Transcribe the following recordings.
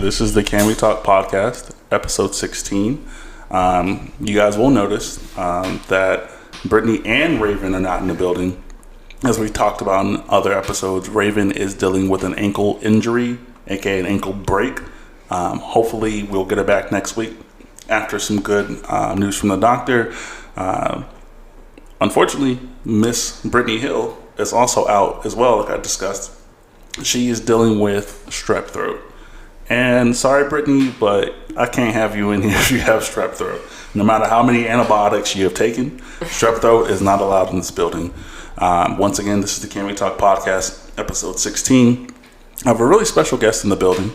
This is the Can We Talk podcast, episode 16. You guys will notice that Brittany and Raven are not in the building. As we talked about in other episodes, Raven is dealing with an ankle injury, aka an ankle break. Hopefully we'll get her back next week after some good news from the doctor. Unfortunately, Miss Brittany Hill is also out as well, like I discussed. She is dealing with strep throat. And sorry, Brittany, but I can't have you in here if you have strep throat. No matter how many antibiotics you have taken, strep throat is not allowed in this building. Once again, this is the Can We Talk podcast, episode 16. I have a really special guest in the building.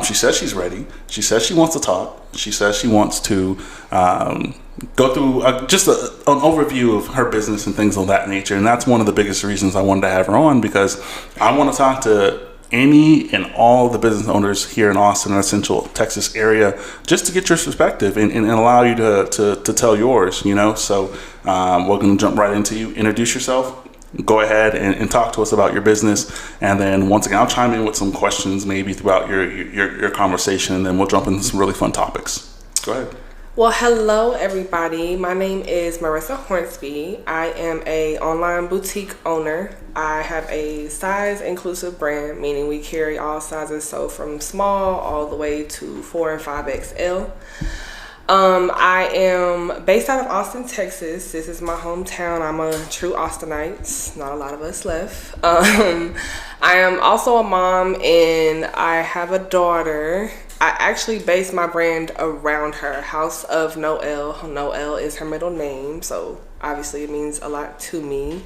She says she's ready. She says she wants to talk. She says she wants to go through just an overview of her business and things of that nature. And that's one of the biggest reasons I wanted to have her on, because I want to talk to any and all the business owners here in Austin and Central Texas area, just to get your perspective and allow you to tell yours, you know. So we're going to jump right into you. Introduce yourself. Go ahead and talk to us about your business. And then once again, I'll chime in with some questions maybe throughout your conversation, and then we'll jump into some really fun topics. Go ahead. Well, hello everybody. My name is Marissa Hornsby. I am a online boutique owner. I have a size inclusive brand, meaning we carry all sizes, so from small all the way to 4 and 5XL. I am based out of Austin, Texas. This is my hometown. I'm a true Austinite. Not a lot of us left. I am also a mom, and I have a daughter. I actually base my brand around her, House of Noel. Noel is her middle name, so obviously it means a lot to me.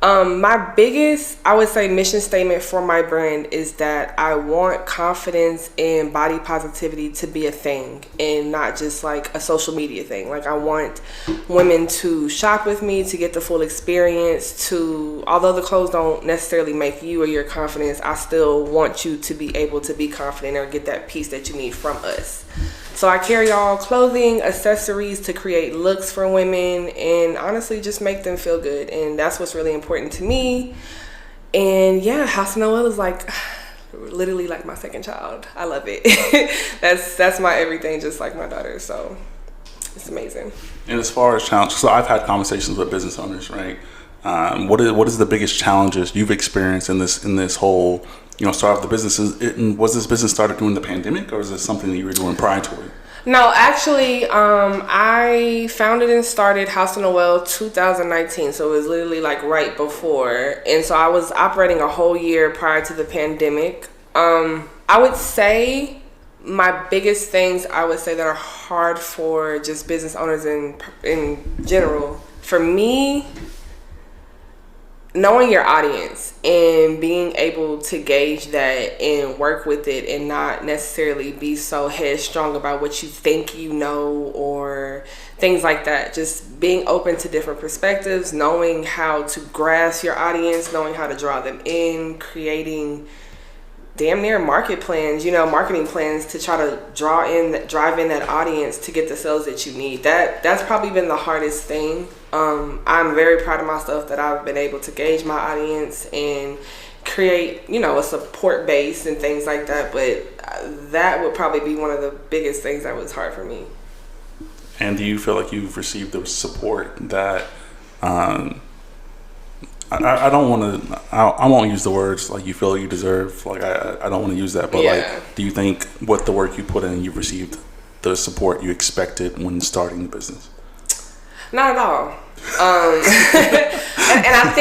My biggest, I would say, mission statement for my brand is that I want confidence and body positivity to be a thing and not just like a social media thing. Like, I want women to shop with me, to get the full experience, although the clothes don't necessarily make you or your confidence, I still want you to be able to be confident or get that piece that you need from us. So I carry all clothing, accessories to create looks for women and honestly just make them feel good. And that's what's really important to me. And yeah, House of Noel is like literally like my second child. I love it. That's my everything, just like my daughter. So it's amazing. And as far as challenges, so I've had conversations with business owners, right? What is the biggest challenges you've experienced in this whole, start of the businesses? Was this business started during the pandemic, or is this something that you were doing prior to it? No, actually, I founded and started House of Noel 2019, so it was literally like right before. And so I was operating a whole year prior to the pandemic. I would say my biggest things that are hard for just business owners in general, for me, knowing your audience and being able to gauge that and work with it and not necessarily be so headstrong about what you think you know or things like that. Just being open to different perspectives, knowing how to grasp your audience, knowing how to draw them in, creating damn near marketing plans to try to drive in that audience to get the sales that you need. That's probably been the hardest thing. I'm very proud of myself that I've been able to gauge my audience and create, a support base and things like that. But that would probably be one of the biggest things that was hard for me. And do you feel like you've received the support that, I don't want to, I won't use the words like you feel you deserve. Like, I don't want to use that. But like, do you think with the work you put in, you've received the support you expected when starting the business? Not at all. And I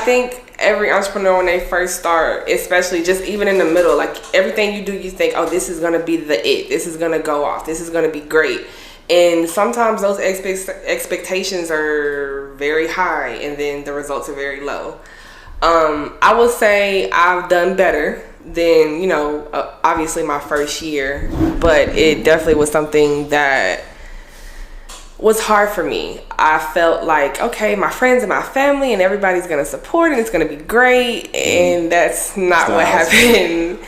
think every entrepreneur, when they first start, especially just even in the middle, like everything you do, you think, oh, this is going to be this is going to go off. This is going to be great. And sometimes those expectations are very high and then the results are very low. I will say I've done better than, obviously my first year, but it definitely was something that was hard for me. I felt like, okay, my friends and my family and everybody's going to support and it's going to be great. And that's not what happened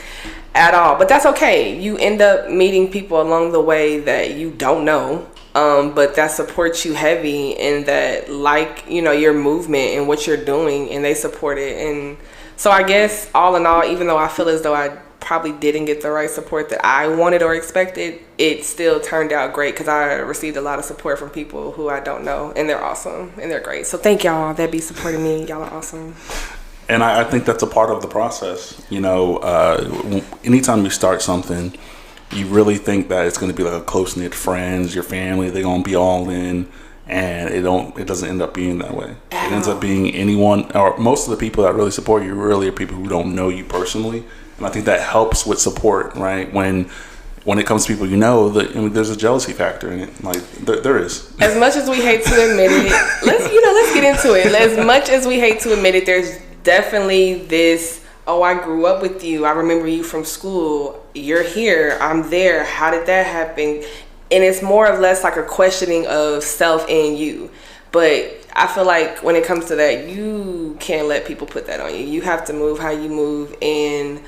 at all. But that's okay. You end up meeting people along the way that you don't know, but that supports you heavy and that your movement and what you're doing, and they support it. And so I guess all in all, even though I feel as though I probably didn't get the right support that I wanted or expected, it still turned out great because I received a lot of support from people who I don't know, and they're awesome and they're great. So thank y'all that be supporting me. Y'all are awesome. And I think that's a part of the process. You know, anytime you start something, you really think that it's going to be like a close-knit friends, your family, they're going to be all in, and it doesn't end up being that way. It ends up being anyone, or most of the people that really support you really are people who don't know you personally. And I think that helps with support, right? When it comes to people you know, there's a jealousy factor in it. Like there is. As much as we hate to admit it, let's get into it. As much as we hate to admit it, there's definitely this, oh, I grew up with you. I remember you from school. You're here. I'm there. How did that happen? And it's more or less like a questioning of self and you. But I feel like when it comes to that, you can't let people put that on you. You have to move how you move. And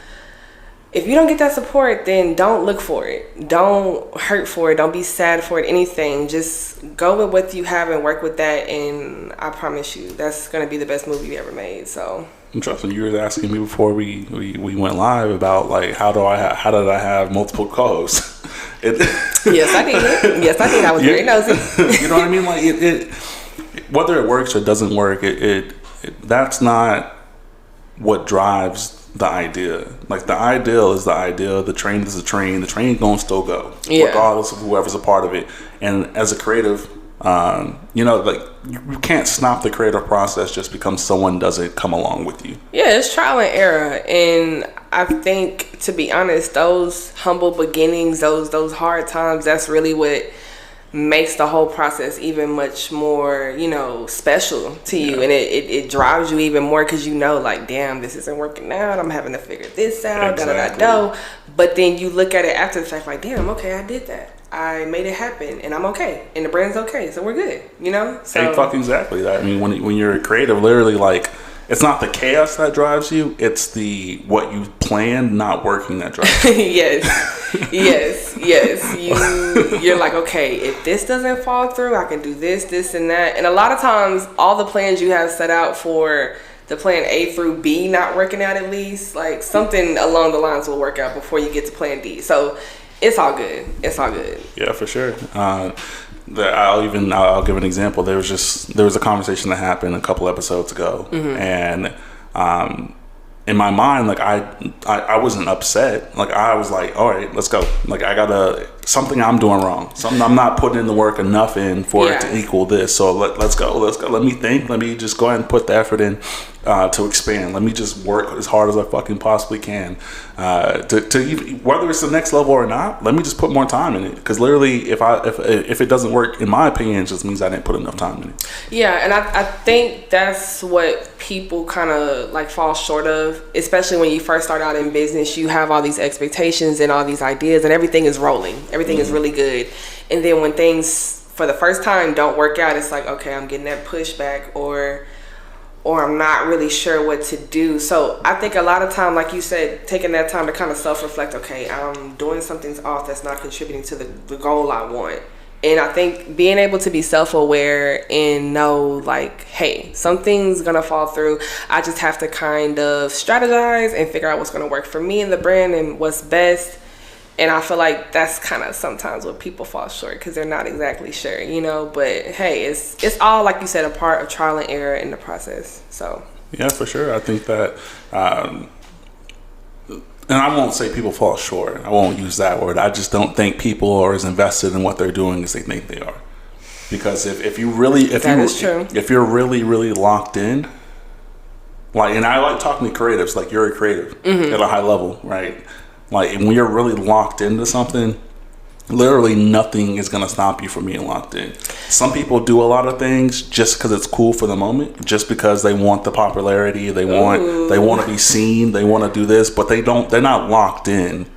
if you don't get that support, then don't look for it. Don't hurt for it. Don't be sad for it. Anything. Just go with what you have and work with that. And I promise you, that's going to be the best movie you ever made. So. Trust me, you were asking me before we went live about like how did I have multiple co-hosts? Yes, I did. Yes, I did. I was very nosy. You know what I mean? Like it whether it works or doesn't work, it that's not what drives the idea. Like the ideal is the ideal. The train is the train. The train gonna still go, regardless of whoever's a part of it. And as a creative, you know, like you can't stop the creative process just because someone doesn't come along with you. Yeah, it's trial and error. And I think, to be honest, those humble beginnings, those hard times, that's really what makes the whole process even much more, you know, special to you. And it drives you even more because you know, like, damn, this isn't working out. I'm having to figure this out. Exactly. But then you look at it after the fact like, damn, okay, I did that. I made it happen, and I'm okay, and the brand's okay, so we're good, you know? So, fucking exactly that. I mean, when you're a creative, literally, like, it's not the chaos that drives you, it's the what you planned not working that drives you. yes. You're like, okay, if this doesn't fall through, I can do this, and that. And a lot of times, all the plans you have set out for the plan A through B not working out, at least, like, something along the lines will work out before you get to plan D. So, it's all good. Yeah, for sure. I'll give an example. There was a conversation that happened a couple episodes ago, and in my mind, like I wasn't upset. Like I was like, all right, let's go. Like I gotta something I'm doing wrong. Something I'm not putting in the work enough in for it to equal this. So let's go. Let me think. Let me just go ahead and put the effort in to expand. Let me just work as hard as I fucking possibly can to whether it's the next level or not. Let me just put more time in it. Because literally, if it doesn't work, in my opinion, it just means I didn't put enough time in it. Yeah, and I think that's what people kind of like fall short of, especially when you first start out in business. You have all these expectations and all these ideas, and everything is rolling. Everything is really good. And then when things for the first time don't work out, it's like, okay, I'm getting that pushback or I'm not really sure what to do. So I think a lot of time, like you said, taking that time to kind of self-reflect, okay, I'm doing something's off that's not contributing to the goal I want. And I think being able to be self-aware and know, like, hey, something's going to fall through. I just have to kind of strategize and figure out what's going to work for me and the brand and what's best. And I feel like that's kind of sometimes what people fall short because they're not exactly sure, you know. But, hey, it's all, like you said, a part of trial and error in the process. So yeah, for sure. I think that and I won't say people fall short. I won't use that word. I just don't think people are as invested in what they're doing as they think they are. Because if you're really, really locked in, like, and I like talking to creatives, like you're a creative at a high level, right? Like when you're really locked into something, literally nothing is going to stop you from being locked in. Some people do a lot of things just because it's cool for the moment, just because they want the popularity, they want to be seen, they want to do this, but they're not locked in.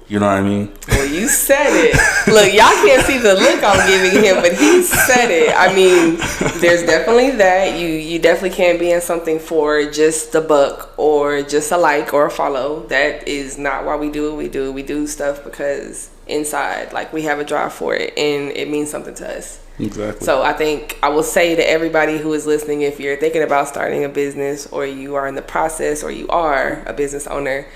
You know what I mean? Well, you said it. Look, y'all can't see the look I'm giving him, but he said it. I mean, there's definitely that. You definitely can't be in something for just the buck or just a like or a follow. That is not why we do what we do. We do stuff because inside, like, we have a drive for it and it means something to us. Exactly. So I think I will say to everybody who is listening, if you're thinking about starting a business or you are in the process or you are a business owner,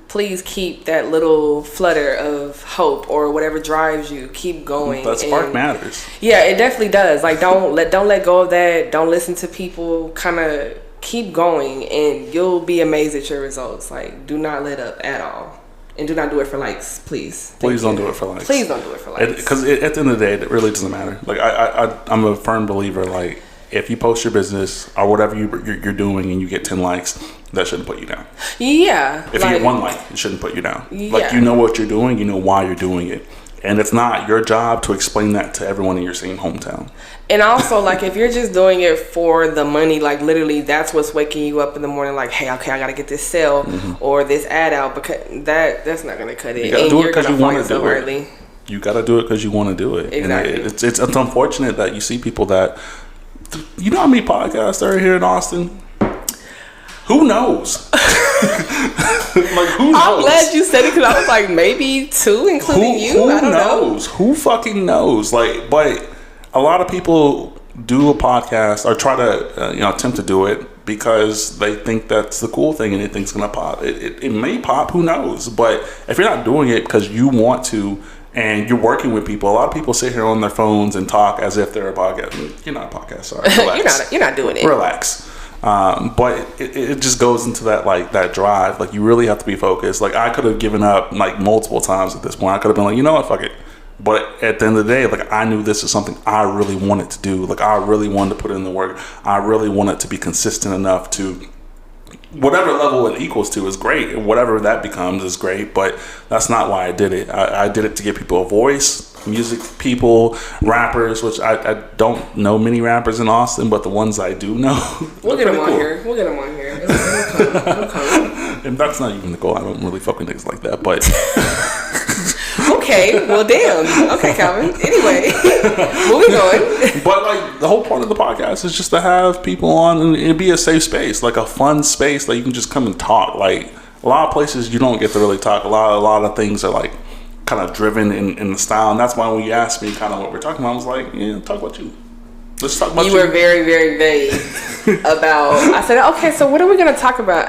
please keep that little flutter of hope or whatever drives you. Keep going. That spark matters. Yeah, it definitely does. Like, don't let go of that. Don't listen to people. Kind of keep going, and you'll be amazed at your results. Like, do not let up at all. And do not do it for likes, please. Please don't do it for likes. Please don't do it for likes. Because at the end of the day, it really doesn't matter. Like, I'm a firm believer, like, if you post your business or whatever you're doing and you get 10 likes, that shouldn't put you down. Yeah. If you get 1 like, it shouldn't put you down. Yeah. Like, you know what you're doing, you know why you're doing it. And it's not your job to explain that to everyone in your same hometown. And also, like, if you're just doing it for the money, like, literally that's what's waking you up in the morning, like, hey, okay, I gotta get this sale or this ad out, because that's not gonna cut it. You gotta do it because you want to do it. Early. You gotta do it because you want to do it. Exactly. And it's unfortunate that you see people that, you know how many podcasts are here in Austin? Who knows? Like, who knows? I'm glad you said it, because I was like, maybe 2, including you. Who I don't knows? know. Who fucking knows? Like, but a lot of people do a podcast or try to, attempt to do it because they think that's the cool thing and they think it's gonna pop. It may pop. Who knows? But if you're not doing it because you want to, and you're working with people, a lot of people sit here on their phones and talk as if they're a podcast. You're not a podcast. Sorry, relax. you're not doing it. Relax. But it just goes into that drive. Like, you really have to be focused. Like, I could have given up like multiple times at this point. I could have been like, you know what, fuck it. But at the end of the day, like, I knew this is something I really wanted to do. Like, I really wanted to put in the work. I really wanted to be consistent enough to, whatever level it equals to is great. Whatever that becomes is great. But that's not why I did it. I did it to give people a voice. Music people, rappers, which I don't know many rappers in Austin, but the ones I do know, we'll get them on here. It'll come. And that's not even the goal. I don't really fuck with niggas like that, but okay, well, damn. Okay, Calvin. Anyway, moving on. But like, the whole point of the podcast is just to have people on and it be a safe space, like a fun space that you can just come and talk. Like, a lot of places you don't get to really talk. A lot of things are like kind of driven in the style, and that's why when you asked me kind of what we're talking about, I was like, yeah, talk about you. Let's talk about you. You were very, very vague about. I said, okay, so what are we gonna talk about?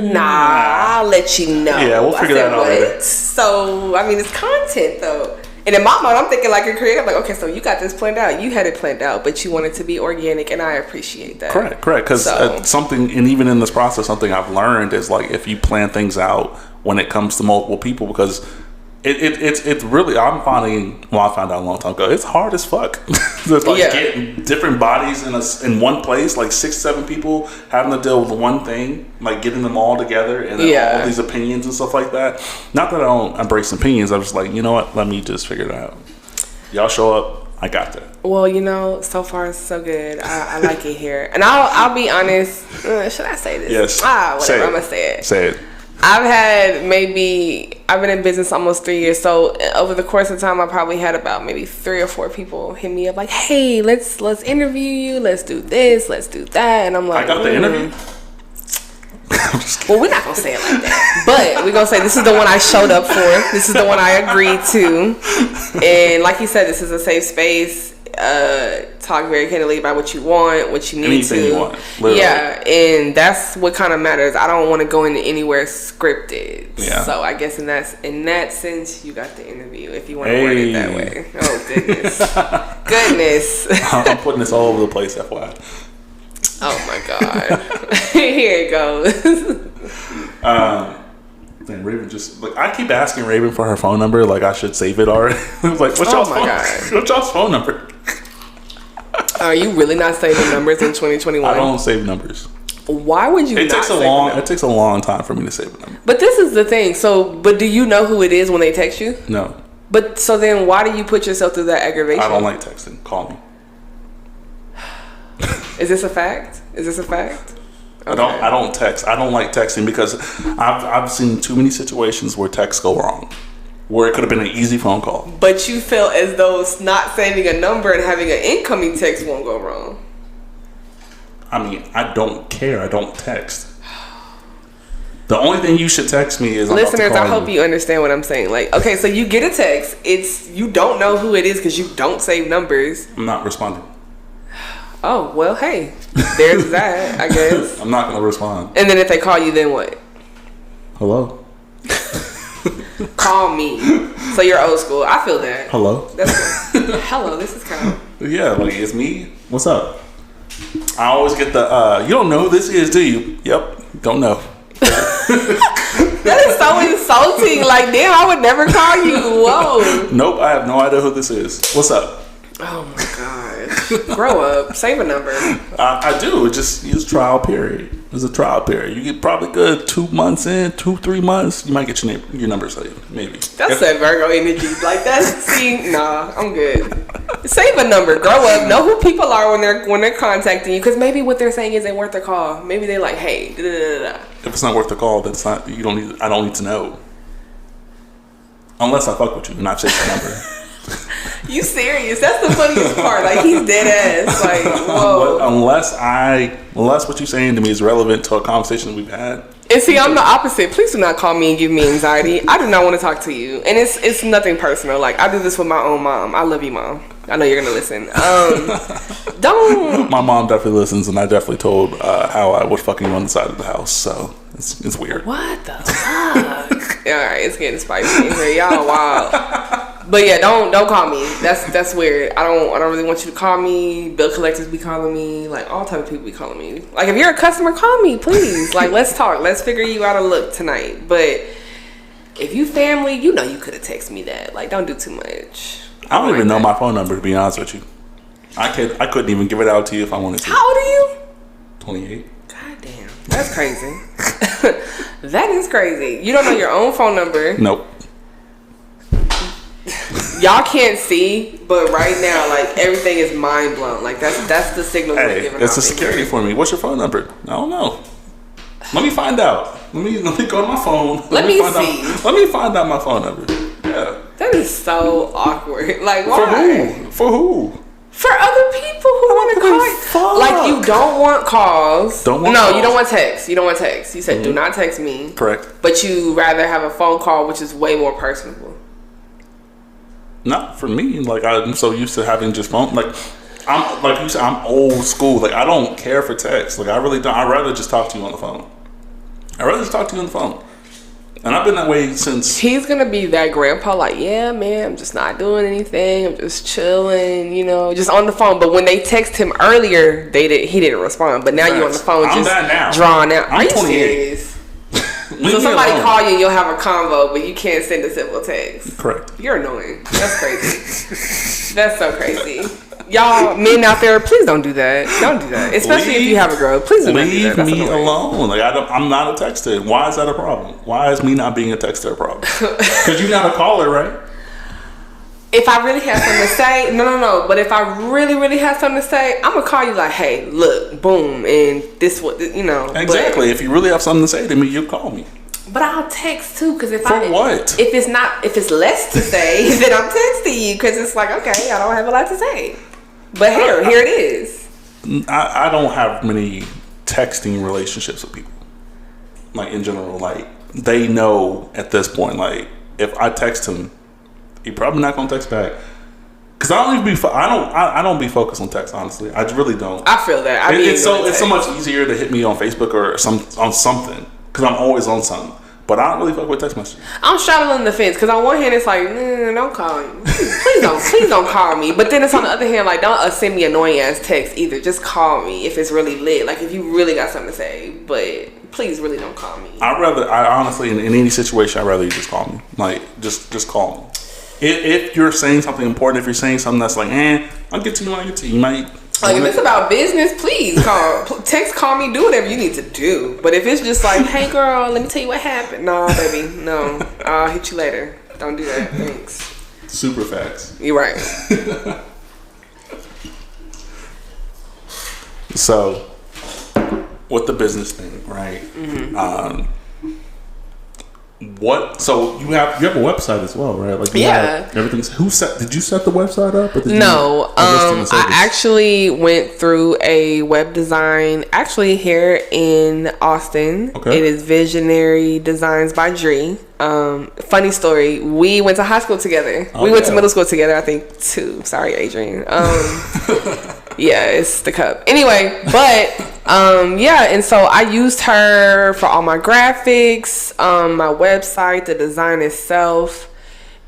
Nah, I'll let you know. Yeah, we'll figure that out later. So, I mean, it's content though. And in my mind, I'm thinking like a creative, like, okay, so you got this planned out. You had it planned out, but you want it to be organic, and I appreciate that. Correct. Because something, and even in this process, something I've learned is like, if you plan things out when it comes to multiple people, because it's really, I found out a long time ago, it's hard as fuck. Just like getting different bodies in one place, like 6-7 people having to deal with one thing, like getting them all together and then all these opinions and stuff like that. Not that I don't embrace opinions, I'm just like, you know what, let me just figure it out. Y'all show up, I got that. Well, so far so good. I like it here, and I'll be honest. Should I say this? Yes. Whatever. I'm gonna say it. Say it. I've been in business almost 3 years, so over the course of time, I probably had about maybe 3 or 4 people hit me up like, "Hey, let's interview you. Let's do this. Let's do that." And I'm like, "I got the interview." Well, we're not gonna say it like that, but we're gonna say this is the one I showed up for. This is the one I agreed to, and like you said, this is a safe space. Talk very candidly about what you want, what you need anything to. You want, literally. Yeah, and that's what kind of matters. I don't want to go into anywhere scripted. Yeah. So I guess in that sense, you got the interview if you want to word it that way. Oh goodness, I'm putting this all over the place, FYI. Oh my god, here it goes. And Raven just like, I keep asking Raven for her phone number, like I should save it already. I was like, what's y'all's phone number? Are you really not saving numbers in 2021? I don't save numbers. Why would you? It takes a long time for me to save a number. But this is the thing. But do you know who it is when they text you? No. But so then, why do you put yourself through that aggravation? I don't like texting. Call me. Is this a fact? Okay. I don't text. I don't like texting because I've seen too many situations where texts go wrong, where it could have been an easy phone call. But you feel as though not saving a number and having an incoming text won't go wrong. I mean, I don't care. I don't text. The only thing you should text me is listeners. I hope you understand what I'm saying. Like, okay, so you get a text. You don't know who it is because you don't save numbers. I'm not responding. Oh, well, hey, there's that, I guess. I'm not going to respond. And then if they call you, then what? Hello? Call me. So you're old school. I feel that. Hello? Hello, this is Kyle. Yeah, like, it's me. What's up? I always get the, you don't know who this is, do you? Yep, don't know. That is so insulting. Like, damn, I would never call you. Whoa. Nope, I have no idea who this is. What's up? Oh my gosh. Grow up. Save a number. I do. Just use trial period. It's a trial period. You get probably good 2 months in, 2-3 months. You might get your number saved, maybe. That's that Virgo energy. Like nah, I'm good. Save a number. Grow up. Know who people are when they're contacting you. Because maybe what they're saying isn't worth a call. Maybe they're like, hey, da-da-da-da. If it's not worth the call, then it's not. I don't need to know. Unless I fuck with you and I've saved your number. You serious? That's the funniest part. Like, he's dead ass. Like, whoa. Unless what you're saying to me is relevant to a conversation we've had. And see, I'm the opposite. Please do not call me and give me anxiety. I do not want to talk to you. And it's nothing personal. Like, I do this with my own mom. I love you, Mom. I know you're going to listen. Don't. My mom definitely listens, and I definitely told how I was fucking on the side of the house. So it's weird. What the fuck? All right, it's getting spicy in here. Y'all wild. But yeah, don't call me. That's weird. I don't really want you to call me. Bill collectors be calling me. Like, all type of people be calling me. Like, if you're a customer, call me, please. Like, let's talk. Let's figure you out a look tonight. But if you family, you know you could have texted me that. Like, don't do too much. I don't even know my phone number, to be honest with you. I couldn't even give it out to you if I wanted to. How old are you? 28. God damn, that's crazy. That is crazy. You don't know your own phone number. Nope. Y'all can't see, but right now, like, everything is mind blown. Like, that's the signal we're giving out. It's a security for me. What's your phone number? I don't know. Let me find out. Let me go to my phone. Let me see. Let me find out my phone number. Yeah. That is so awkward. Like, why? For who? For other people who want to call you. Like, you don't want calls. You don't want text. You don't want text. You said, do not text me. Correct. But you rather have a phone call, which is way more personable. Not for me. Like, I'm so used to having just phone. Like you said, I'm old school. Like, I don't care for text. Like, I really don't. I'd rather just talk to you on the phone. And I've been that way since. He's gonna be that grandpa, like, yeah, man, I'm just not doing anything. I'm just chilling, just on the phone. But when they text him earlier, he didn't respond. But now you're on the phone, drawn out. Are you serious? So somebody call you and you'll have a convo, but you can't send a simple text. Correct. You're annoying. That's crazy. That's so crazy. Y'all men out there, please don't do that. Don't do that. Especially if you have a girl. Please do not do that. Leave me alone. Like, I'm not a texter. Why is that a problem? Why is me not being a texter a problem? Because you're not a caller, right? If I really have something to say, no. But if I really, really have something to say, I'm gonna call you like, hey, look, boom, and this what Exactly. If you really have something to say to me, you call me. But I'll text too, because if it's less to say, then I'm texting you, because it's like, okay, I don't have a lot to say. But here it is. I don't have many texting relationships with people. Like, in general, like, they know at this point, like, if I text him, he probably not gonna text back. Cause I don't be focused on text, honestly. I really don't. I feel that. It's so much easier to hit me on Facebook or on something, cause I'm always on something. But I don't really fuck with text messages. I'm straddling the fence, because on one hand it's like, don't call me. Please don't call me. But then it's on the other hand, like, don't send me annoying ass text either. Just call me if it's really lit. Like, if you really got something to say. But please really don't call me. I honestly, in any situation, I'd rather you just call me. Like, just call me. If you're saying something important, if you're saying something that's like, I'll get to you when I get to you. You might. Like, if it's about business, please call. Text, call me, do whatever you need to do. But if it's just like, hey girl, let me tell you what happened. No, baby, no. I'll hit you later. Don't do that. Thanks. Super facts. You're right. So, with the business thing, right? Mm-hmm. So you have a website as well, right? Like, everything's. Did you set the website up? Or no, I actually went through a web design here in Austin. Okay. It is Visionary Designs by Dree. Funny story. We went to high school together. We went to middle school together, I think, too. Sorry, Adrian. Yeah, it's the cup. Anyway, but Yeah, and so I used her for all my graphics, my website, the design itself.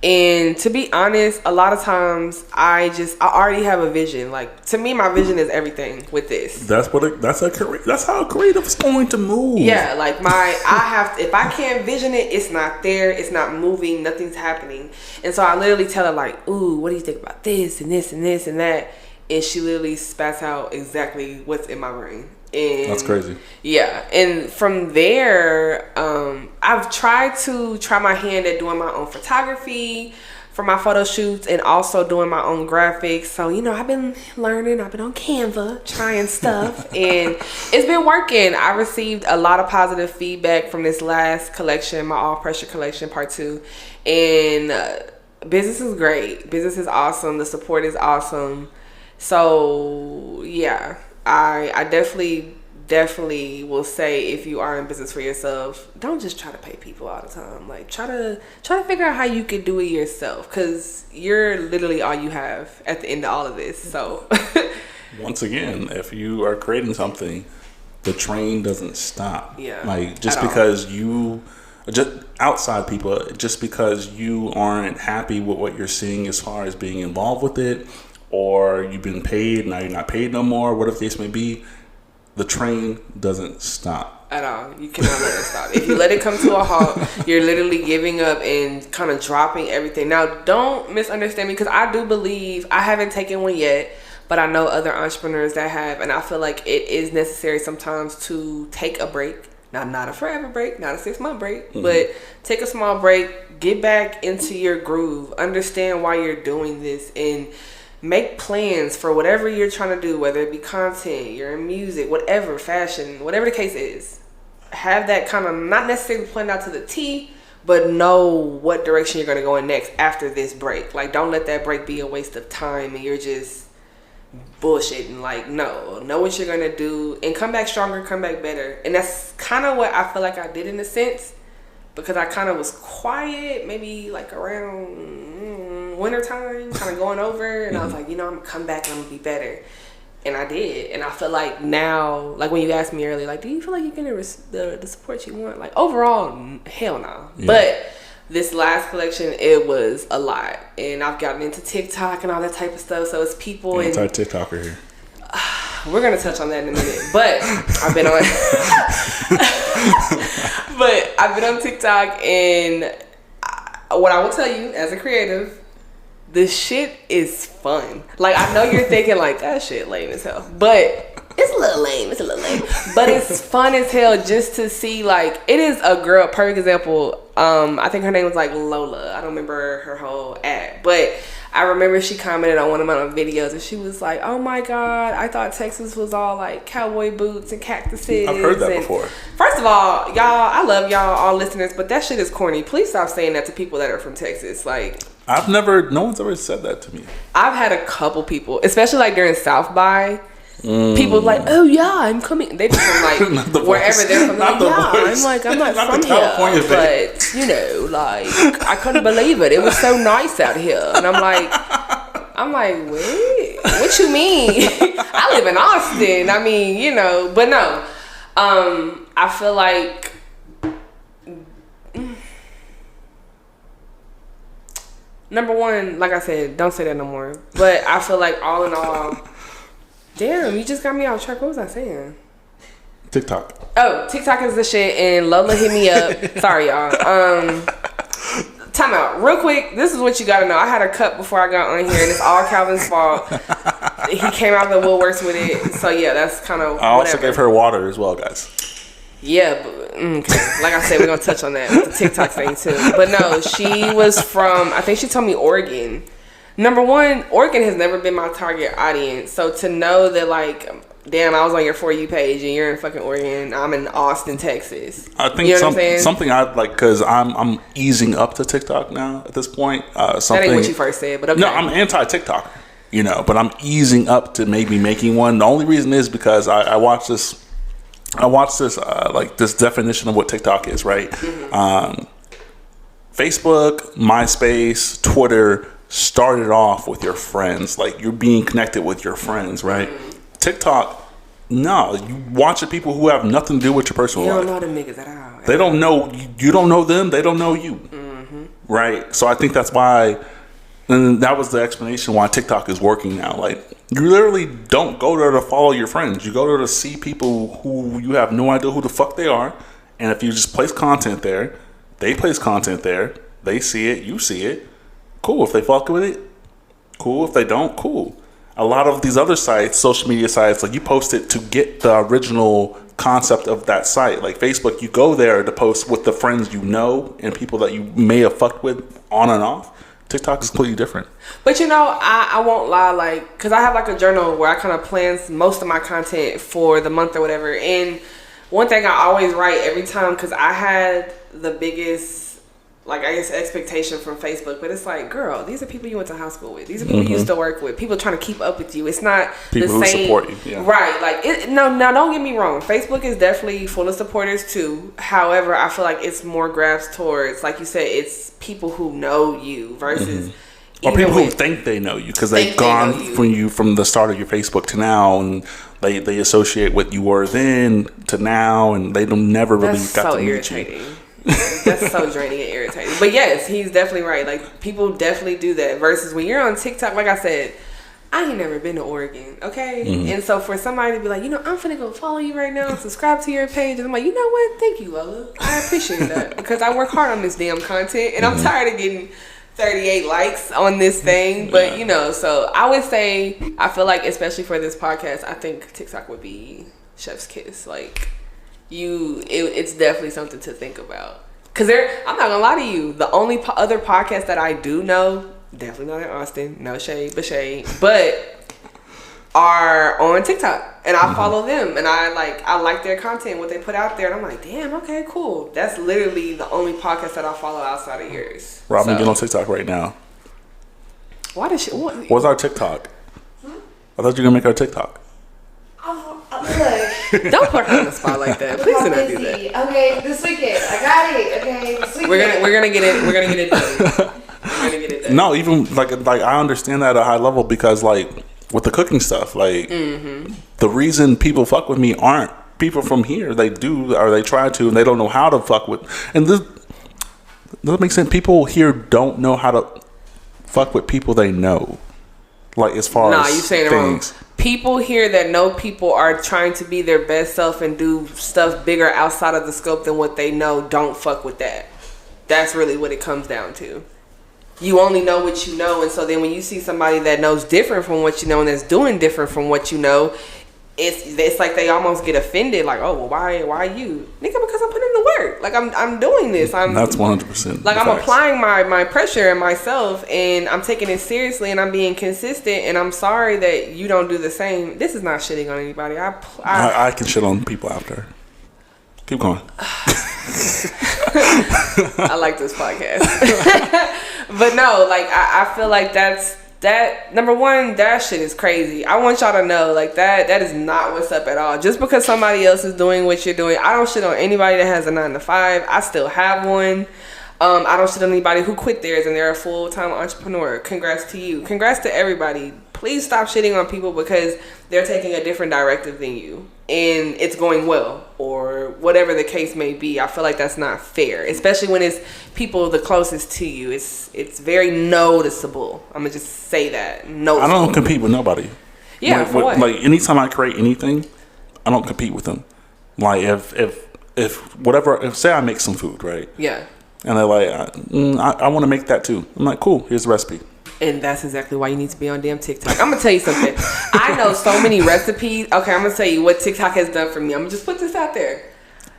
And to be honest, a lot of times I already have a vision. Like, to me, my vision is everything with this. That's how creative is going to move. Yeah, like if I can't vision it, it's not there, it's not moving, nothing's happening. And so I literally tell her like, ooh, what do you think about this and this and this and that? And she literally spats out exactly what's in my brain. And that's crazy. Yeah, and from there, I've tried my hand at doing my own photography for my photo shoots and also doing my own graphics. So, I've been learning. I've been on Canva trying stuff, and it's been working. I received a lot of positive feedback from this last collection, my All Pressure collection, part 2, and business is great. Business is awesome. The support is awesome. So, yeah. I definitely will say, if you are in business for yourself, don't just try to pay people all the time. Like, try to figure out how you can do it yourself, because you're literally all you have at the end of all of this. So once again, if you are creating something, the train doesn't stop. Yeah. Like, just because outside people, just because you aren't happy with what you're seeing as far as being involved with it, or you've been paid, now you're not paid no more, whatever the case may be, the train doesn't stop. At all. You cannot let it stop. If you let it come to a halt, you're literally giving up and kind of dropping everything. Now, don't misunderstand me, because I do believe, I haven't taken one yet, but I know other entrepreneurs that have, and I feel like it is necessary sometimes to take a break. Now, not a forever break, not a 6-month break, but take a small break, get back into your groove, understand why you're doing this, and make plans for whatever you're trying to do, whether it be content, you're in music, whatever, fashion, whatever the case is. Have that kind of, not necessarily planned out to the T, but know what direction you're going to go in next after this break. Like, don't let that break be a waste of time and you're just bullshitting. Like, no, know what you're going to do and come back stronger, come back better. And that's kind of what I feel like I did in a sense, because I kind of was quiet, maybe like around wintertime, kind of going over, and I was like, I'm gonna come back and I'm gonna be better. And I did. And I feel like now, like when you asked me earlier, like, do you feel like you're getting the support you want? Like, overall, hell no. Yeah. But this last collection, it was a lot. And I've gotten into TikTok and all that type of stuff. So it's people. Anti-TikToker here. We're gonna touch on that in a minute. But I've been on TikTok, and what I will tell you as a creative, this shit is fun. Like, I know you're thinking like, that shit lame as hell, but it's a little lame. But it's fun as hell just to see, like, it is a girl, perfect example. I think her name was like Lola. I don't remember her whole ad, but I remember she commented on one of my videos and she was like, oh my God, I thought Texas was all like cowboy boots and cactuses. I've heard that before. First of all, y'all, I love y'all, all listeners, but that shit is corny. Please stop saying that to people that are from Texas. Like, no one's ever said that to me. I've had a couple people, especially like during South by. People like, oh yeah, I'm coming. They just from like wherever they're from. Like, yeah, I'm like, I'm not from here, but like, I couldn't believe it. It was so nice out here, and I'm like, wait, what you mean? I live in Austin. I mean, but no. I feel like number one, like I said, don't say that no more. But I feel like all in all. Damn, you just got me off track. What was I saying? TikTok. Oh, TikTok is the shit, and Lola hit me up. Sorry, y'all. Time out. Real quick, this is what you gotta know. I had a cut before I got on here, and it's all Calvin's fault. He came out of the woodworks with it. So, yeah, that's kind of I also gave her water as well, guys. Yeah, but like I said, we're going to touch on that with the TikTok thing, too. But, no, she was from, I think she told me Oregon. Number one, Oregon has never been my target audience. So to know that, like, damn, I was on your For You page and you're in fucking Oregon, I'm in Austin, Texas. I think something I like, because I'm easing up to TikTok now at this point. That ain't what you first said, but okay. No, I'm anti-TikTok, but I'm easing up to maybe making one. The only reason is because I watched this like this definition of what TikTok is, right? Mm-hmm. Facebook, MySpace, Twitter started off with your friends, like you're being connected with your friends, right? TikTok No, you watching people who have nothing to do with your personal life. You don't know them niggas at all. They don't know, you don't know them, they don't know you. Right? So I think that's why, and that was the explanation why TikTok is working now. Like, you literally don't go there to follow your friends. You go there to see people who you have no idea who the fuck they are. And if you just place content there, they place content there, they see it, you see it. Cool. If they fuck with it, cool. If they don't, cool. A lot of these other sites, social media sites, like, you post it to get the original concept of that site. Like Facebook, you go there to post with the friends you know and people that you may have fucked with on and off. TikTok is completely different. But I won't lie, like, because I have like a journal where I kind of plans most of my content for the month or whatever. And one thing I always write every time, because I had the biggest, like, I guess, expectation from Facebook, but it's like, girl, these are people you went to high school with. These are people you used to work with. People trying to keep up with you. It's not people the same. People who support you. Yeah. Right. Like, now don't get me wrong. Facebook is definitely full of supporters too. However, I feel like it's more graphs towards, like you said, it's people who know you versus... Or people who think they know you because they've gone from the start of your Facebook to now, and they associate what you were then to now, and they don't never really got to meet you. That's so draining and irritating. But yes, he's definitely right. Like, people definitely do that. Versus when you're on TikTok, like I said, I ain't never been to Oregon, okay? And so for somebody to be like, I'm finna go follow you right now, subscribe to your page, and I'm like, you know what? Thank you, Lola. I appreciate that because I work hard on this damn content, and I'm tired of getting 38 likes on this thing. But so I would say, I feel like, especially for this podcast, I think TikTok would be chef's kiss. Like, it's definitely something to think about. Cause I'm not gonna lie to you, the only other podcast that I do know, definitely not in Austin, no shade, but are on TikTok, and I follow them, and I like their content, what they put out there, and I'm like, damn, okay, cool. That's literally the only podcast that I follow outside of yours. Robin, get on TikTok right now. Why does she? What's our TikTok? I thought you were gonna make our TikTok. Look. Don't put her on the spot like that. Please do not do that. Okay, this weekend. I got it. Okay, this weekend. We're gonna get it. We're gonna get it done. We're gonna get it done. No, even like I understand that at a high level because like with the cooking stuff, like the reason people fuck with me aren't people from here. They do or they try to, and they don't know how to fuck with. And this doesn't make sense. People here don't know how to fuck with people they know. Like as far as you're saying things. It wrong. People here that know people are trying to be their best self and do stuff bigger outside of the scope than what they know. Don't fuck with that. That's really what it comes down to. You only know what you know, and so then when you see somebody that knows different from what you know and that's doing different from what you know, it's like they almost get offended. Like, oh, well, why you, nigga? Because I'm putting in the work. Like I'm doing this. That's 100%. Like I'm applying my pressure and myself, and I'm taking it seriously, and I'm being consistent. And I'm sorry that you don't do the same. This is not shitting on anybody. I can shit on people after. Keep going. I like this podcast, but no, like I feel like that number one, that shit is crazy. I want y'all to know, like, that is not what's up at all. Just because somebody else is doing what you're doing, I don't shit on anybody that has a 9-to-5. I still have one. I don't shit on anybody who quit theirs and they're a full-time entrepreneur. Congrats to you. Congrats to everybody. Please stop shitting on people because they're taking a different directive than you and it's going well, or whatever the case may be. I feel like that's not fair, especially when it's people the closest to you. It's very noticeable. I'm gonna just say that. Noticeable. I don't compete with nobody. Yeah, for what? Like anytime I create anything, I don't compete with them. Like if whatever, if say I make some food, right? Yeah. And they're like, I want to make that too. I'm like, cool, here's the recipe. And that's exactly why you need to be on damn TikTok. I'm gonna tell you something. I know so many recipes. Okay, I'm gonna tell you what TikTok has done for me. I'm gonna just put this out there.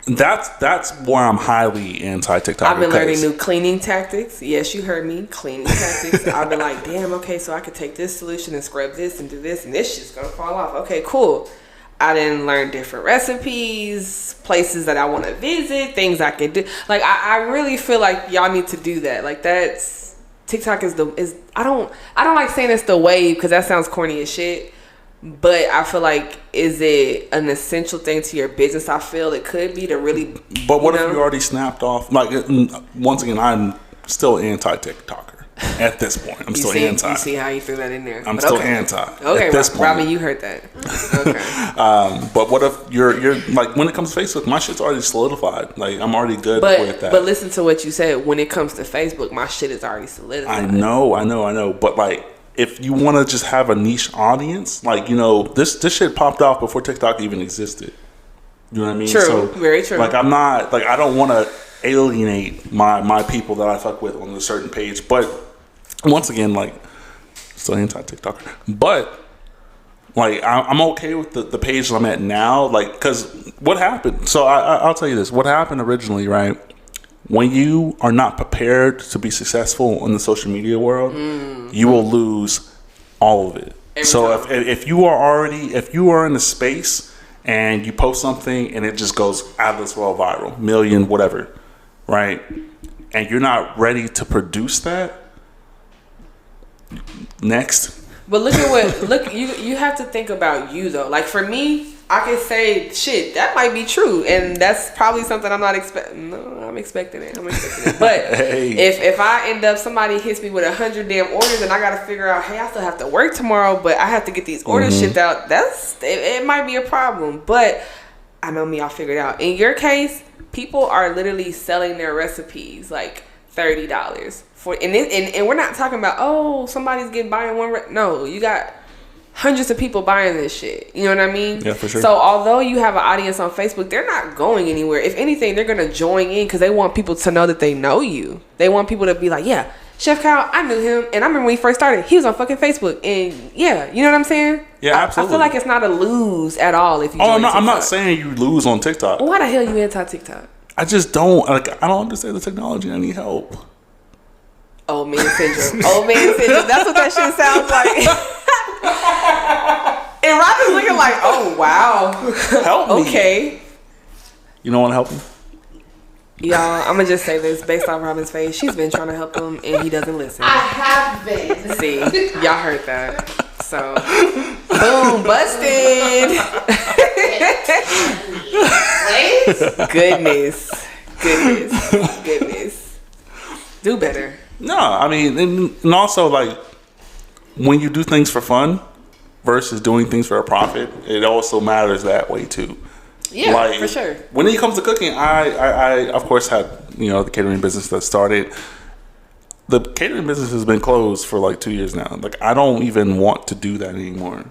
That's why I'm highly anti-TikTok. I've been learning new cleaning tactics. Yes, you heard me. Cleaning tactics. I've been like, damn, okay, so I could take this solution and scrub this and do this, and this shit's gonna fall off. Okay, cool. I didn't learn different recipes, places that I want to visit, things I can do. Like, I really feel like y'all need to do that. Like, TikTok is I don't like saying it's the wave because that sounds corny as shit. But I feel like, is it an essential thing to your business? I feel it could be to really. But what if you already snapped off? Like, once again, I'm still anti-TikToker. At this point, I'm still anti. You see how you threw that in there? I'm still anti. Okay, at this point. Robin, you heard that. Okay. But what if you're like, when it comes to Facebook, my shit's already solidified. Like, I'm already good with that. But listen to what you said. When it comes to Facebook, my shit is already solidified. I know. But like, if you want to just have a niche audience, like, you know, this shit popped off before TikTok even existed. You know what I mean? True. So, very true. Like, I'm not, like, I don't want to alienate my people that I fuck with on a certain page. But once again, like, still anti-TikToker. But, like, I'm okay with the page that I'm at now. Like, because what happened? So I'll tell you this. What happened originally, right? When you are not prepared to be successful in the social media world, you will lose all of it. So if you are in a space and you post something and it just goes out of this world viral, million, whatever, right? And you're not ready to produce that, next. But you have to think about you though. Like for me, I can say shit that might be true, and that's probably something I'm not expecting. No, I'm expecting it. But hey. if I end up, somebody hits me with 100 damn orders, and I got to figure out, hey, I still have to work tomorrow, but I have to get these orders shipped out. It might be a problem, but I know me. I'll figure it out. In your case, people are literally selling their recipes like $30 for, and we're not talking about somebody's buying one. No, you got hundreds of people buying this shit. You know what I mean? Yeah, for sure. So although you have an audience on Facebook, they're not going anywhere. If anything, they're gonna join in because they want people to know that they know you. They want people to be like, yeah, Chef Kyle, I knew him, and I remember when he first started, he was on fucking Facebook, and yeah, you know what I'm saying? Yeah, absolutely. I feel like it's not a lose at all if you. Oh no, I'm not saying you lose on TikTok. Well, why the hell you anti TikTok? I just don't I don't understand the technology. I need help. Old man syndrome. Old man syndrome. That's what that shit sounds like. And Robin's looking like, oh wow, help me. Okay. You don't want to help him? Y'all, I'm gonna just say this based on Robin's face. She's been trying to help him, and he doesn't listen. I have been. See, y'all heard that. So, boom, busted. Goodness. Do better. No, I mean, and also, like, when you do things for fun versus doing things for a profit, it also matters that way too. Yeah, like, for sure. When it comes to cooking, I of course had, the catering business that started. The catering business has been closed for like 2 years now. Like, I don't even want to do that anymore,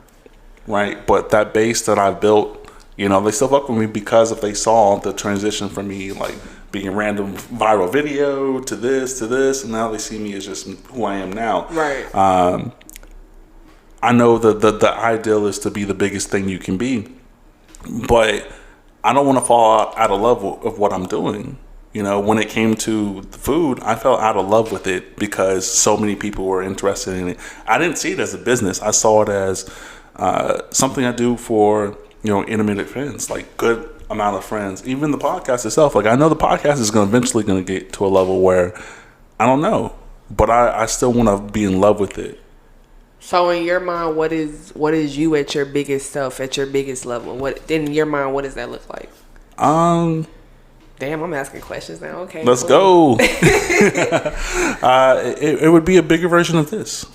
right? But that base that I've built, they still fuck with me because if they saw the transition from me, like, being a random viral video to this, and now they see me as just who I am now. Right. I know the ideal is to be the biggest thing you can be, but I don't want to fall out of love of what I'm doing. When it came to the food, I fell out of love with it because so many people were interested in it. I didn't see it as a business. I saw it as something I do for, intermittent friends, like good amount of friends. Even the podcast itself, like, I know the podcast is eventually going to get to a level where I don't know, but I still want to be in love with it. So in your mind, what is you at your biggest self, at your biggest level? What in your mind, what does that look like? Damn, I'm asking questions now. Okay, let's go. It would be a bigger version of this,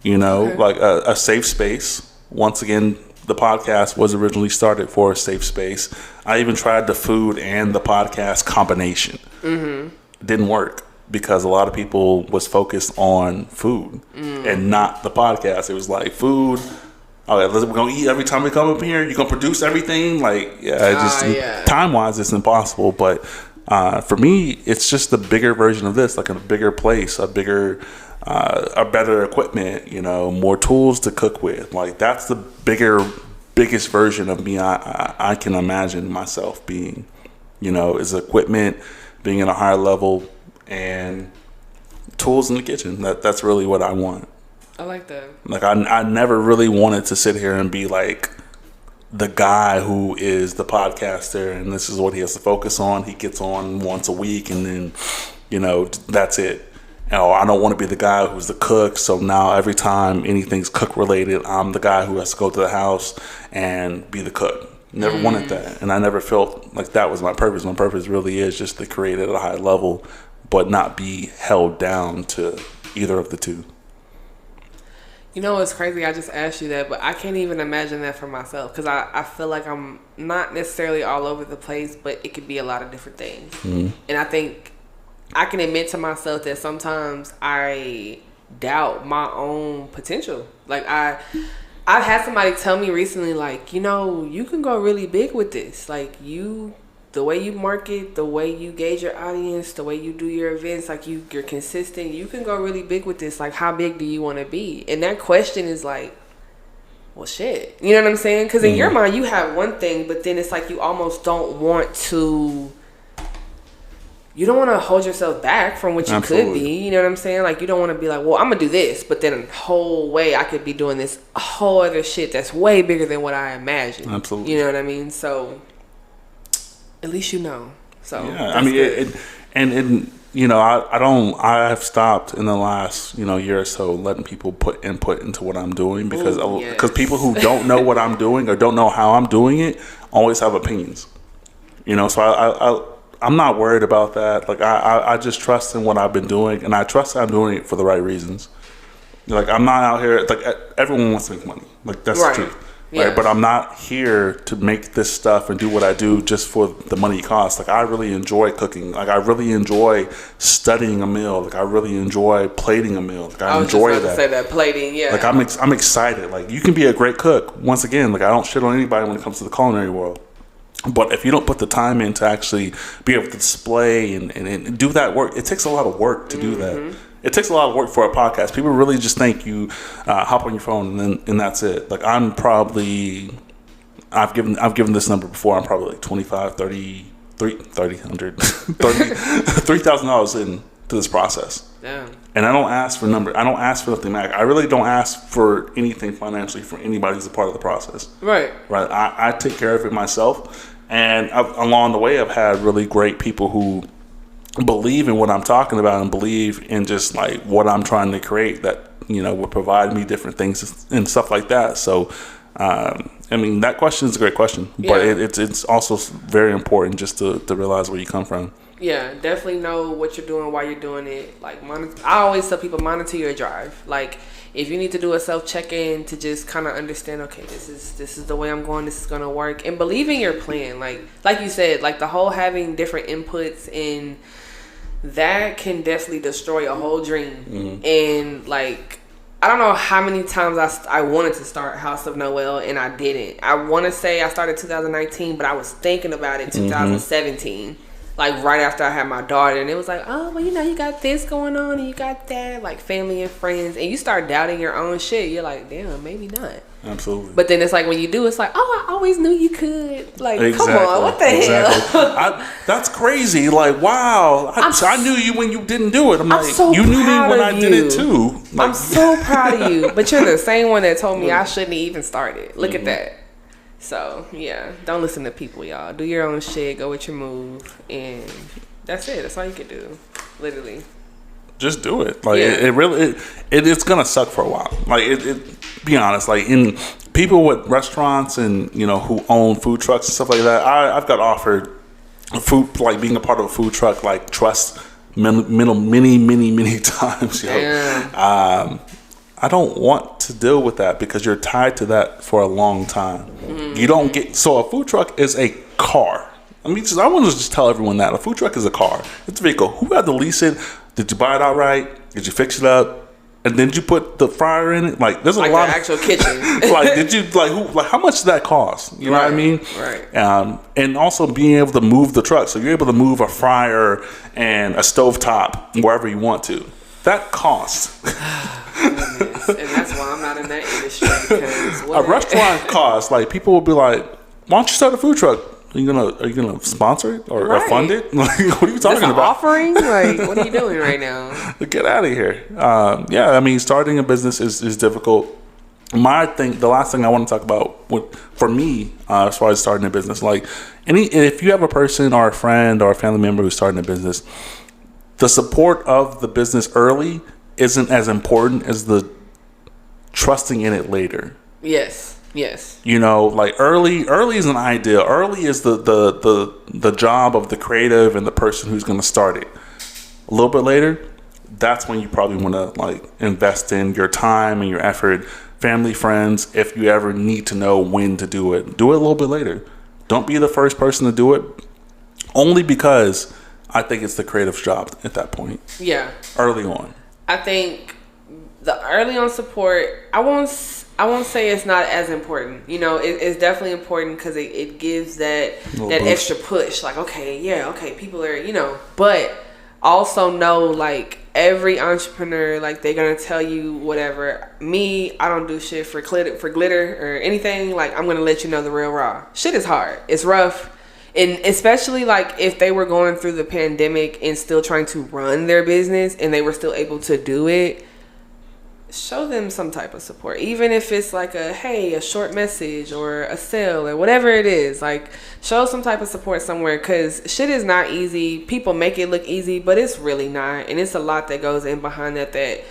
okay. Like a safe space. Once again, the podcast was originally started for a safe space. I even tried the food and the podcast combination. It didn't work because a lot of people was focused on food and not the podcast. It was like food. Okay, we're gonna eat every time we come up here. You're gonna produce everything. Like, time wise, it's impossible. But for me, it's just a bigger version of this, like a bigger place, a better equipment. More tools to cook with. Like, that's the biggest version of me I can imagine myself being. Is equipment, being at a higher level, and tools in the kitchen. That's really what I want. I like that. Like, I never really wanted to sit here and be like the guy who is the podcaster and this is what he has to focus on. He gets on once a week and then, that's it. I don't want to be the guy who's the cook. So now every time anything's cook related, I'm the guy who has to go to the house and be the cook. Never wanted that. And I never felt like that was my purpose. My purpose really is just to create at a high level, but not be held down to either of the two. You know, it's crazy. I just asked you that, but I can't even imagine that for myself because I feel like I'm not necessarily all over the place, but it could be a lot of different things. Mm-hmm. And I think I can admit to myself that sometimes I doubt my own potential. Like I've had somebody tell me recently, like, you know, you can go really big with this. Like the way you market, the way you gauge your audience, the way you do your events, like you're consistent, you can go really big with this. Like, how big do you want to be? And that question is like, well, shit. You know what I'm saying? Because in your mind, you have one thing, but then it's like you almost don't want to. You don't want to hold yourself back from what you could be. You know what I'm saying? Like, you don't want to be like, well, I'm going to do this, but then the whole way I could be doing this whole other shit that's way bigger than what I imagined. Absolutely. You know what I mean? So, at least you know. So, yeah, I mean, you know, I have stopped in the last, you know, year or so letting people put input into what I'm doing because people who don't know what I'm doing or don't know how I'm doing it always have opinions. You know, so I'm not worried about that. Like, I just trust in what I've been doing, and I trust that I'm doing it for the right reasons. Like, I'm not out here, like, everyone wants to make money. Like, that's the truth. Yes. Right? But I'm not here to make this stuff and do what I do just for the money it costs. Like, I really enjoy cooking. Like, I really enjoy studying a meal. Like, I really enjoy plating a meal. Like, I enjoy that. To say that, plating, yeah. Like, I'm excited. Like, you can be a great cook. Once again, like, I don't shit on anybody when it comes to the culinary world. But if you don't put the time in to actually be able to display and do that work, it takes a lot of work to do that. It takes a lot of work for a podcast. People really just think you hop on your phone and that's it. Like, I'm probably, I've given this number before. I'm probably like $3,000 into this process. Damn. And I don't ask for I don't ask for nothing back. I really don't ask for anything financially for anybody who's a part of the process. Right. I take care of it myself. And along the way, I've had really great people who believe in what I'm talking about and believe in just like what I'm trying to create that, you know, will provide me different things and stuff like that. So, I mean, that question is a great question, but it's also very important just to realize where you come from. Yeah, definitely know what you're doing, why you're doing it. Like, I always tell people, monitor your drive. Like, if you need to do a self check-in to just kind of understand, okay, this is the way I'm going, this is gonna work, and believe in your plan. Like you said, like the whole having different inputs in that can definitely destroy a whole dream. And like, I don't know how many times I wanted to start House of Noel and I didn't. I want to say I started 2019, but I was thinking about it 2017. Like, right after I had my daughter, and it was like, oh, well, you know, you got this going on, and you got that, like, family and friends, and you start doubting your own shit. You're like, damn, maybe not. Absolutely. But then it's like, when you do, it's like, oh, I always knew you could. Like, come on, what the hell? That's crazy. Like, wow. I knew you when you didn't do it. I'm like, so you knew me when I did it, too. Like, I'm so proud of you. But you're the same one that told me I shouldn't even started. Look at that. So, yeah, don't listen to people, y'all. Do your own shit, go with your move, and that's it. That's all you can do, literally. Just do it. Like, it's gonna suck for a while. Like, be honest, like, in people with restaurants and, you know, who own food trucks and stuff like that, I've got offered food, like, being a part of a food truck, like, trust many times, yo. Damn. I don't want to deal with that because you're tied to that for a long time. You don't get, so a food truck is a car. I want to just tell everyone that a food truck is a car. It's a vehicle. Who had to lease it? Did you buy it outright? Did you fix it up? And then did you put the fryer in it? Like, there's a lot of actual kitchen. Like, did you how much did that cost? You know what I mean? Right. And also being able to move the truck, so you're able to move a fryer and a stovetop wherever you want to. That costs. And that's why I'm not in that industry. Because a restaurant costs, like, people will be like, why don't you start a food truck? Are you gonna sponsor it or fund it? Like, what are you talking about? Offering? Like, what are you doing right now? Get out of here. Yeah, I mean, starting a business is difficult. The last thing I want to talk about for me, as far as starting a business, like, if you have a person or a friend or a family member who's starting a business, the support of the business early isn't as important as the trusting in it later. Yes. You know, like, early isn't ideal. Early is the job of the creative and the person who's going to start it. A little bit later, that's when you probably want to like invest in your time and your effort. Family, friends, if you ever need to know when to do it a little bit later. Don't be the first person to do it, only because I think it's the creative's job at that point. Yeah. Early on. I think the early on support, I won't say it's not as important. You know, it's definitely important because it gives that boost. Extra push. Like, okay, people are, you know, but also know, like, every entrepreneur, like, they're gonna tell you whatever. Me, I don't do shit for glitter or anything. Like, I'm gonna let you know the real raw shit is hard. It's rough. And especially, like, if they were going through the pandemic and still trying to run their business and they were still able to do it, show them some type of support. Even if it's like a short message or a sale or whatever it is. Like, show some type of support somewhere, because shit is not easy. People make it look easy, but it's really not. And it's a lot that goes in behind that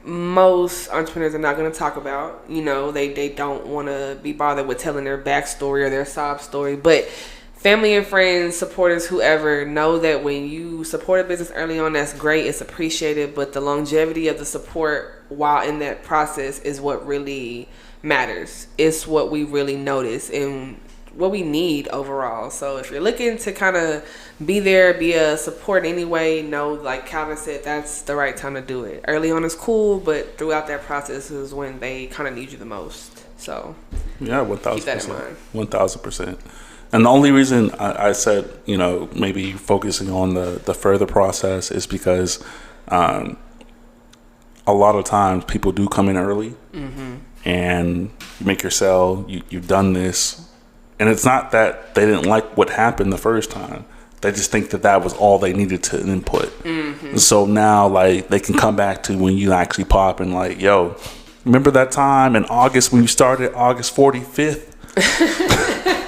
most entrepreneurs are not going to talk about. You know, they don't want to be bothered with telling their backstory or their sob story. But family and friends, supporters, whoever, know that when you support a business early on, that's great. It's appreciated. But the longevity of the support while in that process is what really matters. It's what we really notice and what we need overall. So if you're looking to kind of be there, be a support anyway, know, like Calvin said, that's the right time to do it. Early on is cool, but throughout that process is when they kind of need you the most. So yeah, 1,000%. Keep that in mind. 1,000%. And the only reason I said, you know, maybe focusing on the further process is because a lot of times people do come in early, and you make your sell, you've done this, and it's not that they didn't like what happened the first time. They just think that was all they needed to input. So now, like, they can come back to when you actually pop and like, yo, remember that time in August when you started, August 45th?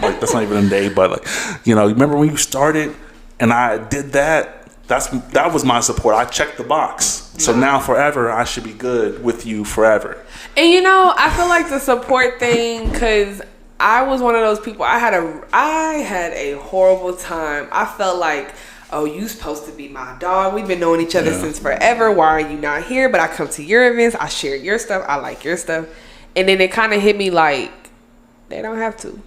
Like, that's not even a day, but like, you know, remember when you started and I did that? That was my support. I checked the box. So now forever, I should be good with you forever. And you know, I feel like the support thing, because I was one of those people. I had a horrible time. I felt like, oh, you supposed to be my dog. We've been knowing each other since forever. Why are you not here? But I come to your events. I share your stuff. I like your stuff. And then it kind of hit me like, they don't have to.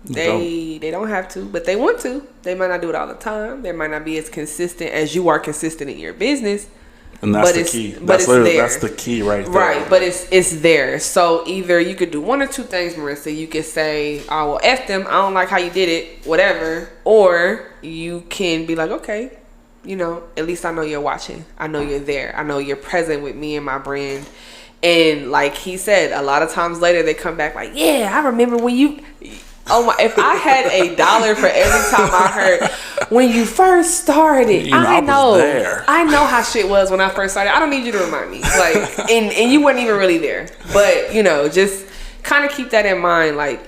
They don't have to, but they want to. They might not do it all the time. They might not be as consistent as you are consistent in your business. And that's the key. That's the key right there. Right, but it's there. So either you could do one or two things, Marissa. You could say, oh, well, F them. I don't like how you did it, whatever. Or you can be like, okay, you know, at least I know you're watching. I know you're there. I know you're present with me and my brand. And like he said, a lot of times later they come back like, yeah, I remember when you... Oh my! If I had $1 for every time I heard when you first started, you know, I was there. I know how shit was when I first started. I don't need you to remind me. Like, and you weren't even really there. But you know, just kind of keep that in mind. Like,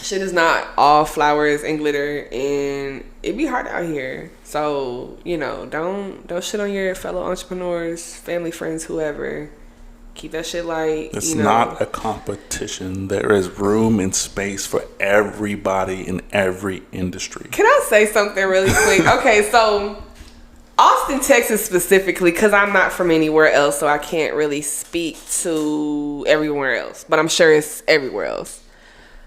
shit is not all flowers and glitter, and it be hard out here. So you know, don't shit on your fellow entrepreneurs, family, friends, whoever. Keep that shit light. It's not a competition. There is room and space for everybody in every industry. Can I say something really quick? Okay, so Austin, Texas specifically, because I'm not from anywhere else, so I can't really speak to everywhere else, but I'm sure it's everywhere else.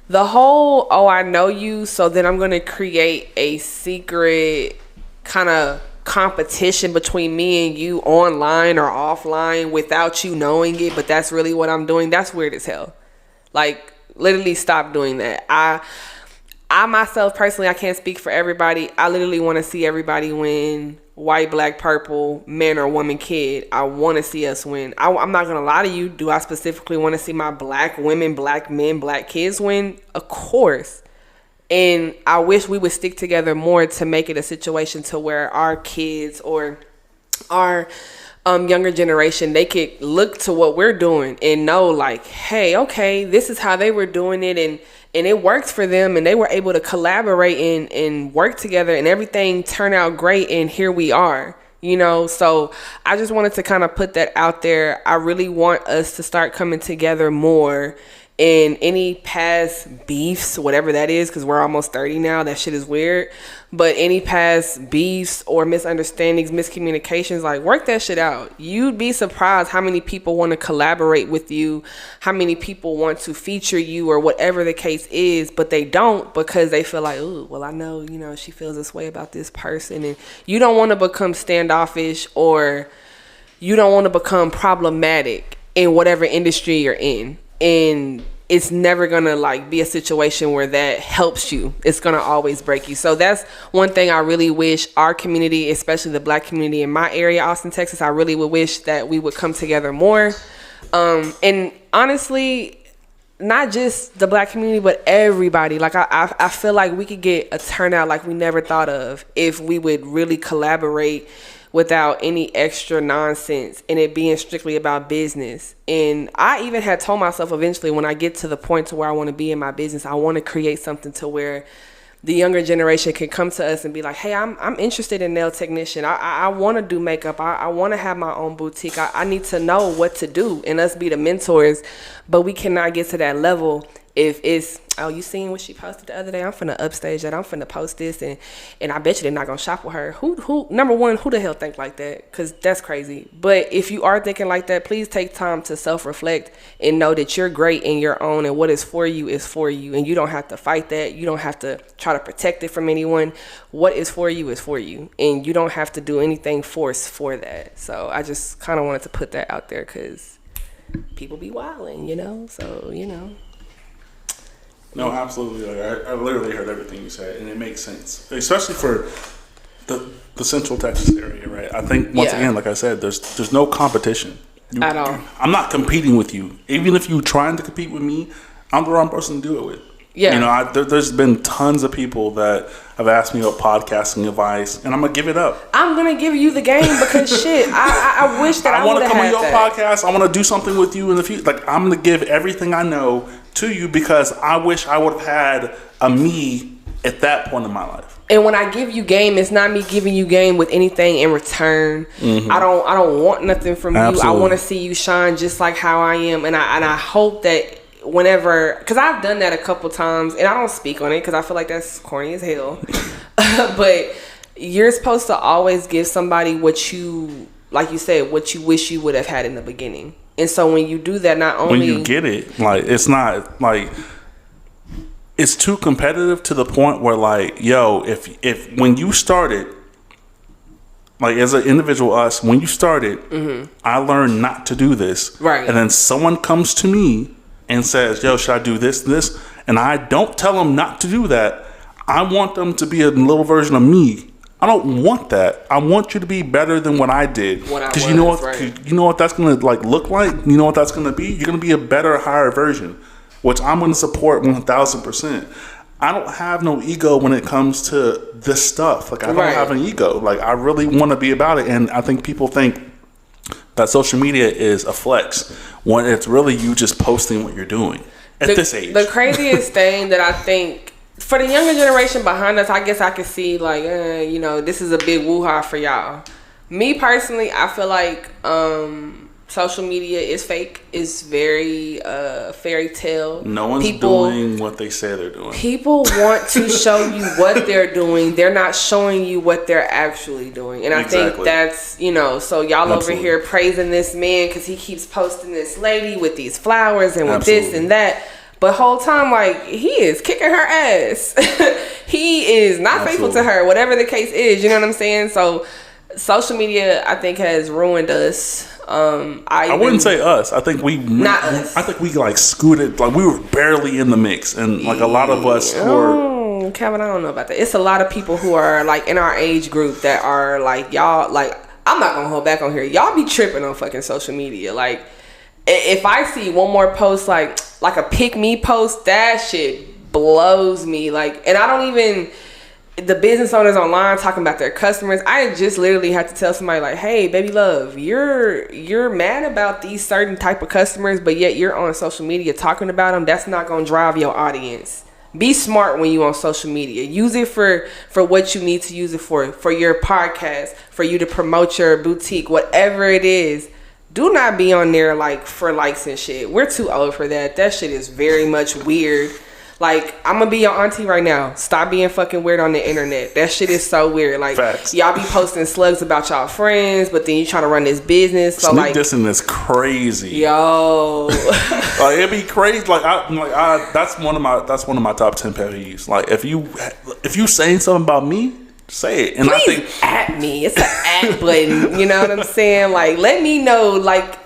The whole, oh, I know you, so then I'm going to create a secret kind of competition between me and you online or offline without you knowing it, but that's really what I'm doing. That's weird as hell. Like, literally stop doing that. I myself personally, I can't speak for everybody. I literally want to see everybody win. White, black, purple, man or woman, kid. I want to see us win. I'm not going to lie to you. Do I specifically want to see my black women, black men, black kids win? Of course. And I wish we would stick together more to make it a situation to where our kids or our younger generation, they could look to what we're doing and know like, hey, okay, this is how they were doing it, and it worked for them, and they were able to collaborate and work together, and everything turned out great, and here we are. You know, so I just wanted to kind of put that out there. I really want us to start coming together more And any past beefs, whatever that is, because we're almost 30 now, that shit is weird. But any past beefs or misunderstandings, miscommunications, like, work that shit out. You'd be surprised how many people want to collaborate with you, how many people want to feature you or whatever the case is, but they don't because they feel like, ooh, well, I know, you know, she feels this way about this person. And you don't want to become standoffish, or you don't want to become problematic in whatever industry you're in. And it's never gonna like be a situation where that helps you. It's gonna always break you. So that's one thing I really wish our community, especially the Black community in my area, Austin, Texas, I really would wish that we would come together more. And honestly, not just the Black community, but everybody. Like I feel like we could get a turnout like we never thought of if we would really collaborate without any extra nonsense and it being strictly about business. And I even had told myself eventually, when I get to the point to where I want to be in my business, I want to create something to where the younger generation can come to us and be like, hey, I'm interested in nail technician. I want to do makeup. I want to have my own boutique. I need to know what to do and us be the mentors. But we cannot get to that level if it's, oh, you seen what she posted the other day? I'm finna upstage that. I'm finna post this, and I bet you they're not gonna shop with her. Who? Number one, who the hell think like that? Because that's crazy. But if you are thinking like that, please take time to self-reflect and know that you're great in your own, and what is for you, and you don't have to fight that. You don't have to try to protect it from anyone. What is for you, and you don't have to do anything forced for that. So I just kind of wanted to put that out there because people be wilding, you know. So you know. No, absolutely. Like, I literally heard everything you said, and it makes sense, especially for the Central Texas area, right? I think once again, like I said, there's no competition at all. I'm not competing with you. Even if you're trying to compete with me, I'm the wrong person to do it with. Yeah, you know, there's been tons of people that have asked me about podcasting advice, and I'm gonna give it up. I'm gonna give you the game because shit, I wish that I want to come on your podcast. I want to do something with you in the future. Like, I'm gonna give everything I know to you because I wish I would have had a me at that point in my life. And when I give you game, it's not me giving you game with anything in return. Mm-hmm. I don't want nothing from you. I want to see you shine just like how I am, and I hope that whenever, because I've done that a couple times, and I don't speak on it because I feel like that's corny as hell. But you're supposed to always give somebody what you, like you said, what you wish you would have had in the beginning. And so when you do that, not only... when you get it, like, it's not, like... it's too competitive to the point where, like, yo, if when you started, like, as an individual, us, when you started, mm-hmm. I learned not to do this. Right. And then someone comes to me and says, yo, should I do this? And I don't tell them not to do that. I want them to be a little version of me. I don't want that. I want you to be better than what I did. Because you know what? Right. You know what that's gonna like look like. You know what that's gonna be. You're gonna be a better, higher version, which I'm gonna support 1,000%. I don't have no ego when it comes to this stuff. Like, I don't have an ego. Like, I really want to be about it, and I think people think that social media is a flex when it's really you just posting what you're doing at this age. The craziest thing that I think, for the younger generation behind us, I guess I could see, like, you know, this is a big woo-ha for y'all. Me personally, I feel like social media is fake. It's very fairy tale. No one's doing what they say they're doing. People want to show you what they're doing. They're not showing you what they're actually doing. And I think that's, you know, so y'all over here praising this man because he keeps posting this lady with these flowers and with this and that. But whole time, like, he is kicking her ass. He is not faithful to her, whatever the case is. You know what I'm saying? So social media, I think, has ruined us. I wouldn't say us. I think not us. I think we like scooted, like we were barely in the mix, and like a lot of us were. Kevin, I don't know about that. It's a lot of people who are like in our age group that are like, y'all, like, I'm not gonna hold back on here. Y'all be tripping on fucking social media. Like, if I see one more post, like a pick me post, that shit blows me. Like, and I don't even. The business owners online talking about their customers, I just literally had to tell somebody, like, hey, baby love, you're mad about these certain type of customers, but yet you're on social media talking about them. That's not going to drive your audience. Be smart when you on social media. Use it for what you need to use it for your podcast, for you to promote your boutique, whatever it is. do not be on there like for likes and shit. We're too old for that. That shit is very much weird. Like, I'm gonna be your auntie right now. Stop being fucking weird on the internet. That shit is so weird. Like, Facts. Y'all be posting slugs about y'all friends, but then you trying to run this business. So Sneak dissing is crazy. Yo, like, it'd be crazy. That's one of my top 10 pet peeves. Like, if you saying something about me, say it. And please I think at me. It's an at button. You know what I'm saying? Like, let me know. Like,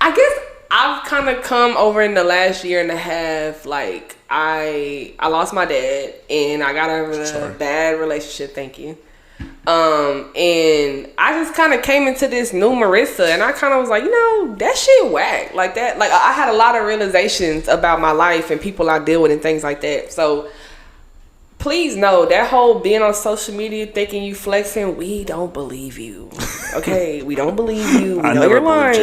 I guess I've kind of come over in the last year and a half. Like, I lost my dad and I got out of a bad relationship. Thank you. And I just kind of came into this new Marissa, and I kind of was like, you know, that shit whack. Like that. Like, I had a lot of realizations about my life and people I deal with and things like that. So please know that whole being on social media thinking you flexing, we don't believe you. Okay, we don't believe you. We know you're lying.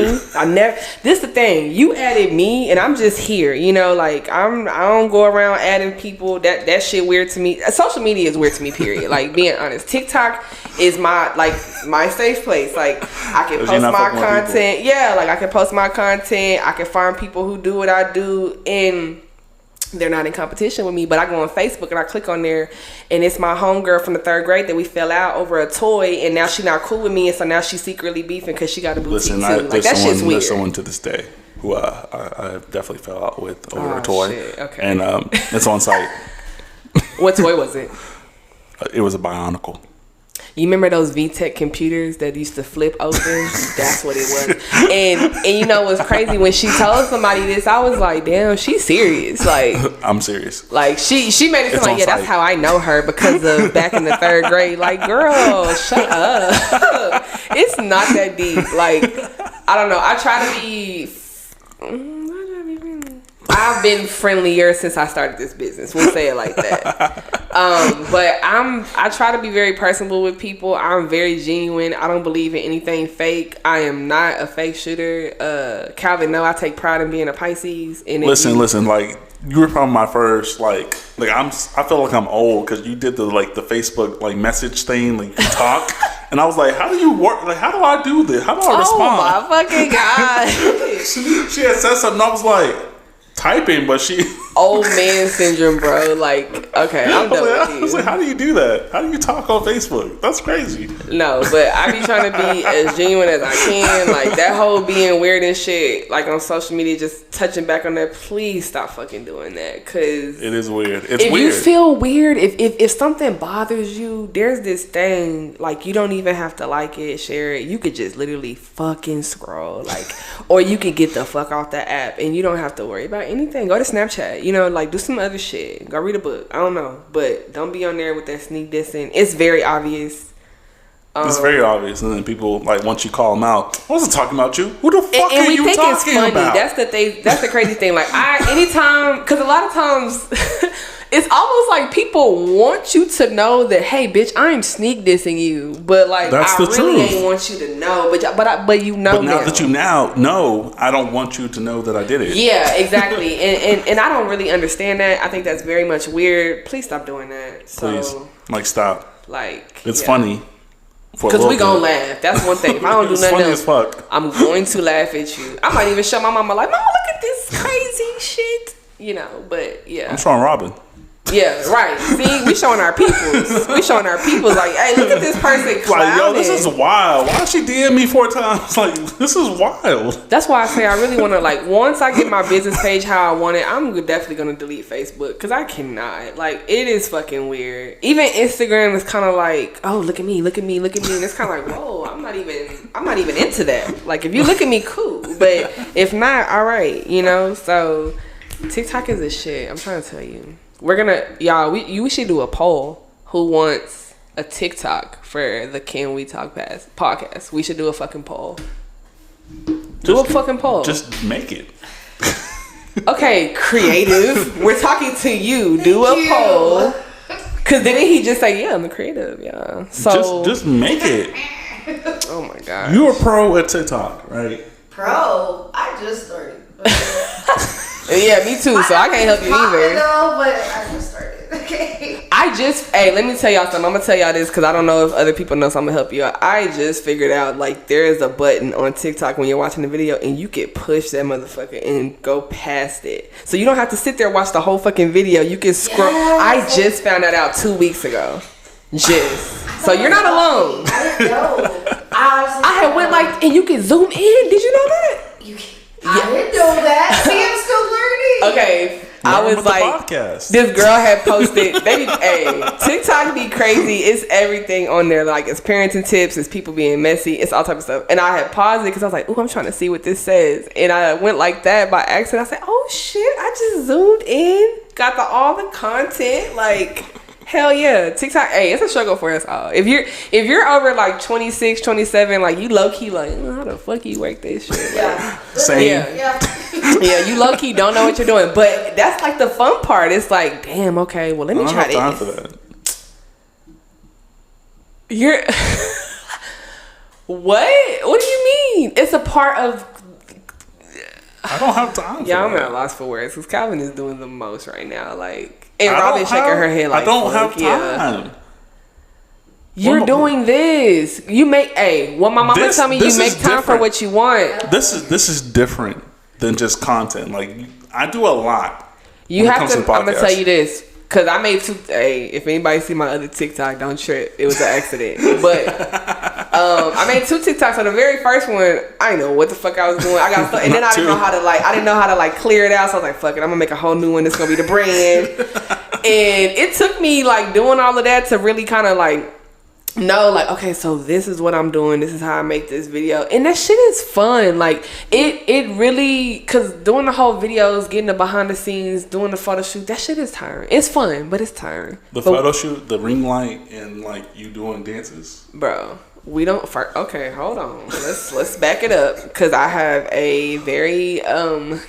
This the thing. You added me, and I'm just here. You know, like I don't go around adding people. That shit weird to me. Social media is weird to me. Period. Like, being honest, TikTok is my safe place. Like, I can post my content. Yeah, like I can post my content. I can find people who do what I do, and they're not in competition with me. But I go on Facebook and I click on there, and it's my homegirl from the 3rd grade that we fell out over a toy, and now she not cool with me, and so now she's secretly beefing because she got a boutique too. Like, that shit's weird. There's someone to this day who I definitely fell out with over a toy. Shit. Okay. And it's on site. What toy was it? It was a Bionicle. You remember those VTech computers that used to flip open? That's what it was. And you know what's crazy? When she told somebody this, I was like, damn, she's serious. Like, I'm serious. Like, she made it sound like, yeah, that's how I know her, because of back in the 3rd grade. Like, girl, shut up. It's not that deep. Like, I don't know. I try to be... I've been friendlier since I started this business. We'll say it like that. But I try to be very personable with people. I'm very genuine. I don't believe in anything fake. I am not a fake shooter. Calvin, no, I take pride in being a Pisces. And listen. Like, you were probably my first. Like I feel like I'm old because you did the Facebook like message thing. Like, you talk. And I was like, how do you work? Like, how do I do this? How do I respond? Oh my fucking God. She had said something. I was like, typing, but she old man syndrome, bro. Like, okay, I'm done with you. I was like, how do you do that? How do you talk on Facebook? That's crazy. No, but I be trying to be as genuine as I can. Like, that whole being weird and shit, like on social media, just touching back on that. Please stop fucking doing that, because it is weird. If you feel weird, if something bothers you, there's this thing, like, you don't even have to like it, share it. You could just literally fucking scroll, like, or you could get the fuck off the app, and you don't have to worry about anything. Go to Snapchat, you know, like, do some other shit. Go read a book. I don't know, but don't be on there with that sneak dissing. It's very obvious. It's very obvious, and then people, like, once you call them out, I wasn't talking about you. Who the fuck are you talking about? That's the thing. That's the crazy thing. Like, anytime, because a lot of times it's almost like people want you to know that, hey, bitch, I'm sneak dissing you, but like, that's I really ain't want you to know, but you know. But now that you now know, I don't want you to know that I did it. Yeah, exactly. and I don't really understand that. I think that's very much weird. Please stop doing that. Please, like, stop. Like, it's funny. Because we gonna laugh. That's one thing. If I don't do nothing else, as fuck. I'm going to laugh at you. I might even show my mama, like, Mom, look at this crazy shit. You know, but yeah. I'm showing Robin. Yeah, right. See, we showing our peoples. Like, hey, look at this person clowning. Like, yo, this is wild. Why she DM me 4 times? Like, this is wild. That's why I say I really want to, like, once I get my business page how I want it, I'm definitely going to delete Facebook, because I cannot. Like, it is fucking weird. Even Instagram is kind of like, oh, look at me. And it's kind of like, whoa, I'm not even into that. Like, if you look at me, cool. But if not, all right, you know? So TikTok is a shit. I'm trying to tell you. We're gonna, y'all, we should do a poll. Who wants a TikTok for the Can We Talk Past podcast? We should do a fucking poll. Do a fucking poll. Just make it. Okay, creative. We're talking to you. Do a poll. Cause didn't he just say, yeah, I'm a creative, yeah. So just make it. Oh my god. You're a pro at TikTok, right? Pro? I just started. Yeah, me too. So I can't help you either. No, but I just started. Okay. let me tell y'all something. I'm gonna tell y'all this because I don't know if other people know, so I'm gonna help you out. I just figured out like there is a button on TikTok when you're watching the video and you can push that motherfucker and go past it. So you don't have to sit there and watch the whole fucking video. You can scroll. Yes. I just found that out 2 weeks ago. So you're not alone. I didn't know. I had went like, and you can zoom in. Did you know that? I didn't know that. See, I'm still learning. Okay. I was like, this girl had posted, TikTok be crazy. It's everything on there. Like, it's parenting tips, it's people being messy, it's all type of stuff. And I had paused it because I was like, I'm trying to see what this says. And I went like that by accident. I said, oh shit, I just zoomed in, got all the content. Like, hell yeah. TikTok, it's a struggle for us all. If you're over like 26, 27, like you low key like, how the fuck you work this shit? Yeah. Same. Yeah, you low key don't know what you're doing, but that's like the fun part. It's like, damn, okay, well let me try this. I don't have time for that. You're what do you mean? It's a part of. I don't have time. Yeah, I'm at a loss for words because Calvin is doing the most right now. Like, and Robin's shaking her head like, I don't have time. Yeah. You're doing this. You make what my mama tell me. You make time for what you want. This is different than just content. Like I do a lot. You have to. I'm gonna tell you this because I made 2. If anybody see my other TikTok, don't trip. It was an accident. But I made 2 TikToks. So the very first one, I didn't know what the fuck I was doing. I got stuck, and then I didn't know how to clear it out. So I was like, fuck it, I'm gonna make a whole new one. That's gonna be the brand. And it took me like doing all of that to really kind of like. No, like, okay, so this is what I'm doing. This is how I make this video. And that shit is fun. Like, it really, because doing the whole videos, getting the behind the scenes, doing the photo shoot, that shit is tiring. It's fun, but it's tiring. Photo shoot, the ring light, and, like, you doing dances. Bro, we don't, okay, hold on. Let's back it up, because I have a very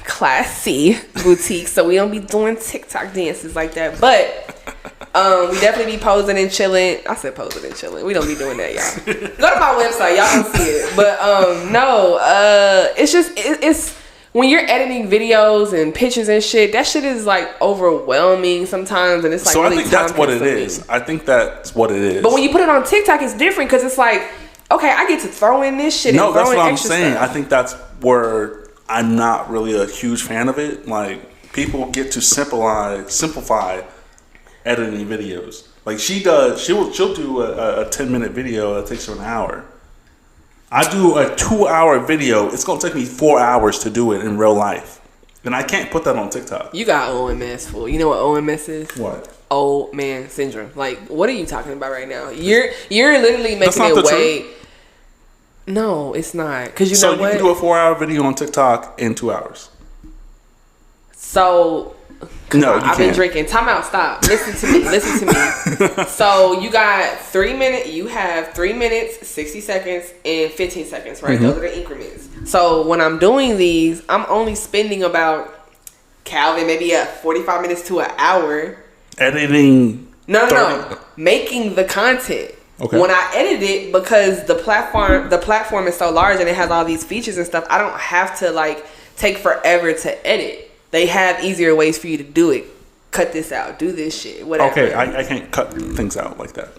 classy boutique, so we don't be doing TikTok dances like that. But... we definitely be posing and chilling. I said posing and chilling. We don't be doing that, y'all. Go to my website, y'all can see it. But it's just it's when you're editing videos and pictures and shit, that shit is like overwhelming sometimes, and it's like. So really I think that's what it is. I think that's what it is. But when you put it on TikTok, it's different because it's like, okay, I get to throw in this shit. No, and throw that's in what I'm extra saying. stuff. I think that's where I'm not really a huge fan of it. Like people get to simplify editing videos. Like she'll do a 10-minute video that takes her an hour. I do a 2-hour video. It's gonna take me 4 hours to do it in real life, and I can't put that on TikTok. You got OMS fool. You know what OMS is? What? Old man syndrome. Like, what are you talking about right now? You're literally making it way. No, it's not. Because you know what? So you can do a 4-hour video on TikTok in 2 hours. So. No, I've been drinking. Time out. Stop. Listen to me. So you got 3 minutes. You have 3 minutes, 60 seconds, and 15 seconds. Right? Mm-hmm. Those are the increments. So when I'm doing these, I'm only spending about maybe 45 minutes to an hour editing. No. Making the content. Okay. When I edit it, because the platform is so large and it has all these features and stuff, I don't have to like take forever to edit. They have easier ways for you to do it. Cut this out. Do this shit. Whatever. Okay, I can't cut things out like that.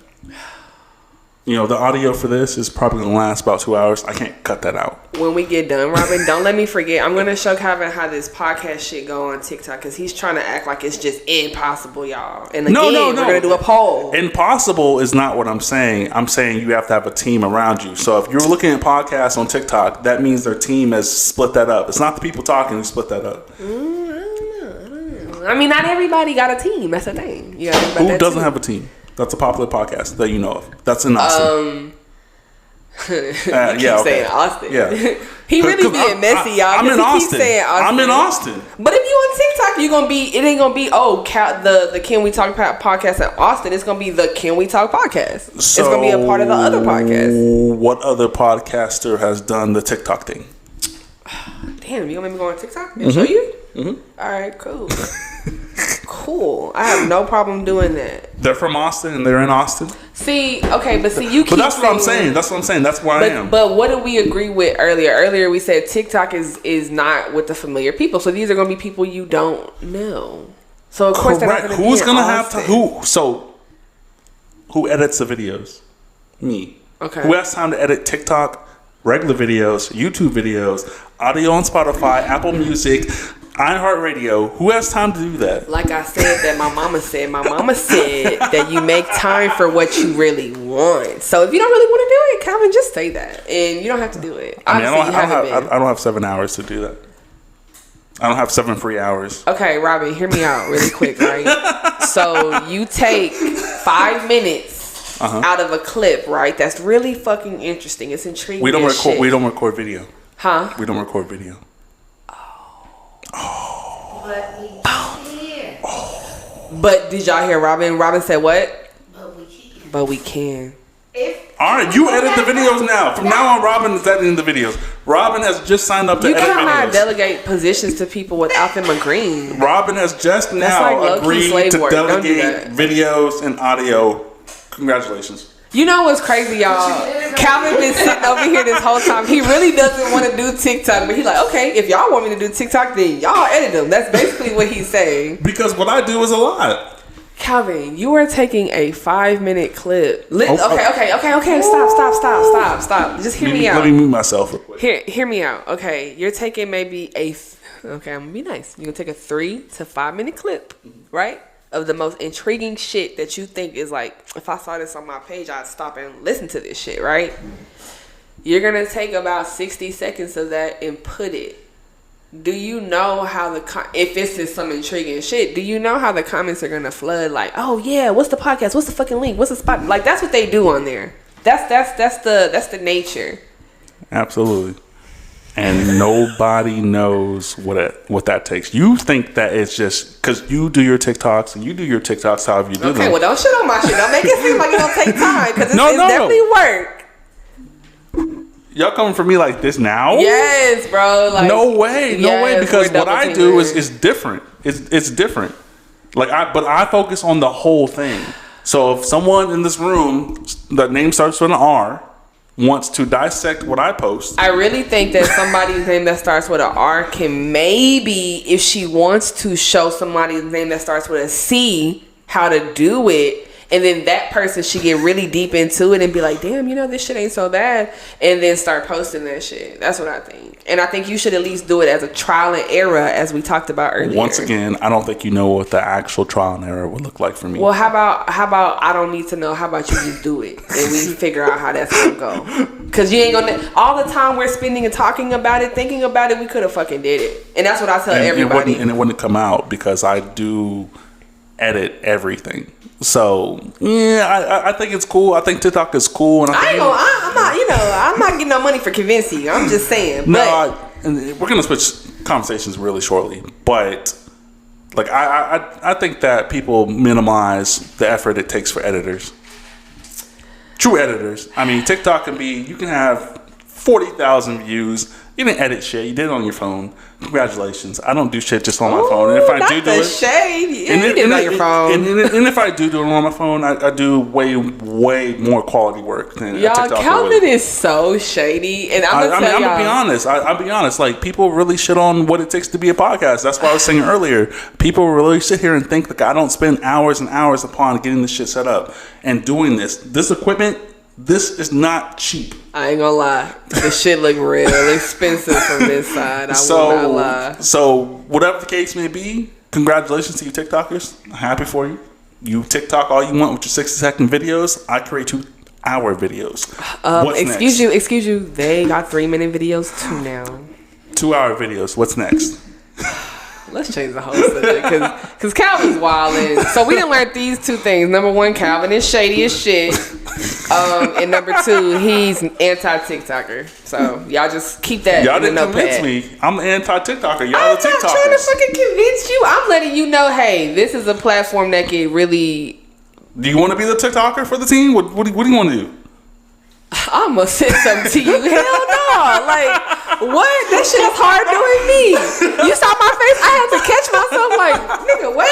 You know, the audio for this is probably going to last about 2 hours. I can't cut that out. When we get done, Robin, don't let me forget. I'm going to show Calvin how this podcast shit go on TikTok because he's trying to act like it's just impossible, y'all. And again, we're going to do a poll. Impossible is not what I'm saying. I'm saying you have to have a team around you. So if you're looking at podcasts on TikTok, that means their team has split that up. It's not the people talking who split that up. I don't know. I mean, not everybody got a team. That's the thing. Who doesn't have a team? That's a popular podcast that you know of. That's in Austin. Saying Austin. Yeah. He really being messy, y'all. I'm in Austin. Keeps saying Austin. I'm in Austin. But if you on TikTok, it ain't gonna be the Can We Talk podcast in Austin. It's gonna be the Can We Talk podcast. So, it's gonna be a part of the other podcast. What other podcaster has done the TikTok thing? Damn, you gonna make me go on TikTok and show you? Mm-hmm. All right, cool. Cool. I have no problem doing that. They're from Austin and they're in Austin. You keep. But that's what I'm saying. That's what I'm saying. That's where I am. But what did we agree with earlier? Earlier we said TikTok is not with the familiar people. So these are going to be people you don't know. So of course they're not going to be in Austin. Who? So Who edits the videos? Me. Okay. Who has time to edit TikTok, regular videos, YouTube videos, audio on Spotify, Apple Music, iHeartRadio? Who has time to do that? Like I said, that my mama said that you make time for what you really want. So if you don't really want to do it, Calvin, just say that, and you don't have to do it. I don't have 7 hours to do that. I don't have 7 free hours. Okay, Robin, hear me out really quick, right? So you take 5 minutes out of a clip, right? That's really fucking interesting. It's intriguing. We don't record video. Huh? We don't record video. But we can. But did y'all hear Robin? Robin said what? But we can. But we can. All right, you edit the videos now. From now on, Robin is editing the videos. Robin has just signed up to edit videos. You cannot delegate positions to people without them agreeing. Robin has just now agreed to delegate videos and audio. Congratulations. You know what's crazy, y'all? Calvin been sitting over here this whole time. He really doesn't want to do TikTok, but he's like, okay, if y'all want me to do TikTok, then y'all edit them. That's basically what he's saying. Because what I do is a lot. Calvin, you are taking a 5-minute clip. Okay. Stop. Just hear me out. Let me mute myself real quick. Hear me out. Okay, you're taking maybe okay, I'm gonna be nice. You're gonna take a 3 to 5 minute clip, right? Of the most intriguing shit that you think is like, if I saw this on my page, I'd stop and listen to this shit, right? You're gonna take about 60 seconds of that and put it. Do you know how if this is some intriguing shit, do you know how the comments are gonna flood? Like, oh yeah, what's the podcast? What's the fucking link? What's the spot? Like, that's what they do on there. That's the nature. Absolutely. And nobody knows what that takes. You think that it's just because you do your TikToks and you do your TikToks however you do them. Okay, well, don't shit on my shit. Don't make it seem like it don't take time, because it's definitely work. Y'all coming for me like this now? Yes, bro. Like, no way, because what I do is different. It's different. But I focus on the whole thing. So if someone in this room, the name starts with an R, wants to dissect what I post, I really think that somebody's name that starts with an R can maybe, if she wants to, show somebody's name that starts with a C how to do it. And then that person should get really deep into it and be like, damn, this shit ain't so bad. And then start posting that shit. That's what I think. And I think you should at least do it as a trial and error, as we talked about earlier. Once again, I don't think you know what the actual trial and error would look like for me. Well, how about I don't need to know. How about you just do it and we figure out how that's going to go? Because you ain't going to, all the time we're spending and talking about it, thinking about it, we could have fucking did it. And that's what I tell everybody. It wouldn't come out because I do edit everything. So yeah, I think it's cool. I think TikTok is cool, and I'm not getting no money for convincing you. I'm just saying. No, we're gonna switch conversations really shortly, but like I think that people minimize the effort it takes for editors. True editors. I mean, TikTok you can have 40,000 views. You didn't edit shit. You did it on your phone. Congratulations. I don't do shit just on my phone. And if I do it, shade. You did it on your phone. And if I do it on my phone, I do way more quality work than TikTok. Calvin is so shady, and I'm gonna be honest. I'll be honest. Like, people really shit on what it takes to be a podcast. That's why I was saying earlier. People really sit here and think like I don't spend hours and hours upon getting this shit set up and doing this. This equipment. This is not cheap. I ain't gonna lie. This shit look real expensive from this side. I will not lie. So, whatever the case may be, congratulations to you TikTokers. I'm happy for you. You TikTok all you want with your 60-second videos. I create 2-hour videos. Excuse you. They got 3-minute videos too now. 2-hour videos. What's next? Let's change the whole subject because Calvin's wildin'. So we done learned these 2 things. Number 1, Calvin is shady as shit. And number 2, he's an anti-TikToker. So y'all just keep that y'all in the notepad. Y'all didn't convince me. I'm an anti-TikToker. Y'all I'm the TikTokers. I'm not trying to fucking convince you. I'm letting you know, hey, this is a platform that can really... Do you want to be the TikToker for the team? What do you want to do? I'm gonna send something to you. Hell no. Like, what? That shit is hard doing me. You saw my face? I had to catch myself like, nigga, what?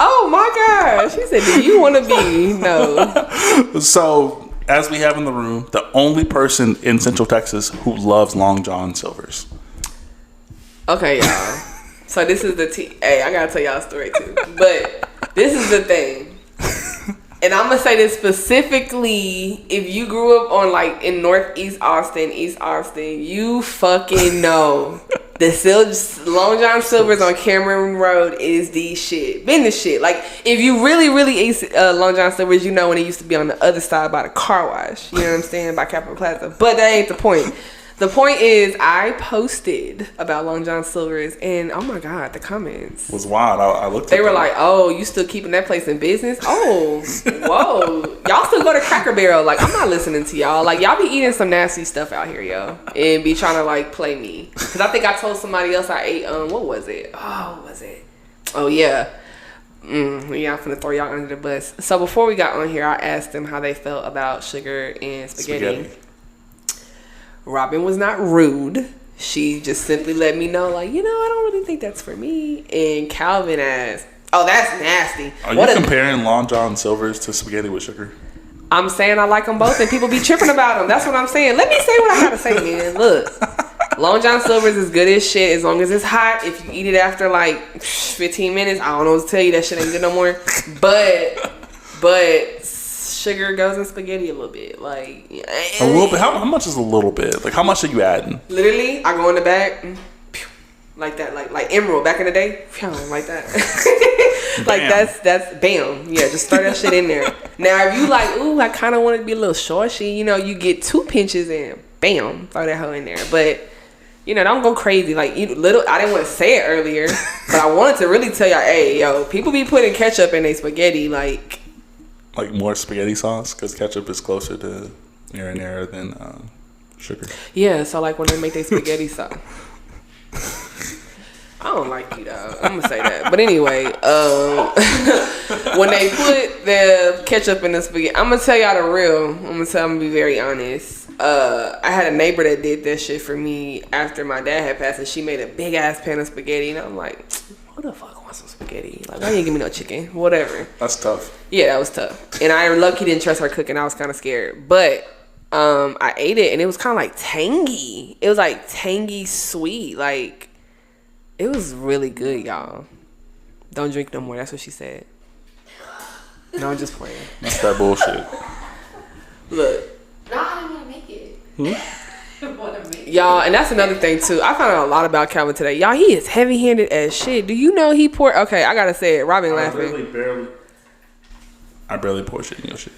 Oh my gosh. She said, do you want to be? No. So, as we have in the room, the only person in Central Texas who loves Long John Silver's. Okay, y'all. So this is hey, I gotta tell y'all a story too. But this is the thing. And I'm gonna say this specifically, if you grew up on like in Northeast Austin, East Austin, you fucking know the Long John Silver's on Cameron Road is the shit. Been the shit. Like if you really ate Long John Silver's, you know when it used to be on the other side by the car wash. You know what I'm saying? By Capitol Plaza. But that ain't the point. The point is, I posted about Long John Silver's, and oh my god, the comments was wild. I looked. They were like, "Oh, you still keeping that place in business? Oh, whoa, y'all still go to Cracker Barrel? Like, I'm not listening to y'all. Like, y'all be eating some nasty stuff out here, yo, and be trying to like play me. Cause I think I told somebody else I ate. What was it? Oh, was it? Oh yeah. Yeah, I'm finna throw y'all under the bus. So before we got on here, I asked them how they felt about sugar and spaghetti. Robin was not rude. She just simply let me know, like, I don't really think that's for me. And Calvin asked, oh, that's nasty. Are you comparing Long John Silver's to spaghetti with sugar? I'm saying I like them both, and people be tripping about them. That's what I'm saying. Let me say what I gotta say, man. Look, Long John Silver's is good as shit as long as it's hot. If you eat it after like 15 minutes, I don't know what to tell you. That shit ain't good no more. But sugar goes in spaghetti a little bit, like a little bit. How much is a little bit? Like how much are you adding? Literally, I go in the back, like that, like Emerald back in the day, like that. Like that's bam. Yeah, just throw that shit in there. Now if you like, ooh, I kind of want it to be a little shorty, you get 2 pinches and bam, throw that hoe in there. But don't go crazy. Like I didn't want to say it earlier, but I wanted to really tell y'all, hey, yo, people be putting ketchup in their spaghetti, like more spaghetti sauce, because ketchup is closer to marinara than sugar. Yeah, so like when they make their spaghetti sauce. I don't like you, though. I'm gonna say that. But anyway, when they put the ketchup in the spaghetti, I'm gonna tell y'all the real. I'm gonna be very honest. I had a neighbor that did that shit for me after my dad had passed, and she made a big ass pan of spaghetti, and I'm like, who the fuck wants some spaghetti? Like, why you didn't give me no chicken? Whatever. That's tough. Yeah, that was tough. And I lucky didn't trust her cooking. I was kind of scared. But I ate it, and it was kind of like tangy. It was like tangy sweet. Like, it was really good, y'all. Don't drink no more. That's what she said. No, I'm just playing. That's that bullshit. Look. No, I didn't want to make it. Y'all, and that's another thing too. I found out a lot about Calvin today. Y'all, he is heavy-handed as shit. Do you know he poured? Okay, I gotta say it. Robin laughing. I barely pour shit in your shit.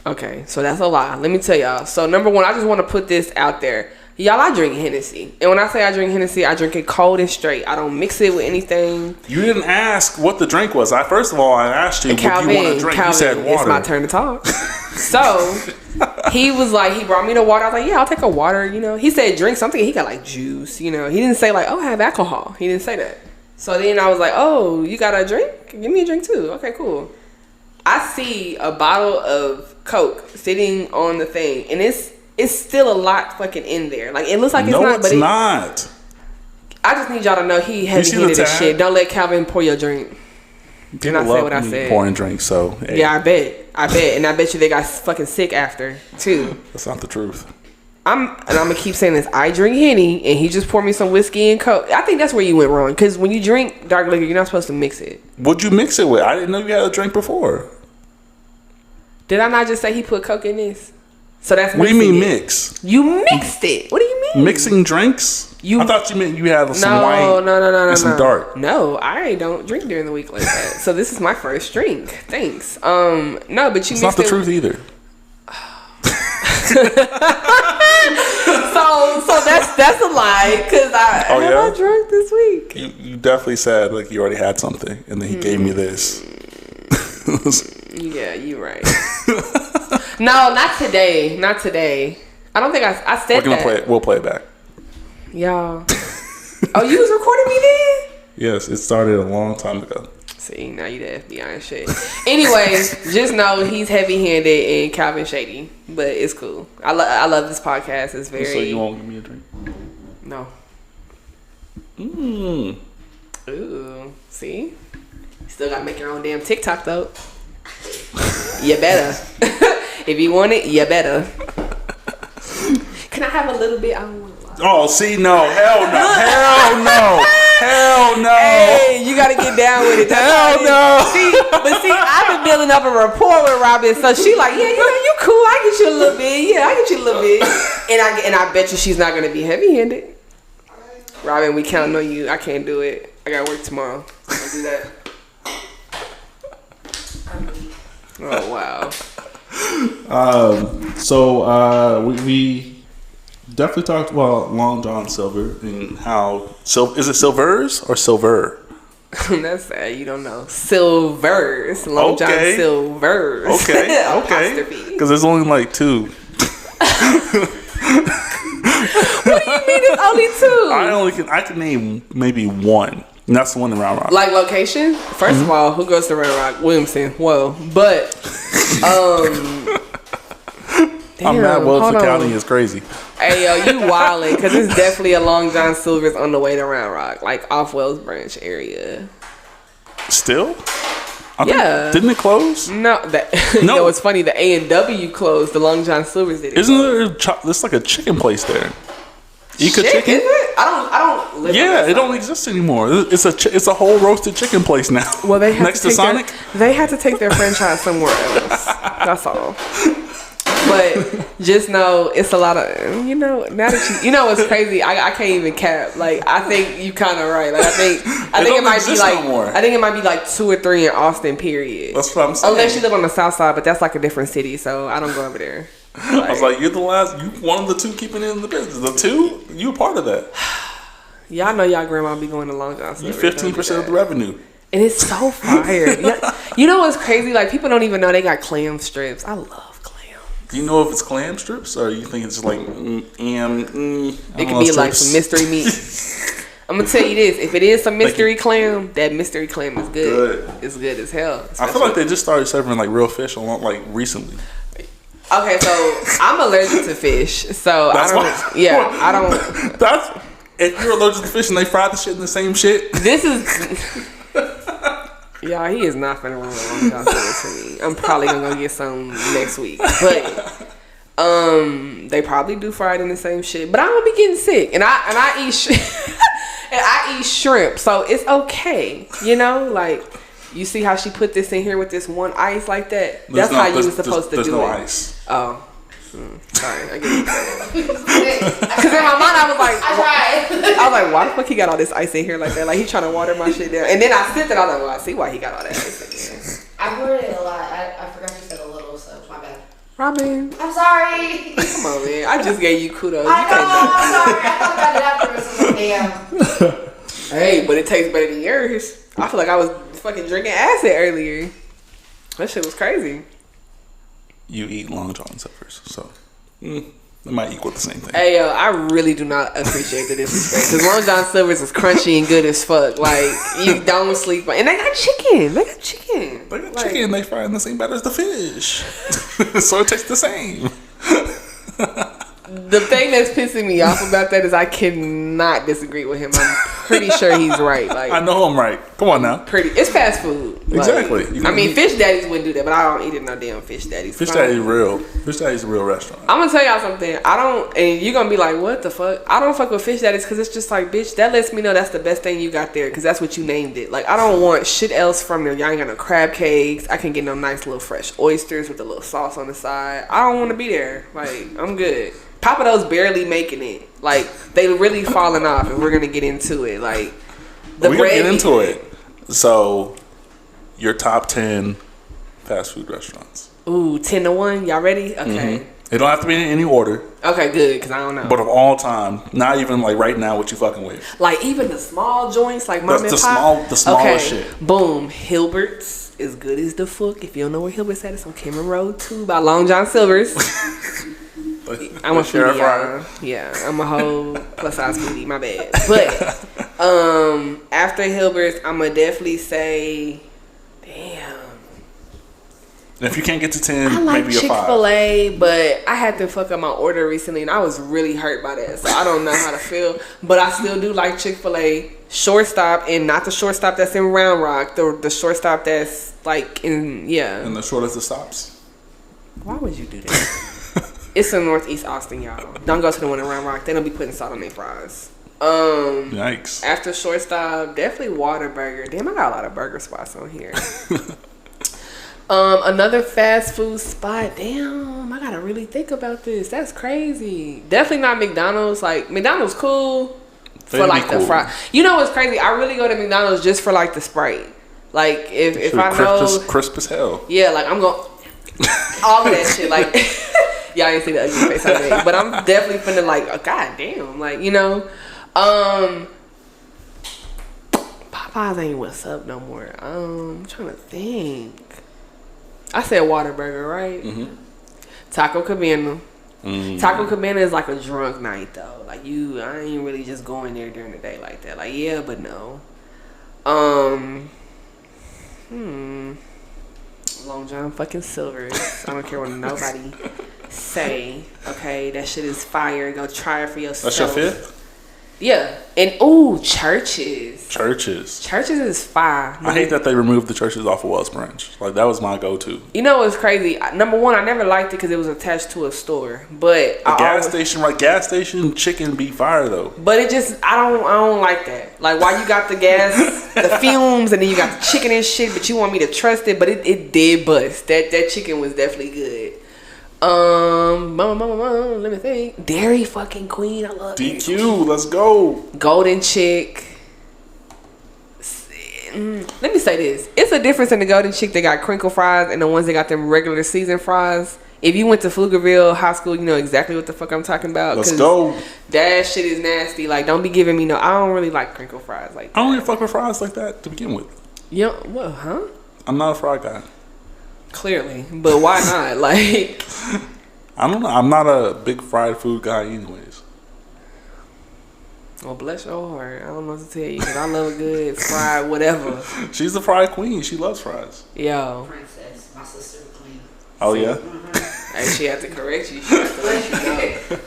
Okay, so that's a lie. Let me tell y'all. So number one, I just want to put this out there. Y'all, I drink Hennessy. And when I say I drink Hennessy, I drink it cold and straight. I don't mix it with anything. You didn't ask what the drink was. First of all, I asked you Calvin, what you want to drink. Calvin, you said water. It's my turn to talk. So he was like, he brought me the water. I was like, yeah, I'll take a water. He said drink something. He got like juice. He didn't say like, oh, I have alcohol. He didn't say that. So then I was like, oh, you got a drink? Give me a drink too. Okay, cool. I see a bottle of Coke sitting on the thing, and it's still a lot fucking in there. Like, it looks like it's not. No, it's not. I just need y'all to know he heavy-handed as shit. Don't let Calvin pour your drink. People love what I said. Pouring drinks, so. Hey. Yeah, I bet. And I bet you they got fucking sick after, too. That's not the truth. I'm going to keep saying this. I drink Henny, and he just poured me some whiskey and Coke. I think that's where you went wrong. Because when you drink dark liquor, you're not supposed to mix it. What'd you mix it with? I didn't know you had a drink before. Did I not just say he put Coke in this? So that's what do you mean mix? You mixed it. What do you mean? Mixing drinks? I thought you meant you had some wine and some dark. No, I don't drink during the week like that. So this is my first drink. Thanks. No, but you it's not the truth either. so that's a lie, because I drunk this week. You definitely said like you already had something, and then he gave me this. Yeah, you're right. No, not today. Not today. I don't think I said that. We'll play it back. Y'all. Oh, you was recording me then? Yes, it started a long time ago. See, now you the FBI and shit. Anyway, just know he's heavy-handed and Calvin shady, but it's cool. I love this podcast. It's very. So you won't give me a drink? No. Ooh, see? You still gotta make your own damn TikTok though. You better. If you want it, you better. Can I have a little bit? I don't want a lot. Oh, see, no, hell no, hell no. Hell no. Hey, you gotta get down with it. Hell no. See, I've been building up a rapport with Robin, so she like, yeah, you cool. I get you a little bit. Yeah, I get you a little bit. And I bet you she's not gonna be heavy-handed. Robin, we counting on you. I can't do it. I gotta work tomorrow. I'll do that. Oh wow. So we definitely talked about Long John Silver and how is it Silvers or Silver? That's sad. You don't know. Silvers. Long John Silvers. Okay. Because there's only like 2. What do you mean it's only 2? I can name maybe 1. And that's the one in Round Rock. Like location? First of all, who goes to Round Rock? Williamson. Whoa. But damn, I'm mad Wilson County is crazy. Hey yo, you wildin', because it's definitely a Long John Silver's on the way to Round Rock, like off Wells Branch area. Still? Yeah. Didn't it close? No, you know it's funny. The A&W closed. The Long John Silver's did it. Isn't there? There's like a chicken place there. Chicken? Is it? I don't live. Yeah, it don't exist anymore. It's a whole roasted chicken place now. Well, they have next to Sonic. They had to take their franchise somewhere else. That's all. But just know it's a lot of now that it's crazy. I can't even cap. Like I think you kind of right. Like I think it might be like I think it might be like 2 or 3 in Austin. Period. That's what I'm saying. Unless you live on the south side, but that's like a different city, so I don't go over there. I was like, you're the last. You one of the 2 keeping it in the business. The 2, you a part of that. Y'all know y'all grandma be going to Long John. You 15% of the revenue. And it's so fire. You know what's crazy? Like people don't even know they got clam strips. I love clams. Do you know if it's clam strips or you think it's like it could be like some mystery meat. I'm gonna tell you this: if it is some mystery clam, that mystery clam is good. It's good as hell. I feel like they just started serving like real fish recently. Okay, so I'm allergic to fish, so That's I don't. That's if you're allergic to fish and they fry the shit in the same shit. This is. Y'all, he is not finna run Long John Silver to me. I'm probably gonna go get some next week, but they probably do fry it in the same shit. But I don't be getting sick, and I eat and I eat shrimp, so it's okay. Like you see how she put this in here with this one ice like that. That's how you were supposed to do it. There's no ice. Oh. Sorry, I get it. Because in my mind, I was like, why the fuck he got all this ice in here like that? Like he trying to water my shit down. And then I sipped it. I was like, well, I see why he got all that ice in there. I poured it a lot. I forgot you said a little, so my bad. Robin, I'm sorry. Come on, man. I just gave you kudos. I'm sorry. I thought about it afterwards. Damn. Hey, but it tastes better than yours. I feel like I was fucking drinking acid earlier. That shit was crazy. You eat Long John Silver's, so it might equal the same thing. Hey, yo, I really do not appreciate the disrespect. Because Long John Silver's is crunchy and good as fuck. Like, you don't sleep. And they got chicken. They got chicken. They fry in the same batter as the fish. So it tastes the same. The thing that's pissing me off about that is I cannot disagree with him. I'm pretty sure he's right. Like I know I'm right. Come on now. It's fast food. Exactly. Fish daddies wouldn't do that, but I don't eat it no damn fish daddies. Fish daddy's real. Fish daddy's a real restaurant. I'm gonna tell y'all something. And you're gonna be like, what the fuck? I don't fuck with fish daddies because it's just like, bitch, that lets me know that's the best thing you got there because that's what you named it. Like I don't want shit else from there. Y'all ain't got no crab cakes. I can get no nice little fresh oysters with a little sauce on the side. I don't want to be there. Like I'm good. Papa Do's barely making it. Like they really falling off, and we're gonna get into it. Like we're gonna get into it. So, your top 10 fast food restaurants. Ooh, 10-1. Y'all ready? Okay. Mm-hmm. It don't have to be in any order. Okay, good, because I don't know. But of all time, not even like right now, what you fucking with? Like even the small joints, like Mom and Pop. The smallest shit. Boom, Hilbert's is good as the fuck. If you don't know where Hilbert's at, it's on Cameron Road 2 by Long John Silver's. I'm a foodie, y'all. Yeah, I'm a whole plus size foodie. My bad. But after Hilbert's, I'm gonna definitely say, damn. And if you can't get to 10, I like maybe a 5. Chick-fil-A, but I had to fuck up my order recently, and I was really hurt by that. So I don't know how to feel, but I still do like Chick-fil-A. Shortstop, and not the shortstop that's in Round Rock, the shortstop that's like in And the shortest of stops. Why would you do that? It's in Northeast Austin, y'all. Don't go to the one in Round Rock. They don't be putting salt on their fries. Yikes. After Shortstop, definitely Whataburger. Damn, I got a lot of burger spots on here. Another fast food spot. Damn, I gotta really think about this. That's crazy. Definitely not McDonald's. Like, McDonald's cool for like the fry. You know what's crazy? I really go to McDonald's just for like the Sprite. Like if I know crisp as hell. Yeah, like I'm going all of that shit. Like y'all ain't see the ugly face I made, but I'm definitely finna like, oh, god damn, like you know, Popeyes ain't what's up no more. I'm trying to think. I said Whataburger, right? Mm-hmm. Taco Cabana. Mm-hmm. Taco Cabana is like a drunk night though. Like I ain't really just going there during the day like that. Like yeah, but no. Long John fucking Silver's. I don't care what nobody say. Okay, that shit is fire. Go try it for yourself. That's your fifth? Yeah. And Churches. Churches is fire. I hate that they removed the Churches off of Wells Branch. Like that was my go-to. You know what's crazy? Number one, I never liked it because it was attached to a store. But gas station chicken be fire though. But it just I don't like that. Like why you got the gas, the fumes, and then you got the chicken and shit, but you want me to trust it, but it did bust. That chicken was definitely good. Let me think. Dairy fucking Queen. I love DQ. Let's go. Golden Chick. Let me say this. It's a difference in the Golden Chick that got crinkle fries and the ones that got them regular season fries. If you went to Pflugerville High School, you know exactly what the fuck I'm talking about. Let's go. That shit is nasty. Like, don't be giving me I don't really like crinkle fries like that. I don't even fuck with fries like that to begin with. Yeah, what, huh? I'm not a fry guy. Clearly. But why not? Like, I don't know. I'm not a big fried food guy anyways. Well, bless your heart. I don't know what to tell you because I love a good fried whatever. She's the fry queen. She loves fries. Yo. Princess. My sister the queen. Oh, yeah? Mm-hmm. Hey, she had to correct you. She had to let you know.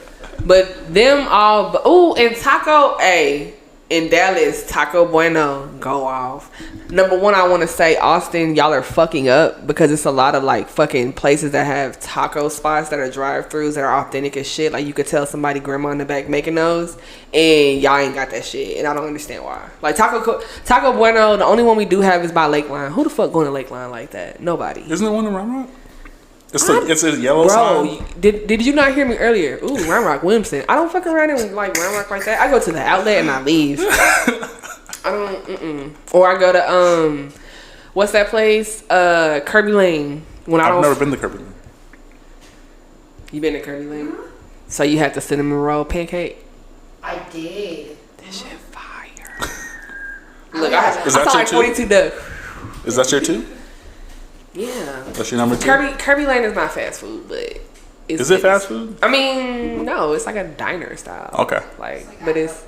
But them all... Ooh, and Taco A in Dallas, Taco Bueno, go off. Number one, I want to say, Austin, y'all are fucking up because it's a lot of like fucking places that have taco spots that are drive-thrus that are authentic as shit. Like you could tell somebody grandma in the back making those, and y'all ain't got that shit, and I don't understand why. Like Taco Bueno, the only one we do have is by Lakeline. Who the fuck going to Lakeline like that? Nobody. Isn't there one in Round Rock? It's a yellow sign. Did you not hear me earlier? Ooh, Round Rock Williamson. I don't fuck around in like Round Rock like that. I go to the outlet and I leave. I don't. Or I go to what's that place? Kirby Lane. I've never been to Kirby Lane. You been to Kirby Lane? So you had the cinnamon roll pancake? I did. That shit fire. Look, I saw like 42 duck. Is that your two? Yeah. That's your number two? Kirby Lane is not fast food, but is it fast food? I mean, no, it's like a diner style. Okay. But it's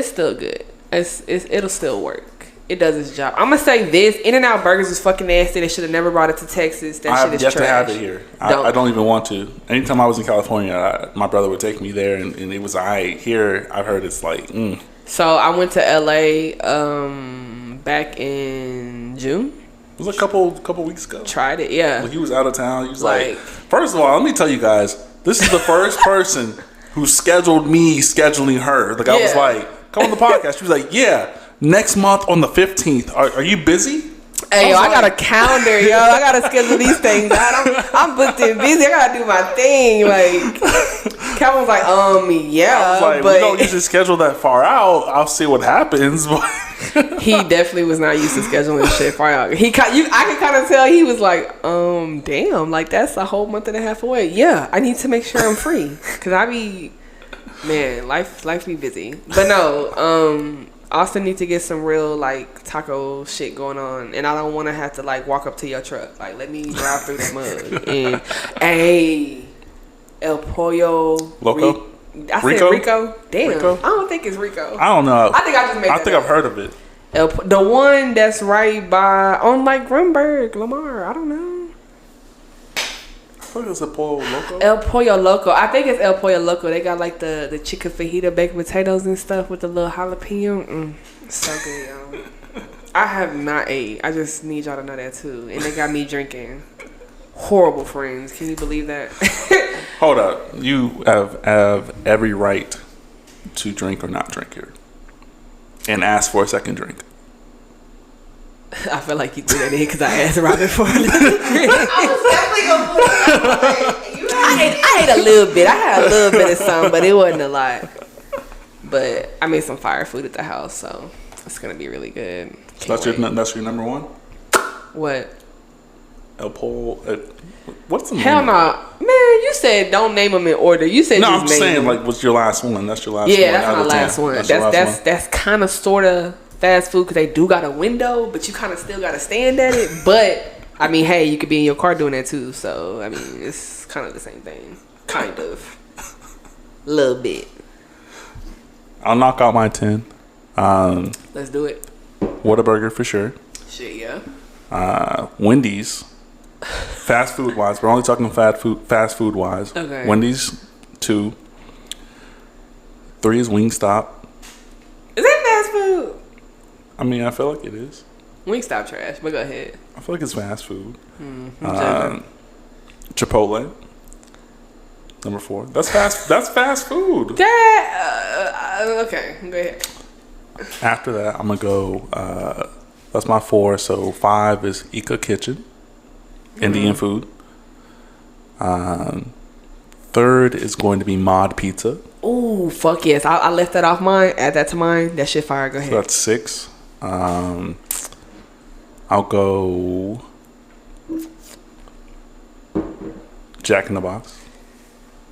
still good. It'll still work. It does its job. I'm gonna say this: In-N-Out Burgers is fucking nasty. They should have never brought it to Texas. That shit is trash. I have yet to have it here. I don't even want to. Anytime I was in California, my brother would take me there, and it was alright. Here, I've heard it's like. So I went to LA back in June. It was a couple weeks ago. Tried it, yeah. He was out of town. He was like, first of all, let me tell you guys, this is the first person who scheduled me scheduling her. Like, I was like, come on the podcast. She was like, yeah, next month on the 15th. Are you busy? Hey, I got a calendar, yo. I got to schedule these things out. I'm booked in busy. I got to do my thing. Like, Calvin was like, yeah. I was like, but we don't usually schedule that far out. I'll see what happens. He definitely was not used to scheduling shit far out. I can kind of tell he was like, damn, like that's a whole month and a half away. Yeah, I need to make sure I'm free because life be busy. But no, Austin need to get some real like taco shit going on, and I don't want to have to like walk up to your truck. Like, let me drive through the mud. And El Pollo Loco. I said Rico. Damn, Rico? I don't think it's Rico. I don't know. I think I just made. I think I've heard of it. The one that's right by on like Grunberg, Lamar. I don't know. I thought it was El Pollo Loco. El Pollo Loco. I think it's El Pollo Loco. They got like the chicken fajita, baked potatoes and stuff with the little jalapeno. It's so good, y'all. I have not ate. I just need y'all to know that too. And they got me drinking. Horrible friends. Can you believe that? Hold up. You have every right to drink or not drink here, and ask for a second drink. I feel like you threw that in because I asked Robin for a little drink. I was definitely gonna put it that way. I ate a little bit. I had a little bit of something, but it wasn't a lot. But I made some fire food at the house, so it's gonna be really good. That's your number one. What? El Pol. What's the name? Hell no, man! You said don't name them in order. You said No, just I'm just name saying, them. like, what's your last one? That's your last one. Yeah, that's out my of last 10. one. That's your last one. That's kind of sort of fast food because they do got a window, but you kind of still got to stand at it. But I mean, hey, you could be in your car doing that too. So I mean, it's kind of the same thing, kind of, a little bit. I'll knock out my 10. Let's do it. Whataburger for sure. Shit, yeah. Wendy's. Fast food wise, we're only talking fast food wise. Okay. Wendy's 2. 3 is Wingstop. Is that fast food? I mean, I feel like it is. Wingstop trash, but go ahead. I feel like it's fast food. Judging. Chipotle. Number 4. That's fast food. That okay. Go ahead. After that, I'm gonna go. That's my 4. So 5 is Ika Kitchen, Indian food. 3rd is going to be Mod Pizza. Ooh, fuck yes. I left that off mine. Add that to mine. That shit fire. Go ahead. So that's 6. I'll go Jack in the Box.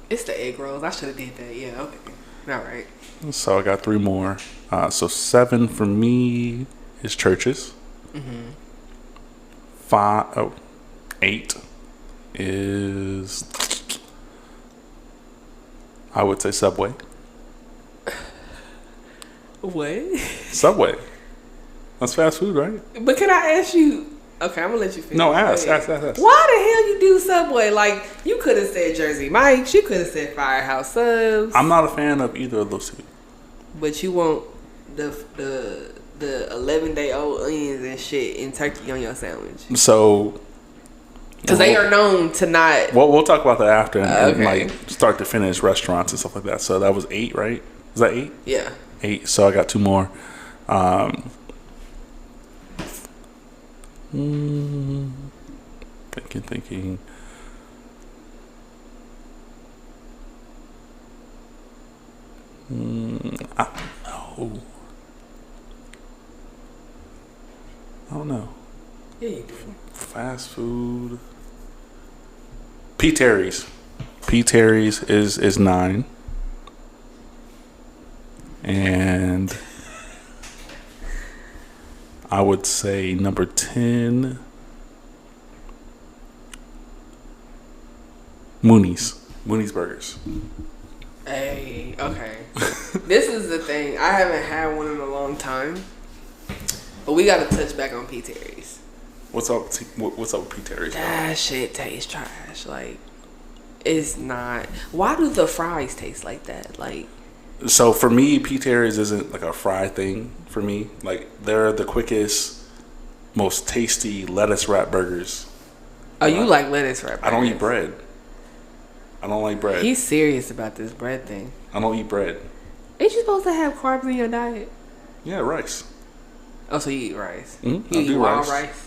It's the egg rolls. I should have did that. Yeah. Okay. All right. So I got 3 more. So 7 for me is Churches. 8 is, I would say, Subway. What? Subway. That's fast food, right? But can I ask you? Okay, I'm gonna let you finish. No, ask. Why the hell you do Subway? Like you could have said Jersey Mike's. You could have said Firehouse Subs. I'm not a fan of either of those two. But you want the 11-day-old onions and shit and turkey on your sandwich. So, because they are known to not. Well, we'll talk about that after and Okay. like start to finish restaurants and stuff like that. So that was 8, right? Is that 8? Yeah. 8. So I got 2 more. Thinking. I don't know. Yeah, you do. Fast food. P. Terry's. P. Terry's is 9. And I would say number 10, Mooney's Burgers. Hey, okay. This is the thing. I haven't had one in a long time, but we got to touch back on P. Terry's. What's up with P. Terry's? That shit tastes trash. Like, it's not. Why do the fries taste like that? Like, So for me, P. Terry's isn't like a fry thing for me. Like, they're the quickest, most tasty lettuce wrap burgers. oh, you like lettuce wrap? I don't eat burgers. bread. I don't like bread. He's serious about this bread thing. I don't eat bread. Ain't you supposed to have carbs in your diet? Yeah, rice. Oh, so you eat rice? Mhm, You I eat do wild rice. rice?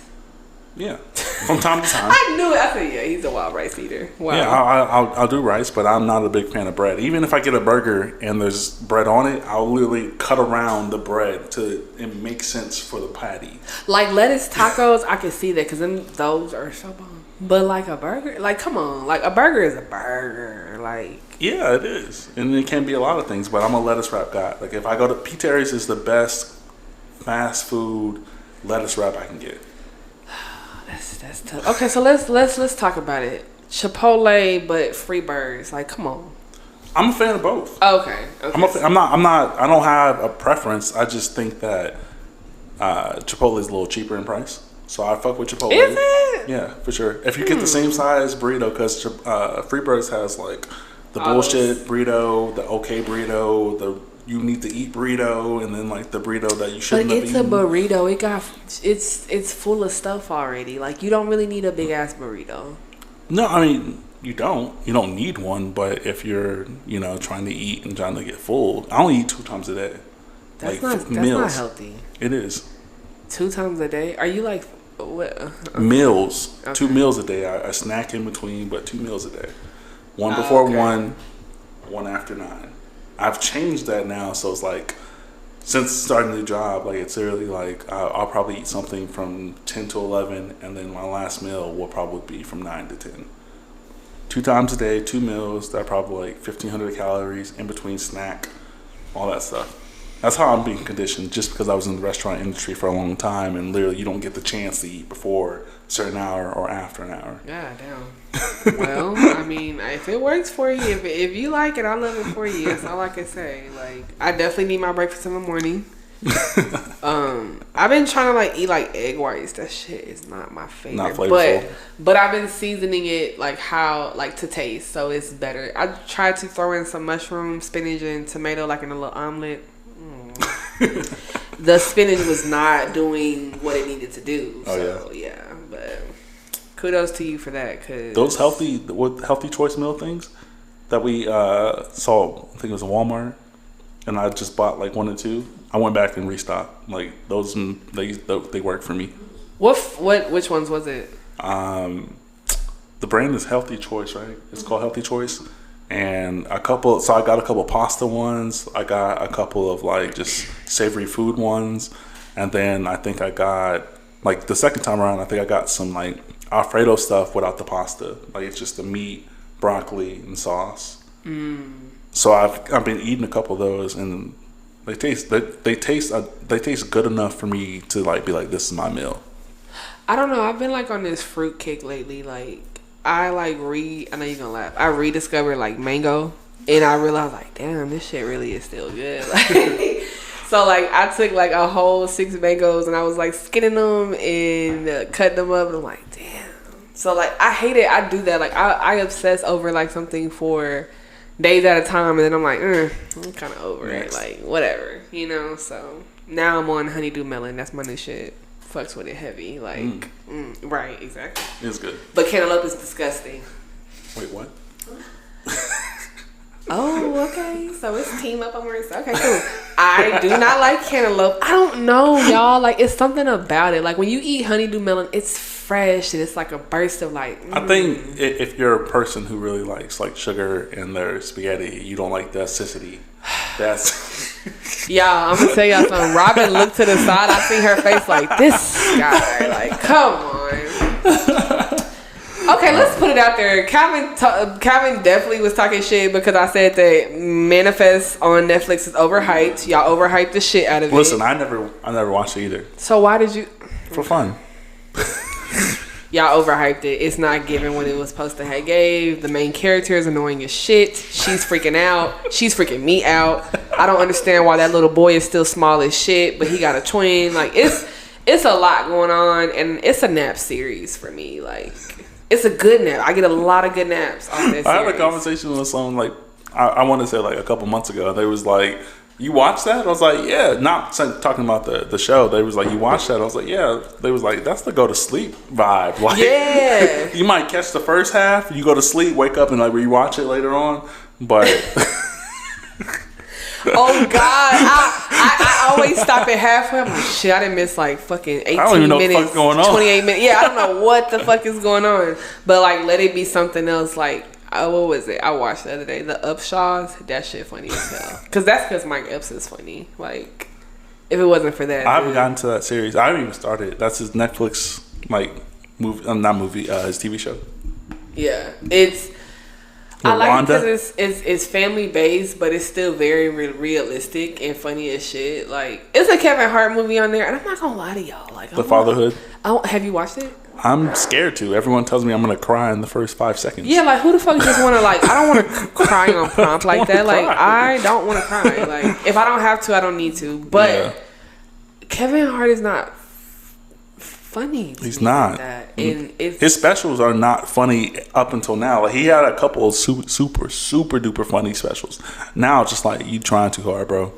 Yeah, from time to time. I knew it. I said, yeah, he's a wild rice eater. Wow. Yeah, I'll do rice, but I'm not a big fan of bread. Even if I get a burger and there's bread on it, I'll literally cut around the bread to it make sense for the patty. Like lettuce tacos, I can see that because those are so bomb. But like a burger, like come on, like a burger is a burger. Like Yeah, it is, and it can be a lot of things. But I'm a lettuce wrap guy. Like if I go to P. Terry's, is the best fast food lettuce wrap I can get. that's tough. Okay, so let's talk about it. Chipotle, but free burgers. Like, come on. I'm a fan of both. Okay. I'm not. I don't have a preference. I just think that Chipotle is a little cheaper in price, so I fuck with Chipotle. Is it? Yeah, for sure. If you get the same size burrito, because Freebirds has like the All bullshit burrito, the okay burrito, the you need to eat burrito, and then like the burrito that you shouldn't But have it's eaten. a burrito. It's full of stuff already. Like you don't really need a big ass burrito. No, I mean You don't need one, but if you're, trying to eat and trying to get full, I only eat 2 times a day. That's not healthy. It is. 2 times a day? Are you like what? Meals. Okay. 2 meals a day. I snack in between, but 2 meals a day. 1 before 1, 1 after 9. I've changed that now, so it's like since starting the job, like it's really like I'll probably eat something from 10 to 11, and then my last meal will probably be from 9 to 10. 2 times a day, 2 meals. That probably like 1,500 calories in between snack, all that stuff. That's how I'm being conditioned, just because I was in the restaurant industry for a long time, and literally you don't get the chance to eat before a certain hour or after an hour. God damn. Well, I mean, if it works for you, if you like it, I love it for you. That's all I can say. Like, I definitely need my breakfast in the morning. I've been trying to like eat like egg whites. That shit is not my favorite. Not flavorful. But I've been seasoning it like to taste, so it's better. I tried to throw in some mushroom, spinach, and tomato like in a little omelet. The spinach was not doing what it needed to do. Yeah, but kudos to you for that. Cause those healthy choice meal things that we saw, I think it was in Walmart, and I just bought like 1 or 2. I went back and restocked. Like those, they work for me. Which ones was it? The brand is Healthy Choice, right? It's called Healthy Choice. And I got a couple pasta ones. I got a couple of like just savory food ones. And then I think I got, like the second time around, I think I got some like Alfredo stuff without the pasta. Like it's just the meat, broccoli, and sauce. So I've been eating a couple of those, and they taste good enough for me to like be like, this is my meal. I don't know. I've been like on this fruit kick lately. Like I know you're gonna laugh. I rediscovered like mango, and I realized like, damn, this shit really is still good. Like, so like I took like a whole 6 mangoes, and I was like skinning them and cutting them up, and I'm like, damn. So like I hate it. I do that. Like I obsess over like something for days at a time, and then I'm like, I'm kind of over it. Like whatever, So now I'm on honeydew melon. That's my new shit. Fucks with it heavy, like right, exactly. It's good, but cantaloupe is disgusting. Wait, what? Oh, okay. So it's team up on Marissa. Okay, cool. I do not like cantaloupe. I don't know, y'all. Like it's something about it. Like when you eat honeydew melon, it's fresh and it's like a burst of like. I think if you're a person who really likes like sugar in their spaghetti, you don't like the acidity. That's. Y'all, I'm gonna tell y'all something. Robin looked to the side. I see her face like, this guy. Like, come on. Okay, let's put it out there. Calvin definitely was talking shit because I said that Manifest on Netflix is overhyped. Y'all overhyped the shit out of it. Listen, I never watched it either. So why did you? For fun. Y'all overhyped it. It's not giving what it was supposed to have gave. The main character is annoying as shit. She's freaking out. She's freaking me out. I don't understand why that little boy is still small as shit, but he got a twin. Like it's a lot going on, and it's a nap series for me. Like it's a good nap. I get a lot of good naps on this series. I had a conversation with someone like I want to say like a couple months ago. They was like, you watched that? I was like, yeah. Not talking about the show. They was like, you watched that? I was like, yeah. They was like, that's the go to sleep vibe. Like, yeah. You might catch the first half, you go to sleep, wake up, and like rewatch it later on. But oh God, I always stop at halfway. I'm like, shit, I didn't miss like fucking 18 I don't even know minutes, what the fuck's going on. 28 minutes. Yeah, I don't know what the fuck is going on. But like, let it be something else. Like, what was it? I watched the other day, the Upshaws. That shit funny as hell. Because Mike Epps is funny. Like, if it wasn't for that, I haven't gotten to that series. I haven't even started. That's his Netflix like movie, not movie, his TV show. Yeah, I like it because it's family based, but it's still very realistic and funny as shit. Like it's a Kevin Hart movie on there, and I'm not gonna lie to y'all. Like The Fatherhood. Have you watched it? I'm scared to. Everyone tells me I'm gonna cry in the first 5 seconds. Yeah, like who the fuck just wanna like? I don't want to cry on prompt like that. Like I don't want to cry. Like if I don't have to, I don't need to. But Kevin Hart is not funny. He's not. Like that. And his specials are not funny up until now. Like he had a couple of super duper funny specials. Now it's just like you trying too hard, bro.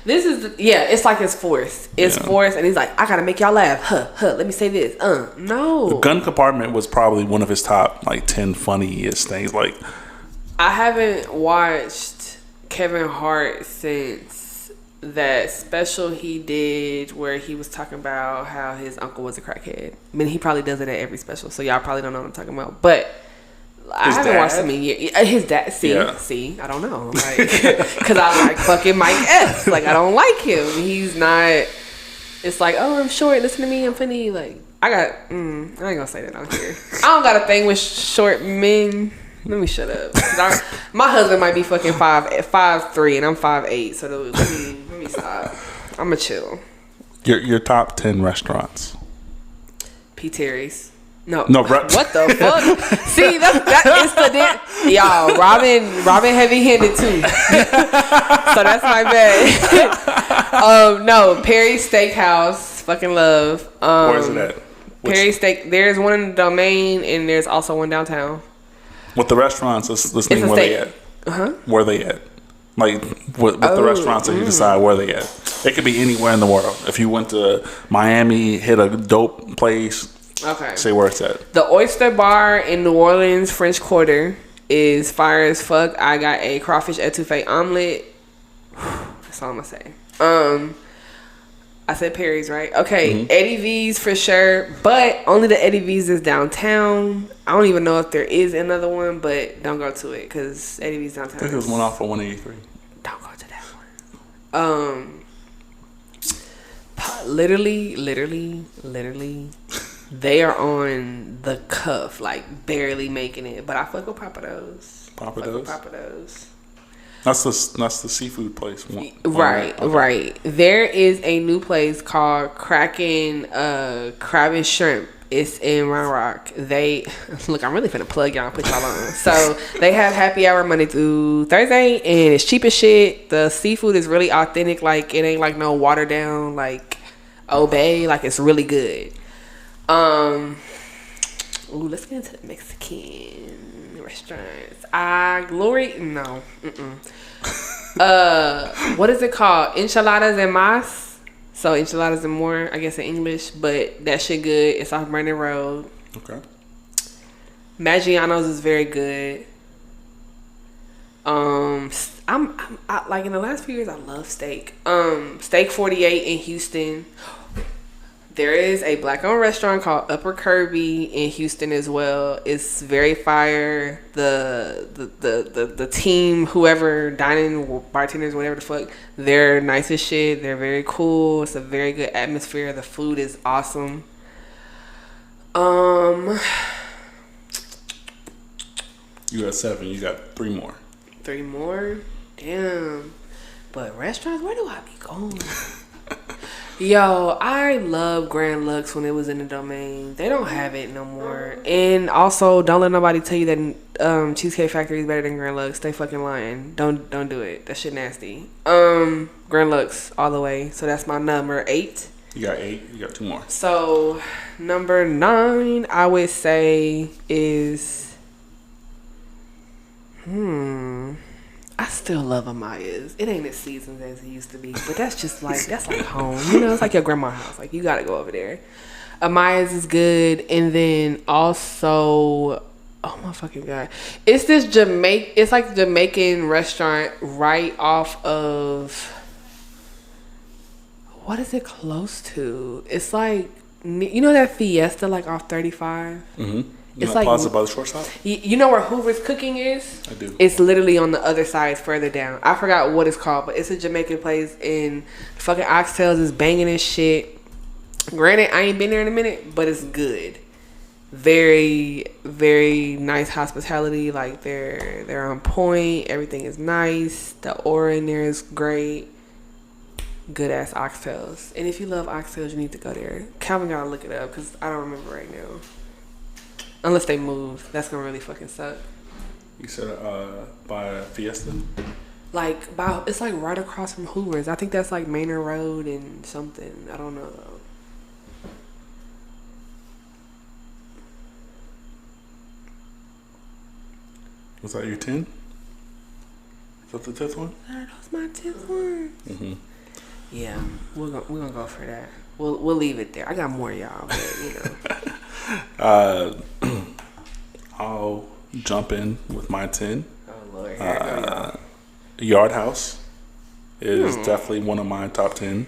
This is it's like it's forced. It's forced, and he's like, I gotta make y'all laugh. Let me say this. No. The gun compartment was probably one of his top 10 funniest things. Like, I haven't watched Kevin Hart since that special he did where he was talking about how his uncle was a crackhead. I mean, he probably does it at every special, so y'all probably don't know what I'm talking about. But I haven't watched him in years. His dad, see, I don't know, because I like fucking Mike Epps. Like, I don't like him. He's not. It's like, oh, I'm short. Listen to me. I'm funny. Like, I ain't gonna say that on here. I don't got a thing with short men. Let me shut up. My husband might be fucking 5'3", and I'm 5'8", so let me stop. I'ma chill. Your top 10 restaurants. P. Terry's. No, what the fuck? See, that is the y'all. Robin heavy-handed too, so that's my bad. No, Perry's Steakhouse, fucking love. Where is it at? Perry's Steak. There's one in the Domain, and there's also one downtown. With the restaurants, let's name where they at. Where they at? Like with the restaurants that you decide where they at. It could be anywhere in the world. If you went to Miami, hit a dope place. Okay. Say where it's at. The Oyster Bar in New Orleans, French Quarter, is fire as fuck. I got a crawfish etouffee omelet. That's all I'm gonna say. I said Perry's, right? Okay, Eddie V's for sure, but only the Eddie V's is downtown. I don't even know if there is another one, but don't go to it because Eddie V's downtown. I think there's one off of 183. Don't go to that one. Literally, they are on the cuff, like barely making it. But I fuck with Papados. Papados. That's the seafood place. Right. There is a new place called Kraken Crab and Shrimp. It's in Round Rock. They look. I'm really finna plug y'all and put y'all on. So they have happy hour Monday through Thursday, and it's cheap as shit. The seafood is really authentic. Like, it ain't like no watered down like Obey. Like, it's really good. Let's get into the Mexican restaurants. What is it called? Enchiladas and mas. So enchiladas and more, I guess, in English, but that shit good. It's off Vernon Road. Okay. Maggiano's is very good. I'm like, in the last few years, I love steak. Steak 48 in Houston. There is a black-owned restaurant called Upper Kirby in Houston as well. It's very fire. The team, whoever, dining, bartenders, whatever the fuck, they're nice as shit. They're very cool. It's a very good atmosphere. The food is awesome. You got 7. You got 3 more. 3 more? Damn. But restaurants, where do I be going? Yo, I love Grand Lux when it was in the Domain. They don't have it no more. And also, don't let nobody tell you that Cheesecake Factory is better than Grand Lux. They fucking lying. Don't do it. That shit nasty. Grand Lux all the way. So that's my number 8. You got 8. You got 2 more. So number 9, I would say is I still love Amaya's. It ain't as seasoned as it used to be, but that's just like, that's like home. You know, it's like your grandma's house. Like, you gotta go over there. Amaya's is good. And then also, oh my fucking God. It's this it's like Jamaican restaurant right off of, what is it close to? It's like, you know that Fiesta, like off 35? Mm-hmm. It's like Plaza by the shortstop. You know where Hoover's Cooking is? I do. It's literally on the other side, further down. I forgot what it's called, but it's a Jamaican place, and fucking oxtails is banging and shit. Granted, I ain't been there in a minute, but it's good. Very, very nice hospitality. Like, they're on point. Everything is nice. The aura in there is great. Good ass oxtails. And if you love oxtails, you need to go there. Calvin gotta look it up because I don't remember right now. Unless they move. That's gonna really fucking suck. You said by Fiesta? Like, it's like right across from Hoover's. I think that's like Manor Road and something. I don't know though. Was that your 10? Is that the 10th one? That was my 10th one. Mm-hmm. Yeah, we're gonna go for that. We'll leave it there. I got more, y'all, but I'll jump in with my 10. Oh Lord, here I go, y'all. Yard House is definitely one of my top 10.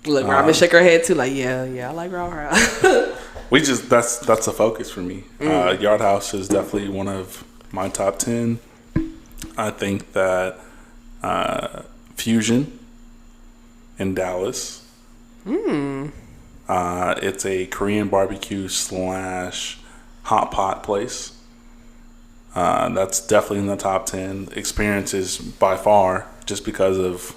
Look, Robin shook her head too, like, yeah, I like Yard House. That's a focus for me. Yard House is definitely one of my top 10. I think that Fusion in Dallas. It's a Korean barbecue / hot pot place. That's definitely in the top 10. Experiences by far, just because of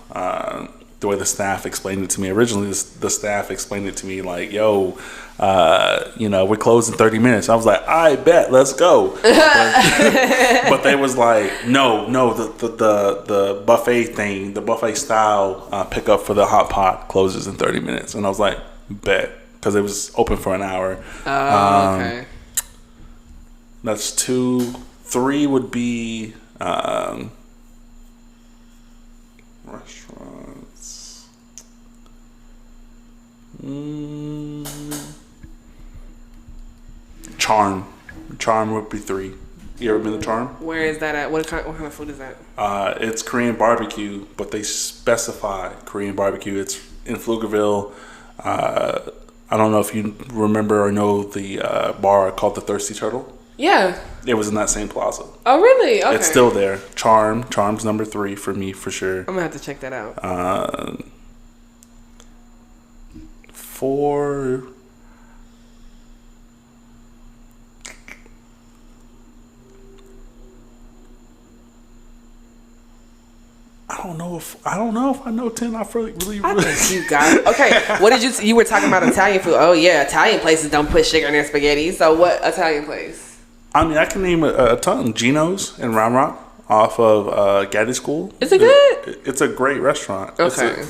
the way the staff explained it to me. Originally, the staff explained it to me like, yo, we're closing 30 minutes. I was like, I bet, let's go. But they was like, no, the buffet thing, the buffet style pickup for the hot pot closes in 30 minutes. And I was like, bet, because it was open for an hour. Oh, okay. That's 2. 3 would be restaurants. Charm would be 3. You ever been to Charm? Where is that at? What kind of food is that? It's Korean barbecue, but they specify Korean barbecue. It's in Pflugerville. I don't know if you remember or know the bar called the Thirsty Turtle. Yeah. It was in that same plaza. Oh, really? Okay. It's still there. Charm's number 3 for me, for sure. I'm going to have to check that out. 4... I don't know if I know 10. I think you got it. Okay, what did you were talking about Italian food. Oh yeah, Italian places don't put sugar in their spaghetti. So what Italian place? I mean, I can name a ton. Gino's in Round Rock off of Gaddy School. Is it good? It's a great restaurant. Okay.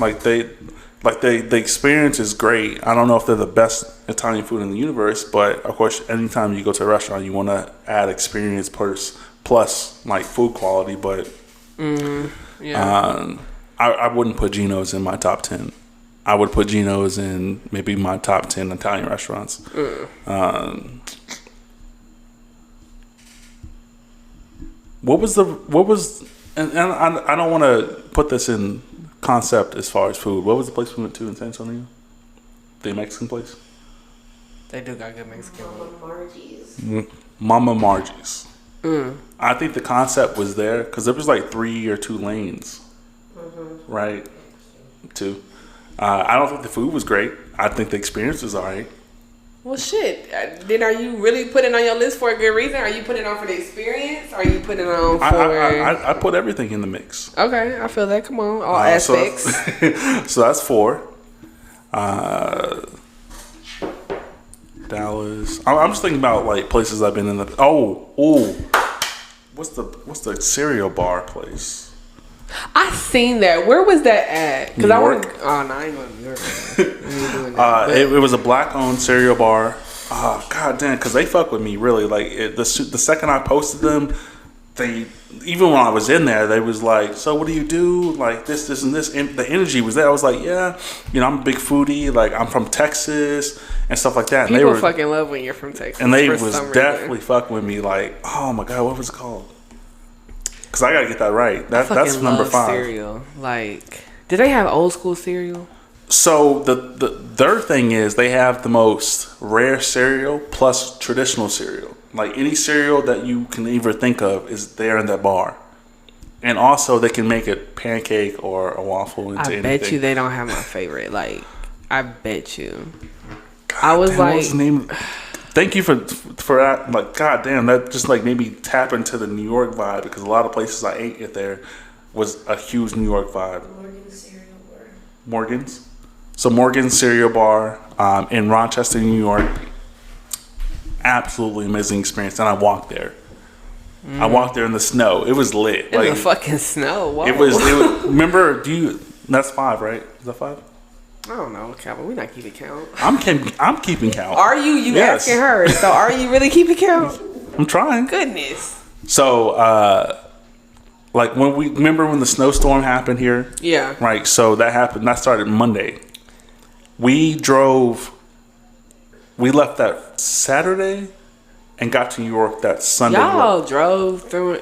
The experience is great. I don't know if they're the best Italian food in the universe, but of course, anytime you go to a restaurant, you want to add experience plus like food quality. But yeah, I wouldn't put Gino's in my top 10. I would put Gino's in maybe my top 10 Italian restaurants. What was and I don't want to put this in concept as far as food. What was the place we went to in San Antonio? The Mexican place? they do got good Mexican Mama food. Mama Margie's. I think the concept was there because there was like 3 or 2 lanes, right? 2. I don't think the food was great. I think the experience was all right. Well, shit. Then are you really putting it on your list for a good reason? Are you putting it on for the experience? Or are you putting it on for... I put everything in the mix. Okay, I feel that. Come on. All aspects. So that's 4. Dallas. I'm just thinking about like places I've been in. What's the cereal bar place? I seen that. Where was that at? New York? I ain't going to New York. Doing that. It was a black-owned cereal bar. Oh, god damn, because they fuck with me really. Like the second I posted them, they even when I was in there, they was like, "So what do you do?" Like this, and this. And the energy was there. I was like, "Yeah, I'm a big foodie. Like I'm from Texas and stuff like that." And People fucking love when you're from Texas. And they was definitely fucking with me. Like, oh my god, what was it called? Because I gotta get that right. That's number 5. Cereal. Like, did they have old school cereal? So their thing is they have the most rare cereal plus traditional cereal. Like any cereal that you can ever think of is there in that bar. And also they can make a pancake or a waffle into anything. I bet you they don't have my favorite. Like, I bet you. God, I was like, what's the name? Thank you for that. Like, god damn, that just like made me tap into the New York vibe because a lot of places I ate it there was a huge New York vibe. Morgan's cereal bar. Morgan's. So Morgan's cereal bar in Rochester, New York. Absolutely amazing experience. And I walked there. I walked there in the snow. It was lit. In the fucking snow. Whoa. It was. Remember? That's 5, right? Is that 5? I don't know, Calvin. We're not keeping count. I'm keeping count. Are you? You yes. asking her? So are you really keeping count? I'm trying. Goodness. So like when we remember when the snowstorm happened here. Yeah. Right. So that happened. That started Monday. We left that Saturday and got to New York that Sunday. Y'all drove through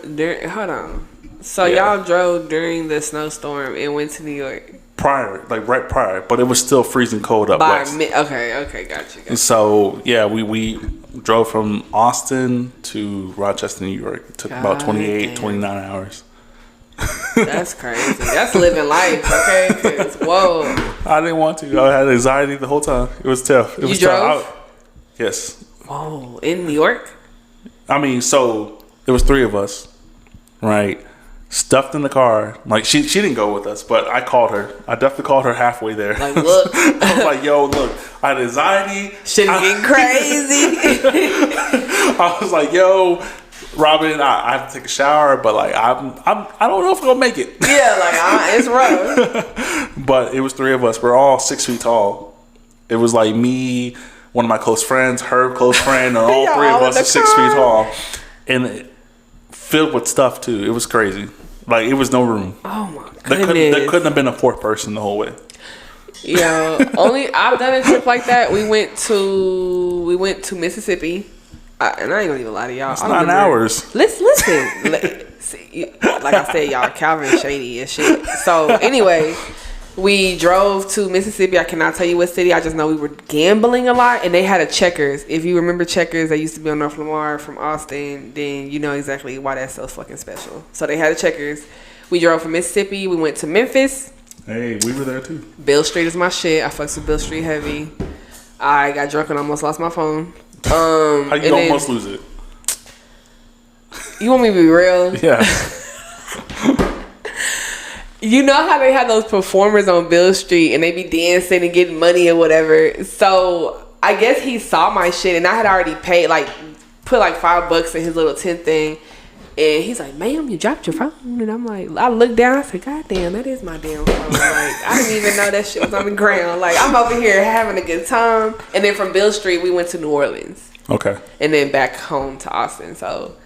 hold on. So y'all drove during the snowstorm and went to New York. Right prior, but it was still freezing cold up west. Okay, got you. And so we drove from Austin to Rochester, New York. It took about 29 hours. That's crazy. That's living life, okay? 'Cause, whoa. I didn't want to. I had anxiety the whole time. It was tough. You drove? Yes. Whoa, in New York? I mean, so there was 3 of us, right? Stuffed in the car. Like she didn't go with us, but I called her. I definitely called her halfway there. Like, look. I was like, yo, look, I had anxiety. Shit's getting crazy. I was like, yo, Robin, I have to take a shower, but like I don't know if I'm gonna make it. Yeah, like it's rough. But it was 3 of us. We're all 6 feet tall. It was like me, one of my close friends, her close friend, and all 3 of us are 6 feet tall, and filled with stuff too. It was crazy. Like it was no room. Oh my goodness. There couldn't have been a 4th person the whole way. Yo, I've done a trip like that. We went to Mississippi. And I ain't gonna even lie to y'all. It's 9 hours. Listen. Like I said, y'all, Calvin shady and shit. So anyway, we drove to Mississippi. I cannot tell you what city. I just know we were gambling a lot, and they had a Checkers. If you remember Checkers, they used to be on North Lamar from Austin. Then you know exactly why that's so fucking special. So they had a Checkers. We drove from Mississippi. We went to Memphis. Hey, we were there too. Beale Street is my shit. I fucks with Beale Street heavy. I got drunk and almost lost my phone. How you almost lose it? You want me to be real? Yeah. You know how they have those performers on Beale Street and they be dancing and getting money or whatever. So I guess he saw my shit and I had already paid, like, put like $5 in his little tent thing. And he's like, ma'am, you dropped your phone. And I'm like, I looked down. I said, God damn, that is my damn phone. Like, I didn't even know that shit was on the ground. Like, I'm over here having a good time. And then from Beale Street, we went to New Orleans. Okay. And then back home to Austin. So,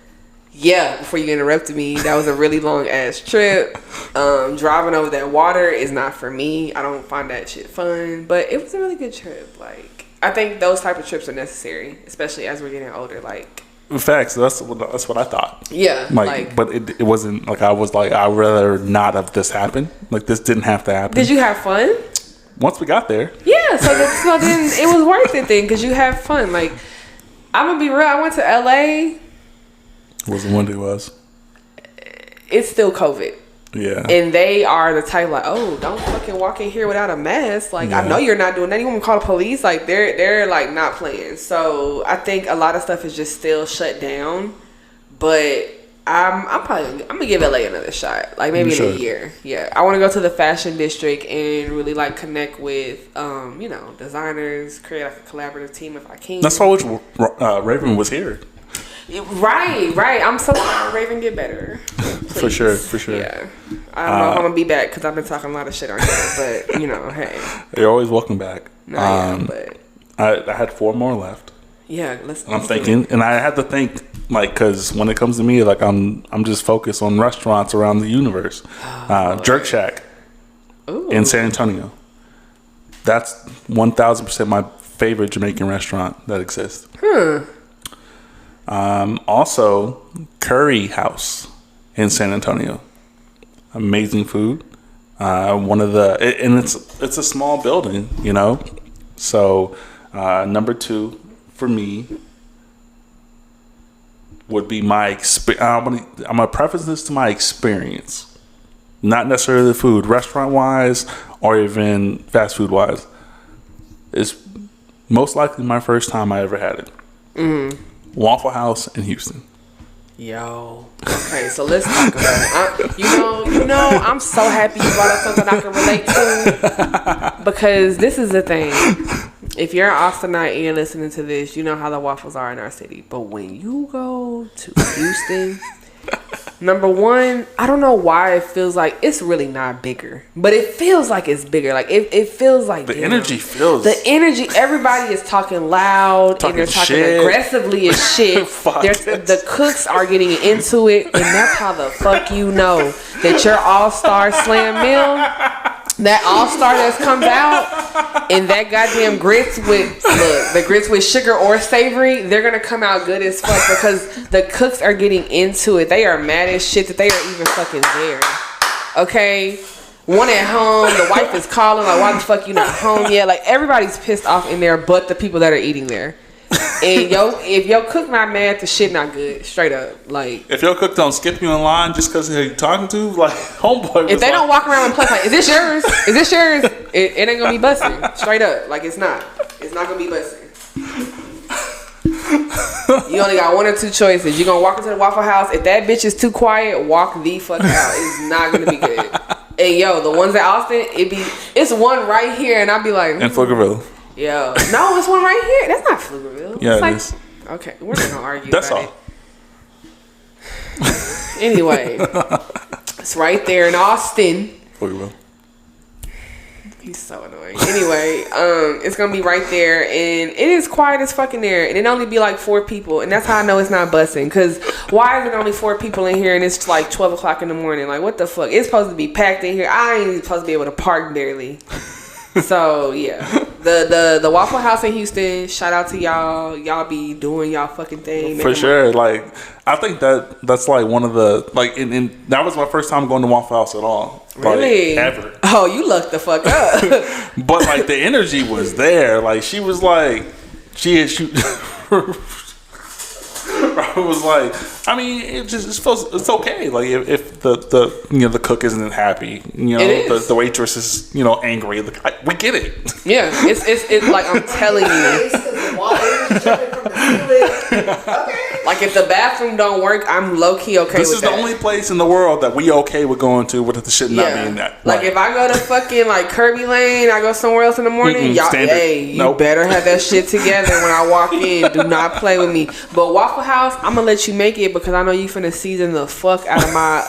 yeah, before you interrupted me, that was a really long ass trip. Driving over that water is not for me. I don't find that shit fun. But it was a really good trip. Like, I think those type of trips are necessary, especially as we're getting older. Like, in fact, that's what I thought. Yeah. Like but it wasn't like I was like, I'd rather not have this happen. Like, this didn't have to happen. Did you have fun? Once we got there. Yeah. So then it was worth it then because you have fun. Like, I'm going to be real. I went to LA. Wasn't when it was. It's still COVID. Yeah. And they are the type like, oh, don't fucking walk in here without a mask. Like, yeah. I know you're not doing that. You want to call the police? Like, they're like not playing. So I think a lot of stuff is just still shut down. But I'm gonna give LA another shot. Like maybe in a year. Yeah. I want to go to the fashion district and really like connect with designers, create like a collaborative team if I can. That's why Raven was here. Right. I'm so glad Raven get better. For sure. Yeah. I don't know if I'm gonna be back because I've been talking a lot of shit on here, but hey. You're always welcome back. But I had 4 more left. Yeah, I'm thinking, and I had to think, like, because when it comes to me, like, I'm just focused on restaurants around the universe. Jerk Shack in San Antonio. That's 1,000% my favorite Jamaican restaurant that exists. Also, Curry House in San Antonio. Amazing food. It's a small building, you know. So number 2 for me would be my experience. I'm gonna preface this to my experience, not necessarily the food, restaurant wise or even fast food wise. It's most likely my first time I ever had it. Waffle House in Houston. Yo. Okay, so let's talk about it. You know, I'm so happy you brought up something I can relate to. Because this is the thing. If you're an Austinite and you're listening to this, you know how the waffles are in our city. But when you go to Houston, Number one, I don't know why it feels like it's really not bigger, but it feels like it's bigger. Like it feels like the energy feels. The energy. Everybody is talking loud and they're talking aggressively as shit. The cooks are getting into it, and that's how the fuck you know that your all-star slam meal, that all-star that comes out, and that goddamn grits with the grits with sugar or savory, they're gonna come out good as fuck because the cooks are getting into it. They are mad as shit that they are even fucking there. Okay, one at home, the wife is calling like, "Why the fuck you not home yet?" Like everybody's pissed off in there, but the people that are eating there. And if your cook not mad, the shit not good. Straight up, like if your cook don't skip you in line just because you're talking to, like homeboy. If they don't walk around and plus like, "Is this yours? Is this yours?" It ain't gonna be busting. Straight up, like it's not. It's not gonna be busting. You only got one or two choices. You gonna walk into the Waffle House. If that bitch is too quiet, walk the fuck out. It's not gonna be good. And yo, the ones at Austin, it's one right here, and I'll be like, in Pflugerville. Yo, no, it's one right here. That's not Pflugerville. Yeah, it's like, it is. Okay, we're not gonna argue. That's about all. It. Anyway, it's right there in Austin. Pflugerville. He's so annoying. Anyway, it's gonna be right there, and it is quiet as fucking there, and it only be like 4 people, and that's how I know it's not busting. Cause why is it only 4 people in here, and it's like 12 o'clock in the morning? Like what the fuck? It's supposed to be packed in here. I ain't even supposed to be able to park barely. So yeah, the Waffle House in Houston. Shout out to y'all. Y'all be doing y'all fucking thing for sure. Like I think that's like one of the like, and that was my first time going to Waffle House at all. Really? Like, ever. Oh, you lucked the fuck up. But like the energy was there. Like she was like, she I was like, I mean, it feels it's okay. Like if the the cook isn't happy, the waitress is angry. Like, we get it. Yeah, it's like I'm telling you. Like if the bathroom don't work, I'm low key okay. This with is the only place in the world that we okay with going to with the shit not being that. Like if I go to fucking like Kirby Lane, I go somewhere else in the morning. Y'all, you better have that shit together when I walk in. Do not play with me. But Waffle House, I'm gonna let you make it because I know you finna season the fuck out of my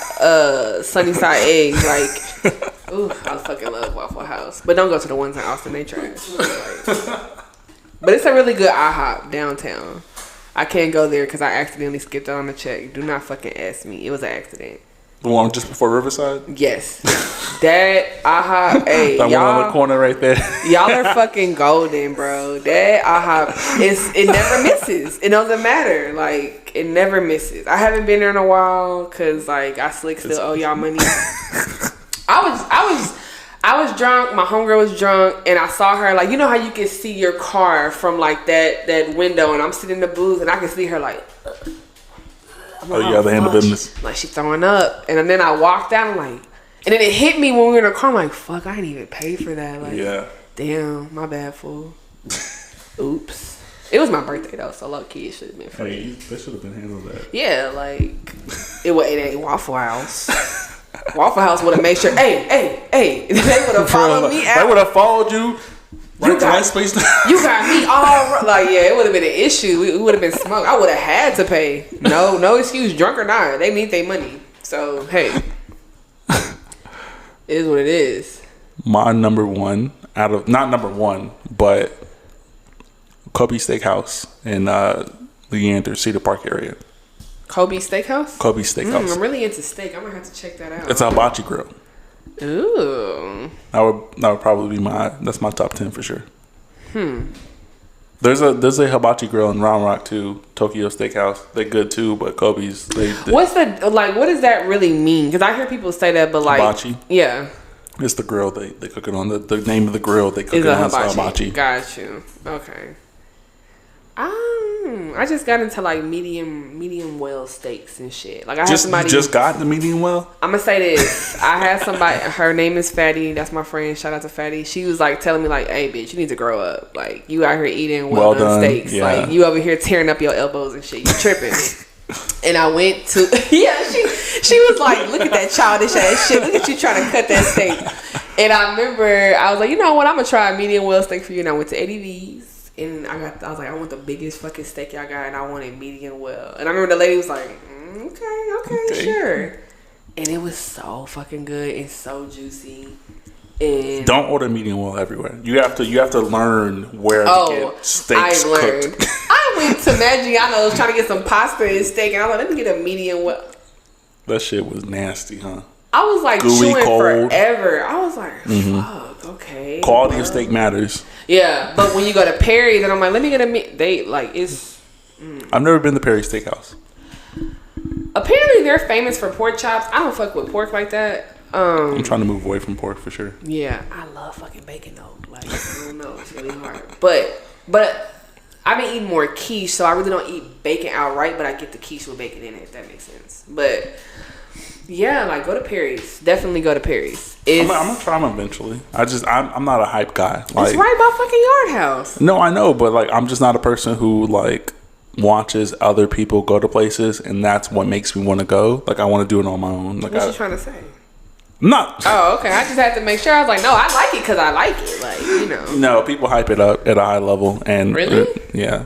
sunny side eggs. Like, ooh, I fucking love Waffle House. But don't go to the ones in Austin. They trash. But it's a really good IHOP downtown. I can't go there because I accidentally skipped out on the check. Do not fucking ask me. It was an accident. The one just before Riverside? Yes. That IHOP, hey, that y'all, one on the corner right there. Y'all are fucking golden, bro. That IHOP, it never misses. It doesn't matter. Like, it never misses. I haven't been there in a while because, like, I still owe y'all money. I was drunk. My homegirl was drunk, and I saw her. Like, you know how you can see your car from like that window, and I'm sitting in the booth, and I can see her like. Oh yeah, the end of business. Like she throwing up, and then I walked out. I'm like, and then it hit me when we were in the car. I'm like, fuck, I didn't even pay for that. Like, yeah, damn, my bad, fool. Oops. It was my birthday though, so low key it should have been free. Hey, they should have been handled that. Yeah, like it ain't Waffle House. Waffle House would have made sure. Hey, they would have followed me out. They would have followed you. Right to my space. You got me all like, yeah, it would have been an issue. We would have been smoked. I would have had to pay. No excuse, drunk or not. They need their money. So hey, it is what it is. My number one not number one, but Kobe Steakhouse in Leander, Cedar Park area. Kobe Steakhouse. Kobe Steakhouse. I'm really into steak. I'm gonna have to check that out. It's a hibachi grill. Ooh. That would probably be that's my top 10 for sure. There's a hibachi grill in Round Rock too, Tokyo Steakhouse. They're good too, but Kobe's What's the what does that really mean? Because I hear people say that, but like hibachi. Yeah. It's the grill they cook it on. The name of the grill they cook it on is hibachi. Got you. Okay. I just got into like medium well steaks and shit. Like I had somebody just got the medium well. I'm gonna say this. I had somebody. Her name is Fatty. That's my friend. Shout out to Fatty. She was like telling me like, "Hey, bitch, you need to grow up. Like you out here eating well done steaks. Yeah. Like you over here tearing up your elbows and shit. You tripping." And I went to She was like, "Look at that childish ass shit. Look at you trying to cut that steak." And I remember I was like, "You know what? I'm gonna try a medium well steak for you." And I went to Eddie V's. And I was like, I want the biggest fucking steak y'all got, and I want it medium well. And I remember the lady was like, Okay, sure. And it was so fucking good and so juicy. And don't order medium well everywhere. You have to learn where to get steaks cooked. I went to Maggiano's trying to get some pasta and steak, and I was like, let me get a medium well. That shit was nasty, huh? I was like gooey, chewing cold. forever. I was like, fuck, okay. Quality of steak matters. Yeah, but when you go to Perry's, and I'm like, let me get it's. I've never been to Perry's Steakhouse. Apparently, they're famous for pork chops. I don't fuck with pork like that. I'm trying to move away from pork for sure. Yeah, I love fucking bacon though. Like, I don't know, it's really hard. But I've been eating more quiche, so I really don't eat bacon outright, but I get the quiche with bacon in it, if that makes sense. But yeah, like, go to Perry's. Definitely go to Perry's. I'm gonna try them eventually. I'm not a hype guy. Like, it's right by fucking Yard House. No, I know, but like, I'm just not a person who like watches other people go to places, and that's what makes me want to go. Like, I want to do it on my own. Like, what you trying to say? Not. Oh, okay. I just had to make sure. I was like, no, I like it because I like it. Like, you know. No, people hype it up at a high level, and really, yeah.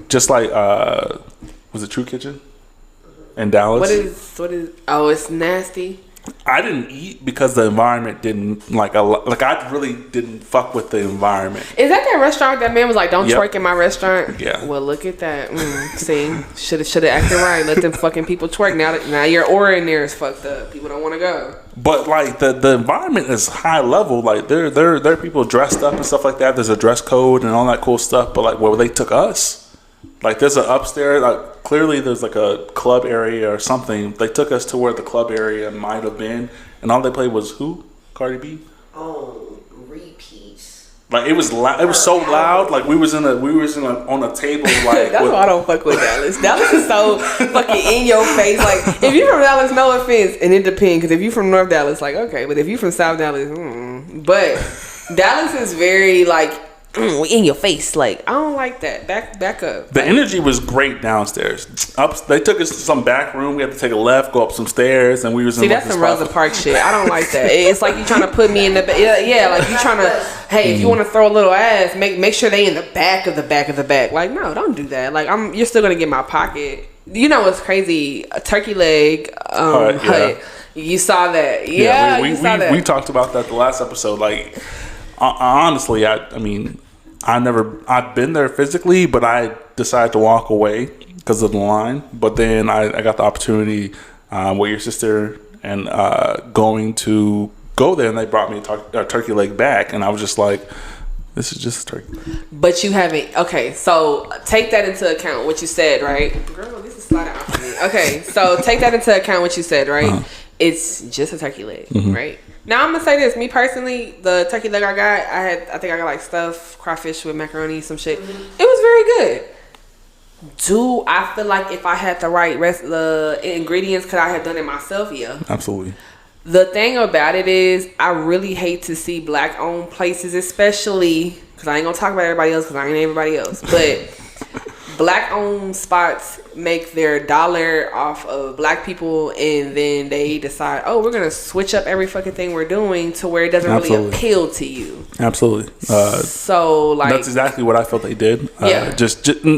Just like was it True Kitchen in Dallas? What is? Oh, it's nasty. I didn't eat because the environment didn't I really didn't fuck with the environment. Is that restaurant that man was like, don't twerk in my restaurant? Yeah. Well, look at that. See, should have acted right. Let them fucking people twerk. Now your aura in there is fucked up. People don't want to go. But like the environment is high level. Like there are people dressed up and stuff like that. There's a dress code and all that cool stuff. But like where they took us, like there's an upstairs. Like clearly there's like a club area or something. They took us to where the club area might have been, and all they played was who? Cardi B. Oh, repeats. Like it was it was so loud. Like we was on a table. Like that's why I don't fuck with Dallas. Dallas is so fucking in your face. Like if you from Dallas, no offense, and it depends. Because if you from North Dallas, like okay, but if you from South Dallas, but Dallas is very like in your face. Like I don't like that. Back up. The energy was great downstairs. They took us to some back room. We had to take a left, go up some stairs, and we was in. See, that's some Rosa Parks shit. I don't like that. It's like you trying to put me in the yeah, like you trying to. Hey, if you want to throw a little ass, make sure they in the back of the back of the back. Like no, don't do that. Like you're still gonna get my pocket. You know what's crazy? A turkey leg hut. You saw that? Yeah, you saw that. We talked about that the last episode. Like honestly, I mean. I've been there physically, but I decided to walk away because of the line. But then I got the opportunity with your sister and going to go there, and they brought me a turkey leg back, and I was just like, this is just a turkey. But you haven't. Okay, so take that into account. What you said, right? Girl, this is sliding out for me. Okay, so take that into account. What you said, right? Uh-huh. It's just a turkey leg, right? Now I'm gonna say this. Me personally, the turkey leg I got, I think I got like stuffed crawfish with macaroni, some shit. It was very good. Do I feel like if I had the right the ingredients, could I have done it myself? Yeah, absolutely. The thing about it is, I really hate to see black-owned places, especially because I ain't gonna talk about everybody else because I ain't everybody else, but. Black-owned spots make their dollar off of black people, and then they decide, oh, we're gonna switch up every fucking thing we're doing to where it doesn't really appeal to you. Absolutely. So like that's exactly what I felt they did. Yeah.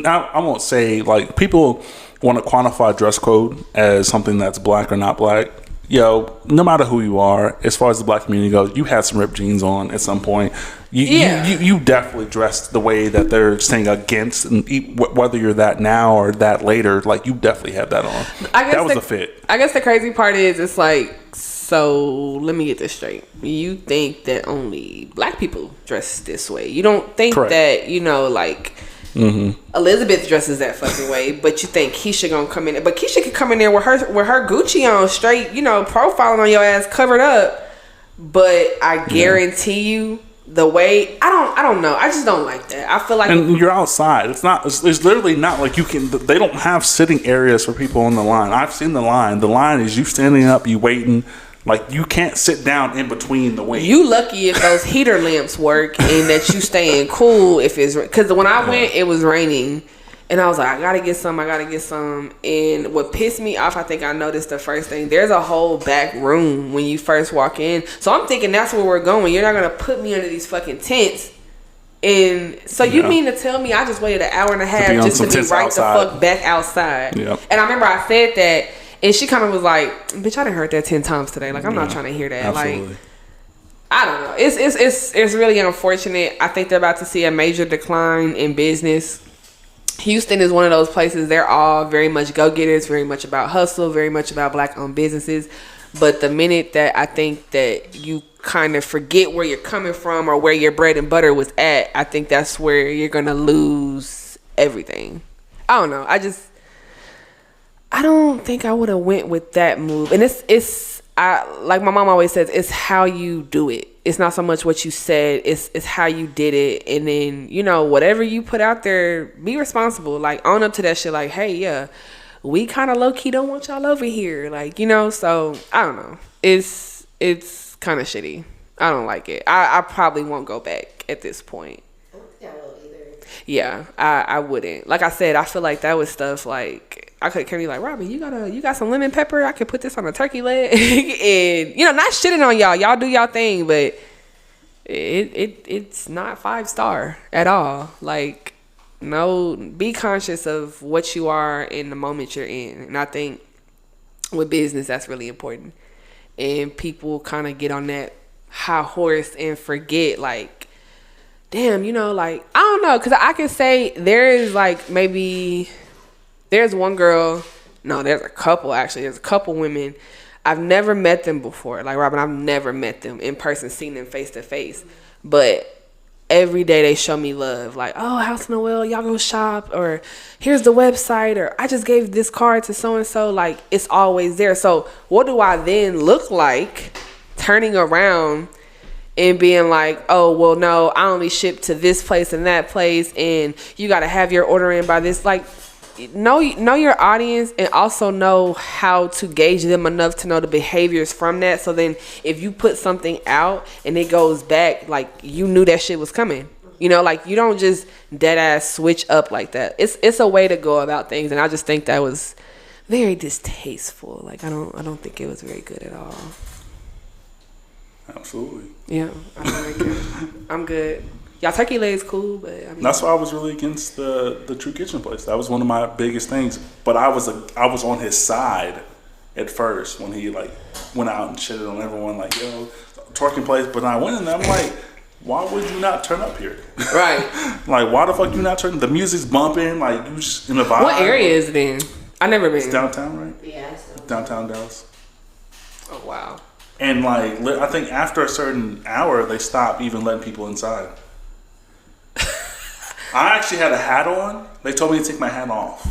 I won't say like people want to quantify dress code as something that's black or not black. Yo, no matter who you are, as far as the black community goes, you had some ripped jeans on at some point. You definitely dressed the way that they're saying against, and whether you're that now or that later, like you definitely had that on. That was a fit. I guess the crazy part is it's like, so let me get this straight. You think that only black people dress this way. You don't think that, like Elizabeth dresses that fucking way, but you think Keisha gonna come in there. But Keisha could come in there with her Gucci on straight, profiling on your ass covered up. But I guarantee you the way I don't know. I just don't like that. I feel like you're outside. It's literally not like you can. They don't have sitting areas for people on the line. I've seen the line. The line is you standing up, you waiting. Like you can't sit down in between the wait. You lucky if those heater lamps work and that you staying cool if it's because when I went it was raining and I was like I gotta get some. And what pissed me off, I think I noticed the first thing, there's a whole back room when you first walk in. So I'm thinking that's where we're going. You're not gonna put me under these fucking tents And so you mean to tell me I just waited an hour and a half just to be right outside. The fuck back outside? Yep. And I remember I said that, and she kind of was like, "Bitch, I done heard that 10 times today. Like, I'm not trying to hear that." Absolutely. Like, I don't know. It's really unfortunate. I think they're about to see a major decline in business. Houston is one of those places. They're all very much go-getters, very much about hustle, very much about Black-owned businesses. But the minute that I think that you kind of forget where you're coming from or where your bread and butter was at, I think that's where you're going to lose everything. I don't know. I don't think I would have went with that move. And like my mom always says, it's how you do it. It's not so much what you said, it's how you did it. And then, you know, whatever you put out there, be responsible. Like, own up to that shit. Like, hey, yeah, we kind of low-key don't want y'all over here. Like, you know, so I don't know. It's kind of shitty. I don't like it. I probably won't go back at this point. I don't think I will either. Yeah, I wouldn't. Like I said, I feel like that was stuff like, I could be like, Robin, you got some lemon pepper? I could put this on a turkey leg. And, you know, not shitting on y'all. Y'all do y'all thing, but it's not 5-star at all. Like, no, be conscious of what you are in the moment you're in. And I think with business, that's really important. And people kind of get on that high horse and forget, like, damn, you know, like, I don't know. Because I can say there is, like, maybe... There's one girl, no, there's a couple actually. There's a couple women. I've never met them before. Like, Robin, I've never met them in person, seen them face to face. But every day they show me love. Like, oh, House Noel, y'all go shop. Or here's the website. Or I just gave this card to so-and-so. Like, it's always there. So what do I then look like turning around and being like, oh, well, no, I only ship to this place and that place. And you got to have your order in by this. Like, know your audience and also know how to gauge them enough to know the behaviors from that. So then if you put something out and it goes back, like, you knew that shit was coming. You know, like, you don't just dead ass switch up like that. It's a way to go about things, and I just think that was very distasteful. Like, I don't think it was very good at all. Absolutely. Yeah, I don't like it. I'm good. Y'all turkey legs cool, but I mean, that's why I was really against the True Kitchen place. That was one of my biggest things. But I was on his side at first when he like went out and shitted on everyone, like, yo, twerking place. But I went in there, I'm like, why would you not turn up here? Right. Like, why the fuck you not turn? The music's bumping, like, you just in the vibe. What area is it in? I never been. It's downtown, right? Yeah, it's downtown Dallas. Oh wow. And like, I think after a certain hour, they stopped even letting people inside. I actually had a hat on. They told me to take my hat off.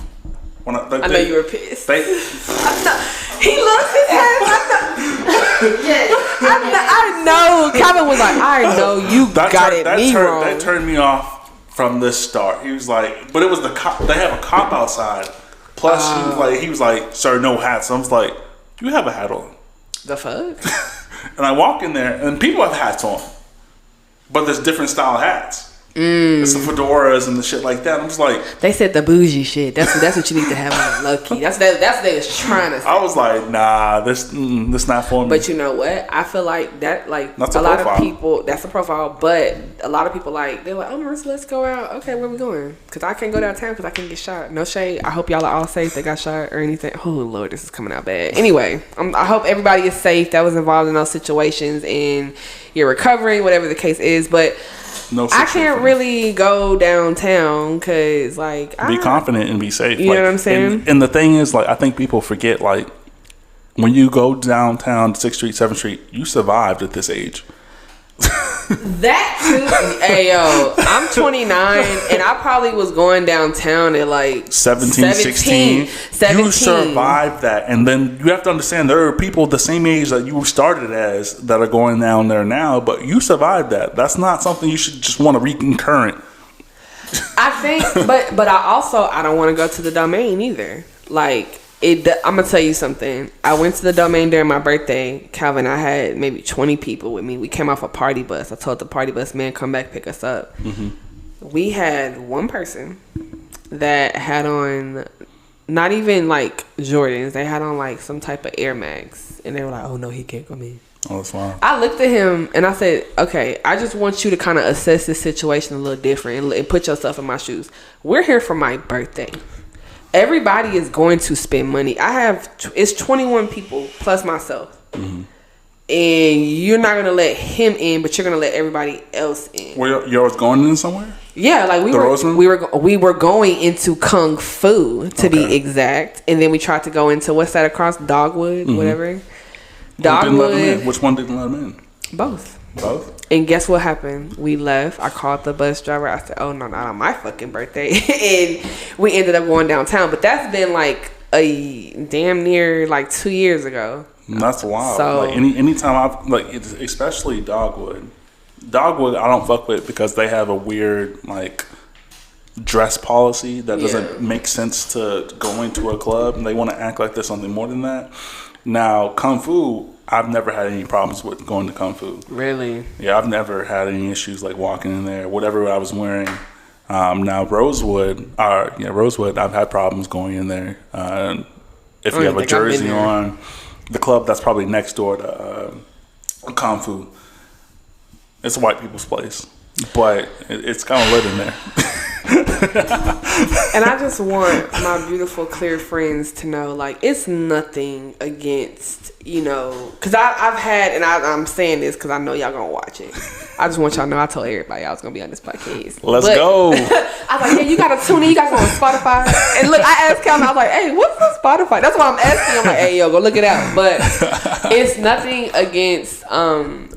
When I know you were pissed. He loves his hat. I know. Calvin was like, I know you got it wrong. That turned me off from the start. He was like, but it was the cop. They have a cop outside. Plus, he was like, sir, no hats. So I was like, you have a hat on. The fuck? And I walk in there, and people have hats on, but there's different style hats. It's the fedoras and the shit like that. I'm just like, they said the bougie shit. That's what you need to have on low key. That's what they was trying to say. I was like, nah, this not for me. But you know what? I feel like that, like, that's a lot of people, that's a profile. But a lot of people, like, they're like, oh, Marissa, let's go out. Okay, where we going? Because I can't go downtown because I can get shot. No shade. I hope y'all are all safe. They got shot or anything. Oh Lord, this is coming out bad. Anyway, I hope everybody is safe that was involved in those situations and you're recovering, whatever the case is. But I can't really go downtown because, like, be confident and be safe. You know what I'm saying? And the thing is, like, I think people forget, like, when you go downtown 6th Street, 7th Street, you survived at this age. That too. Hey, yo, I'm 29 and I probably was going downtown at like 17. 16. You survived that. And then you have to understand there are people the same age that you started as that are going down there now, but you survived that. That's not something you should just want to recurrent. I think, but I don't want to go to the Domain either. Like, I'm gonna tell you something. I went to the Domain during my birthday. Calvin, I had maybe 20 people with me. We came off a party bus. I told the party bus man, come back, pick us up. Mm-hmm. We had one person that had on not even like Jordans. They had on like some type of Air Max, and they were like, "Oh no, he can't come in." Oh, that's wild. I looked at him and I said, okay, I just want you to kind of assess this situation a little different and put yourself in my shoes. We're here for my birthday. Everybody is going to spend money. It's 21 people plus myself. Mm-hmm. And you're not going to let him in, but you're going to let everybody else in. Were yours going in somewhere? Yeah, like we were going into Kung Fu to be exact. And then we tried to go into, what's that across? Dogwood, whatever. Dogwood. Which one didn't let him in? Both. And guess what happened? We left. I called the bus driver. I said, oh, no, not on my fucking birthday. And we ended up going downtown. But that's been like a damn near like 2 years ago. That's wild. So, like anytime I've like, especially Dogwood, I don't fuck with because they have a weird like dress policy that doesn't make sense to go into a club, and they want to act like there's something more than that. Now, Kung Fu, I've never had any problems with going to Kung Fu. Really? Yeah, I've never had any issues like walking in there, whatever I was wearing. Now, Rosewood, I've had problems going in there. If you have a jersey on, the club that's probably next door to Kung Fu, it's a white people's place, but it's kind of lit in there. And I just want my beautiful, clear friends to know, like, it's nothing against, because I've had, and I'm saying this because I know y'all gonna watch it. I just want y'all to know I told everybody I was gonna be on this podcast. Let's go. I was like, yeah, you gotta tune in. You guys go on Spotify. And look, I asked Calvin, I was like, hey, what's on Spotify? That's what I'm asking. I'm like, hey, yo, go look it out. But it's nothing against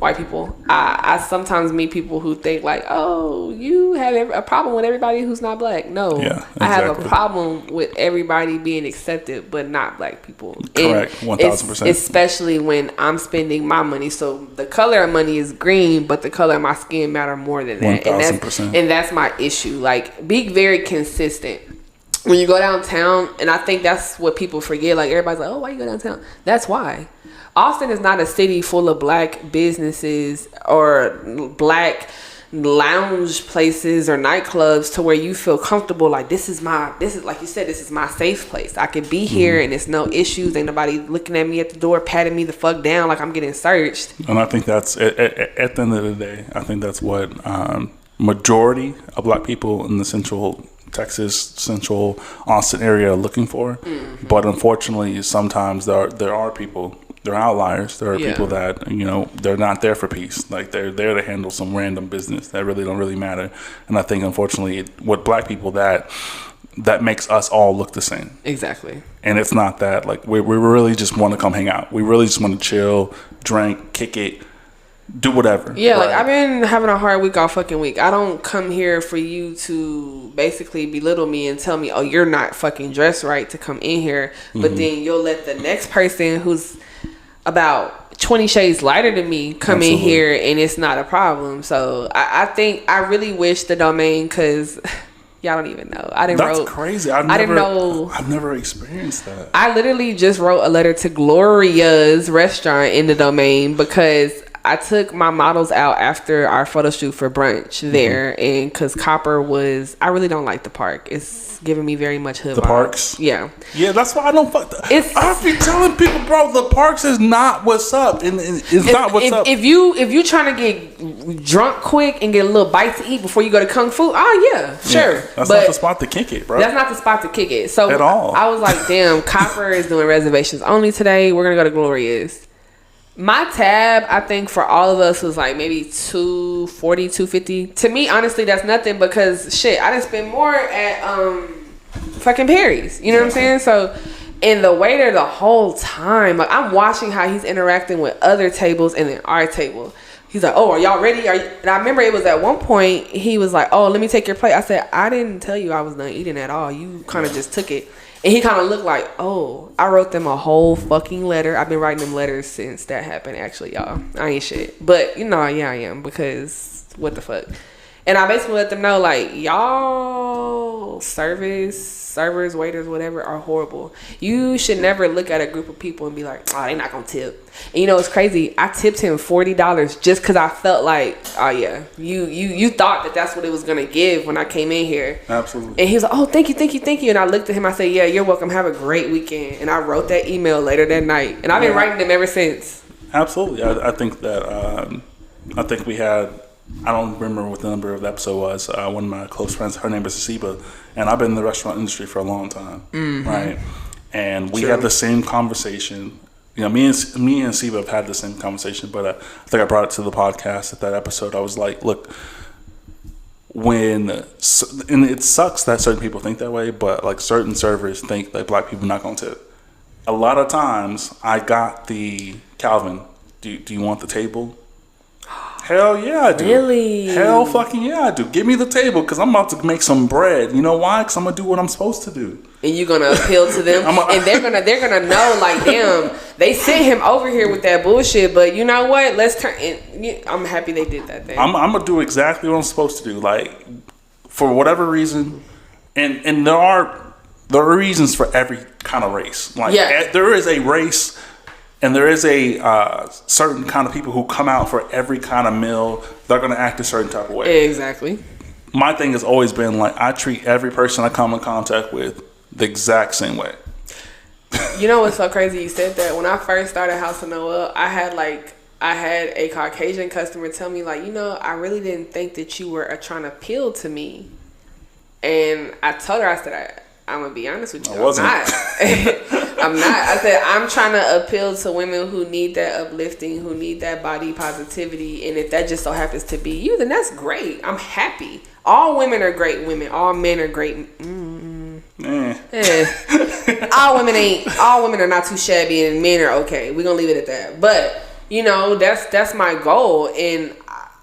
white people. I sometimes meet people who think like, oh, you have a problem with everybody who's not black. No, exactly. I have a problem with everybody being accepted, but not black people. Correct, 1,000%. Especially when I'm spending my money. So the color of money is green, but the color of my skin matter more than that. 1,000%. And that's my issue. Like, be very consistent. When you go downtown, and I think that's what people forget. Like, everybody's like, oh, why you go downtown? That's why. Austin is not a city full of black businesses or black lounge places or nightclubs to where you feel comfortable. Like, this is like you said, this is my safe place. I could be here and it's no issues. Ain't nobody looking at me at the door, patting me the fuck down like I'm getting searched. And I think that's at the end of the day, I think that's what majority of black people in the central Austin area are looking for. But unfortunately, sometimes there are people. They're outliers. There are people that, they're not there for peace. Like, they're there to handle some random business that really don't really matter. And I think, unfortunately, with black people, that makes us all look the same. Exactly. And it's not that. Like, we really just want to come hang out. We really just want to chill, drink, kick it, do whatever. Yeah, right? Like, I've been having a hard week all fucking week. I don't come here for you to basically belittle me and tell me, oh, you're not fucking dressed right to come in here. But then you'll let the next person who's about 20 shades lighter than me come in here and it's not a problem. So I think I really wish the domain, because y'all don't even know. That's crazy. I've never experienced that. I literally just wrote a letter to Gloria's restaurant in the domain because I took my models out after our photo shoot for brunch there, and because Copper I really don't like the park. It's giving me very much hood vibes. Parks? Yeah, that's why I don't fuck that. I be telling people, bro, the parks is not what's up, and it's not what's up. If you trying to get drunk quick and get a little bite to eat before you go to Kung Fu, sure. Yeah, that's not the spot to kick it, bro. That's not the spot to kick it. So at all. I was like, damn, Copper is doing reservations only today. We're gonna go to Gloria's. My tab, I think, for all of us was like maybe $240, $250. To me, honestly, that's nothing because shit, I didn't spend more at fucking Perry's. You know what I'm saying? So, and the waiter the whole time, like, I'm watching how he's interacting with other tables and then our table. He's like, oh, are y'all ready? And I remember it was at one point, he was like, oh, let me take your plate. I said, I didn't tell you I was done eating at all. You kind of just took it. And he kind of looked like, oh, I wrote them a whole fucking letter. I've been writing them letters since that happened, actually, y'all. I ain't shit. But, yeah, I am, because what the fuck. And I basically let them know, like, y'all servers, waiters, whatever, are horrible. You should never look at a group of people and be like, oh, they're not going to tip. And it's crazy. I tipped him $40 just because I felt like, oh, yeah, you thought that's what it was going to give when I came in here. Absolutely. And he was like, oh, thank you. And I looked at him. I said, yeah, you're welcome. Have a great weekend. And I wrote that email later that night. And I've been writing them ever since. Absolutely. I think that I think we had. I don't remember what the number of the episode was. One of my close friends, her name is Asiba, and I've been in the restaurant industry for a long time, right? And we had the same conversation. You know, me and Asiba have had the same conversation, but I think I brought it to the podcast at that episode. I was like, look, and it sucks that certain people think that way, but like certain servers think that black people not gonna tip. A lot of times, I got the Calvin. Do you want the table? Hell yeah, I do. Really? Hell fucking yeah, I do. Give me the table because I'm about to make some bread. You know why? Because I'm gonna do what I'm supposed to do. And you're gonna appeal to them, and they're gonna know like, damn, they sent him over here with that bullshit. But you know what? Let's turn. I'm happy they did that thing. I'm gonna do exactly what I'm supposed to do. Like for whatever reason, and there are reasons for every kind of race. Like there is a race. And there is a certain kind of people who come out for every kind of meal. They're going to act a certain type of way. Exactly. My thing has always been like, I treat every person I come in contact with the exact same way. You know what's so crazy? You said that. When I first started House of Noel, I had a Caucasian customer tell me like, I really didn't think that you were trying to appeal to me. And I told her, I said, I'm gonna be honest with you. I'm not. I'm not. I said I'm trying to appeal to women who need that uplifting, who need that body positivity, and if that just so happens to be you, then that's great. I'm happy. All women are great women. All men are great. All women are not too shabby, and men are okay. We're gonna leave it at that. But that's my goal, and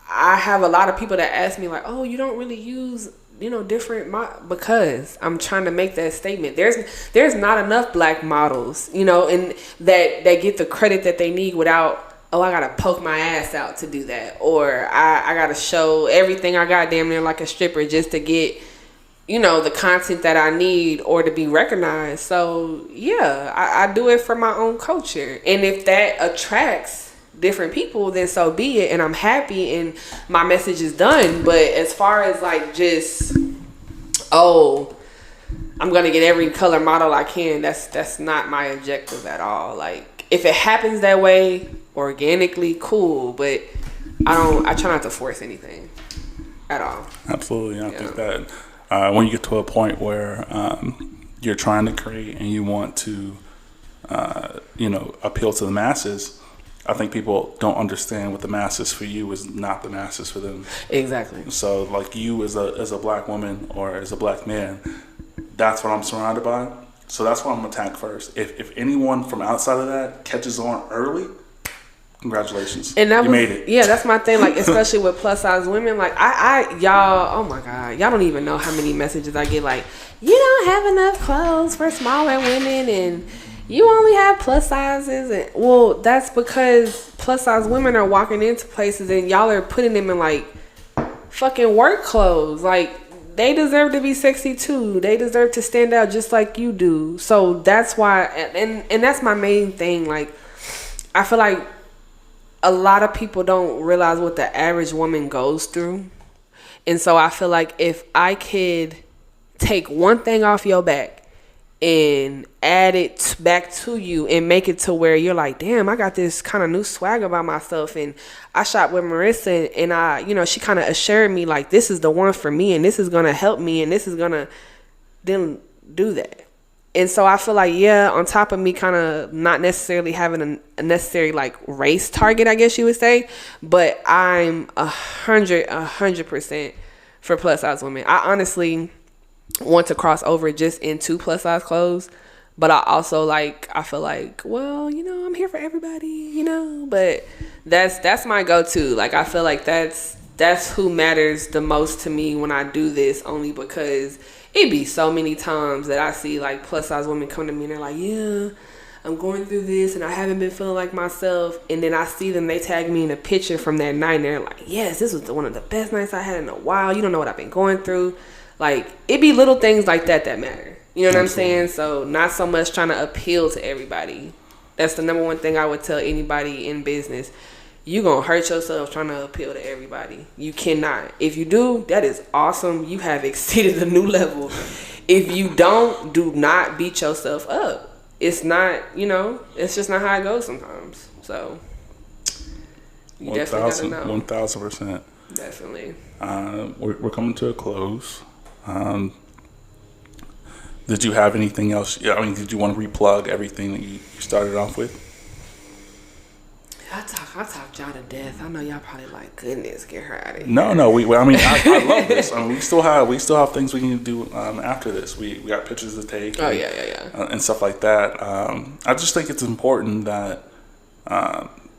I have a lot of people that ask me like, oh, you don't really use different because I'm trying to make that statement. There's not enough black models, and that get the credit that they need without, I gotta poke my ass out to do that, or I gotta show everything I got damn near like a stripper just to get, the content that I need or to be recognized. So yeah, I do it for my own culture, and if that attracts different people, then so be it, and I'm happy and my message is done. But as far as like just I'm gonna get every color model I can, that's not my objective at all. Like if it happens that way organically, cool, but I try not to force anything at all. Absolutely. I think that when you get to a point where you're trying to create and you want to appeal to the masses, I think people don't understand what the masses for you is not the masses for them. Exactly. So, like you as a black woman or as a black man, that's what I'm surrounded by. So that's what I'm gonna attack first. If anyone from outside of that catches on early, congratulations. And you made it. Yeah, that's my thing. Like especially with plus size women, like y'all, oh my God, y'all don't even know how many messages I get. Like, you don't have enough clothes for smaller women, and you only have plus sizes. And well, that's because plus size women are walking into places and y'all are putting them in like fucking work clothes. Like they deserve to be sexy too. They deserve to stand out just like you do. So that's why, and that's my main thing. Like I feel like a lot of people don't realize what the average woman goes through. And so I feel like if I could take one thing off your back and add it back to you and make it to where you're like, damn, I got this kind of new swag about myself. And I shot with Marissa, and she kind of assured me like, this is the one for me, and this is going to help me, and this is going to then do that. And so I feel like, yeah, on top of me kind of not necessarily having a necessary like race target, I guess you would say, but I'm 100% for plus size women. I honestly want to cross over just into plus size clothes, but I also I feel like, well, I'm here for everybody, but that's my go-to. Like I feel like that's who matters the most to me when I do this, only because it be so many times that I see like plus size women come to me and they're like, yeah, I'm going through this and I haven't been feeling like myself. And then I see them, they tag me in a picture from that night and they're like, yes, this was one of the best nights I had in a while. You don't know what I've been going through. Like, it be little things like that matter. You know what I'm saying? So, not so much trying to appeal to everybody. That's the number one thing I would tell anybody in business. You gonna hurt yourself trying to appeal to everybody. You cannot. If you do, that is awesome. You have exceeded a new level. If you don't, do not beat yourself up. It's not, it's just not how it goes sometimes. So, You definitely gotta know. 1,000%. Definitely. We're coming to a close. Did you have anything else? Yeah, I mean, did you want to replug everything that you started off with? I talked y'all to death. I know y'all probably like, goodness, get her out of here. No. I love this. I mean, we still have things we can do after this. We got pictures to take. Oh, and, yeah. And stuff like that. I just think it's important that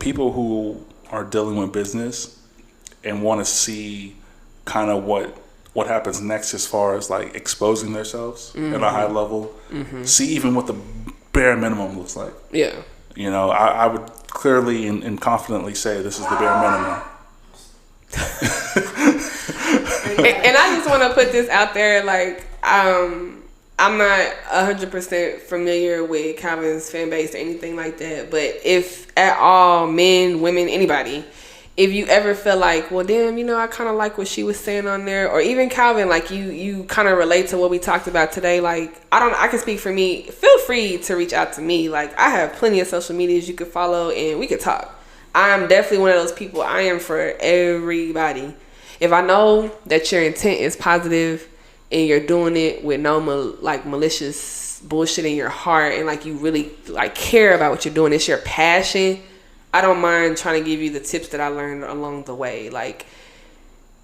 people who are dealing with business and want to see kind of what happens next as far as like exposing themselves at a high level, see even what the bare minimum looks like. Yeah. You know, I would clearly and confidently say this is the bare minimum. And I just want to put this out there, like, I'm not 100% familiar with Calvin's fan base or anything like that, but if at all, men, women, anybody, if you ever feel like, well, damn, you know, I kind of like what she was saying on there, or even Calvin, like you kind of relate to what we talked about today, like, I can speak for me, feel free to reach out to me. Like, I have plenty of social medias you could follow and we could talk. I'm definitely one of those people. I am for everybody. If I know that your intent is positive and you're doing it with no malicious bullshit in your heart, and like you really like care about what you're doing, it's your passion, I don't mind trying to give you the tips that I learned along the way. Like,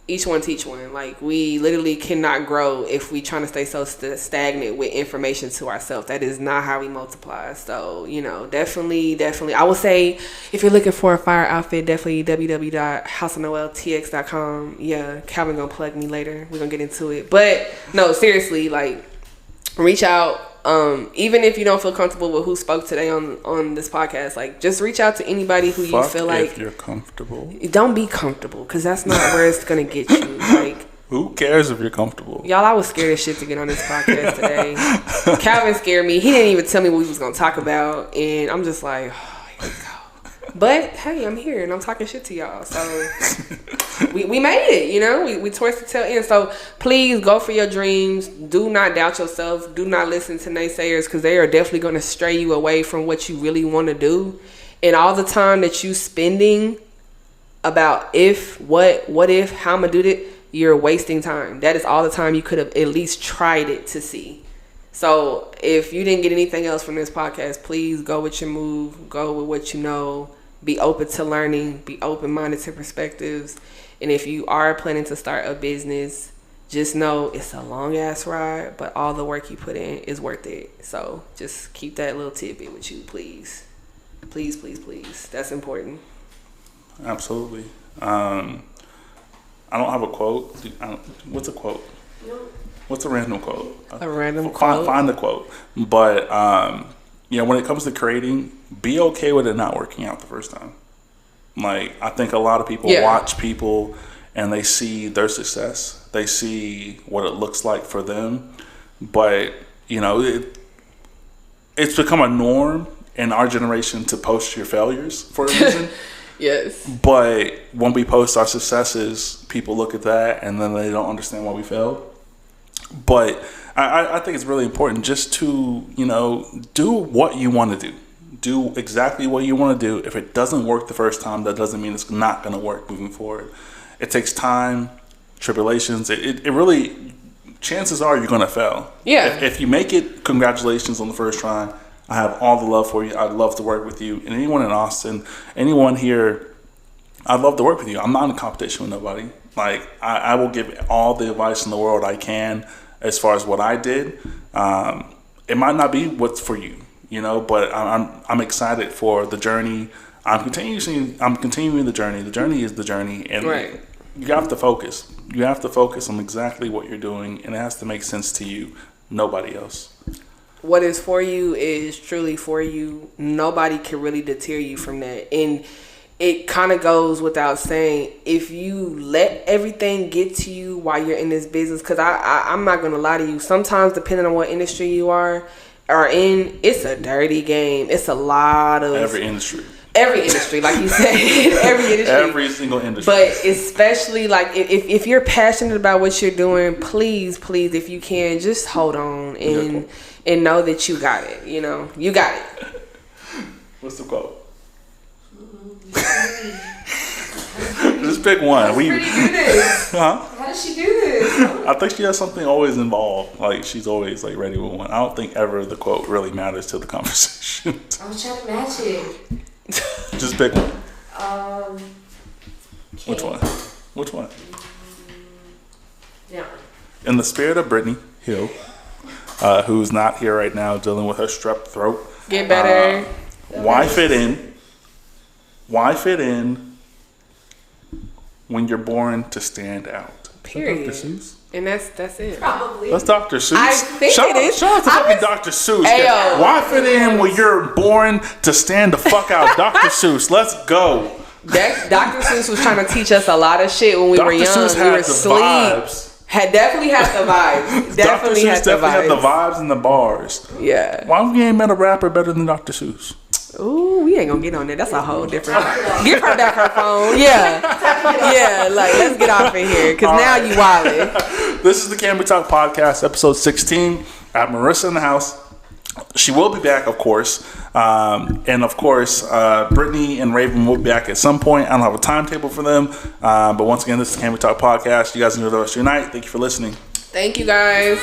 each one teach one. Like, we literally cannot grow if we trying to stay so stagnant with information to ourselves. That is not how we multiply. So, you know, definitely. I will say, if you're looking for a fire outfit, definitely www.houseofnoeltx.com. Yeah, Calvin gonna plug me later. We're gonna get into it. But no, seriously, like, reach out. Even if you don't feel comfortable with who spoke today on this podcast, like, just reach out to anybody who you feel like, if you're comfortable. Don't be comfortable, because that's not where it's gonna get you. Like, who cares if you're comfortable? Y'all, I was scared as shit to get on this podcast today. Calvin scared me. He didn't even tell me what we was gonna talk about, and I'm just like, oh, here we go. But hey, I'm here and I'm talking shit to y'all. So we made it, you know. We towards the tail end. So please go for your dreams. Do not doubt yourself. Do not listen to naysayers, because they are definitely going to stray you away from what you really want to do. And all the time that you spending about what if, how I'm gonna do it, you're wasting time. That is all the time you could have at least tried it to see. So if you didn't get anything else from this podcast, please go with your move. Go with what you know. Be open to learning. Be open-minded to perspectives. And if you are planning to start a business, just know it's a long-ass ride, but all the work you put in is worth it. So just keep that little tidbit with you, please. Please, please, please. That's important. Absolutely. I don't have a quote. What's a quote? What's a random quote? A random quote? Find the quote. But, you know, when it comes to creating, be okay with it not working out the first time. Like, I think a lot of people watch people and they see their success. They see what it looks like for them. But, you know, it's become a norm in our generation to post your failures for a reason. Yes. But when we post our successes, people look at that and then they don't understand why we failed. But I think it's really important just to, you know, do what you want to do. Do exactly what you want to do. If it doesn't work the first time, that doesn't mean it's not going to work moving forward. It takes time, tribulations. It really, chances are you're going to fail. Yeah. If you make it, congratulations on the first try. I have all the love for you. I'd love to work with you. And anyone in Austin, anyone here, I'd love to work with you. I'm not in competition with nobody. Like, I will give all the advice in the world I can as far as what I did. It might not be what's for you, you know, but I'm excited for the journey. I'm continuing the journey. The journey is the journey, and right. You have to focus. You have to focus on exactly what you're doing, and it has to make sense to you, nobody else. What is for you is truly for you. Nobody can really deter you from that. And it kind of goes without saying, if you let everything get to you while you're in this business, because I'm not going to lie to you, sometimes depending on what industry you are in, it's a dirty game. It's a lot of... Every industry, like you said. Every single industry. But especially, like, if you're passionate about what you're doing, please, if you can, just hold on and know that you got it. You know, you got it. What's the quote? Just pick one. How does Brittany do this? Huh? How does she do this? I think she has something always involved. Like she's always like ready with one. I don't think ever the quote really matters to the conversation. I was trying to match it. Just pick one. Which okay. one? Which one? Yeah. In the spirit of Brittany Hill, who's not here right now, dealing with her strep throat. Get better. Why fit in? Why fit in when you're born to stand out? Period. Dr. Seuss? And that's it. Probably. That's Dr. Seuss. I think shout it is. Shout out to I fucking was- Dr. Seuss. Ayo. Why fit in when you're born to stand the fuck out? Dr. Seuss, let's go. Dr. Seuss was trying to teach us a lot of shit when we were Dr. young. Seuss We had were the asleep. vibes. Definitely had the vibes. Definitely had the Definitely had the vibes. vibes and the bars. Yeah. Why we ain't met a rapper better than Dr. Seuss? Ooh, we ain't gonna get on there. That's a whole different. Give her back her phone. Yeah. Yeah, like let's get off of here. Cause now you wildin'. This is the Can We Talk Podcast, episode 16. I have Marissa in the house. She will be back, of course. And of course, Brittany and Raven will be back at some point. I don't have a timetable for them. But once again, this is the Can We Talk Podcast. You guys enjoy the rest of your night. Thank you for listening. Thank you guys.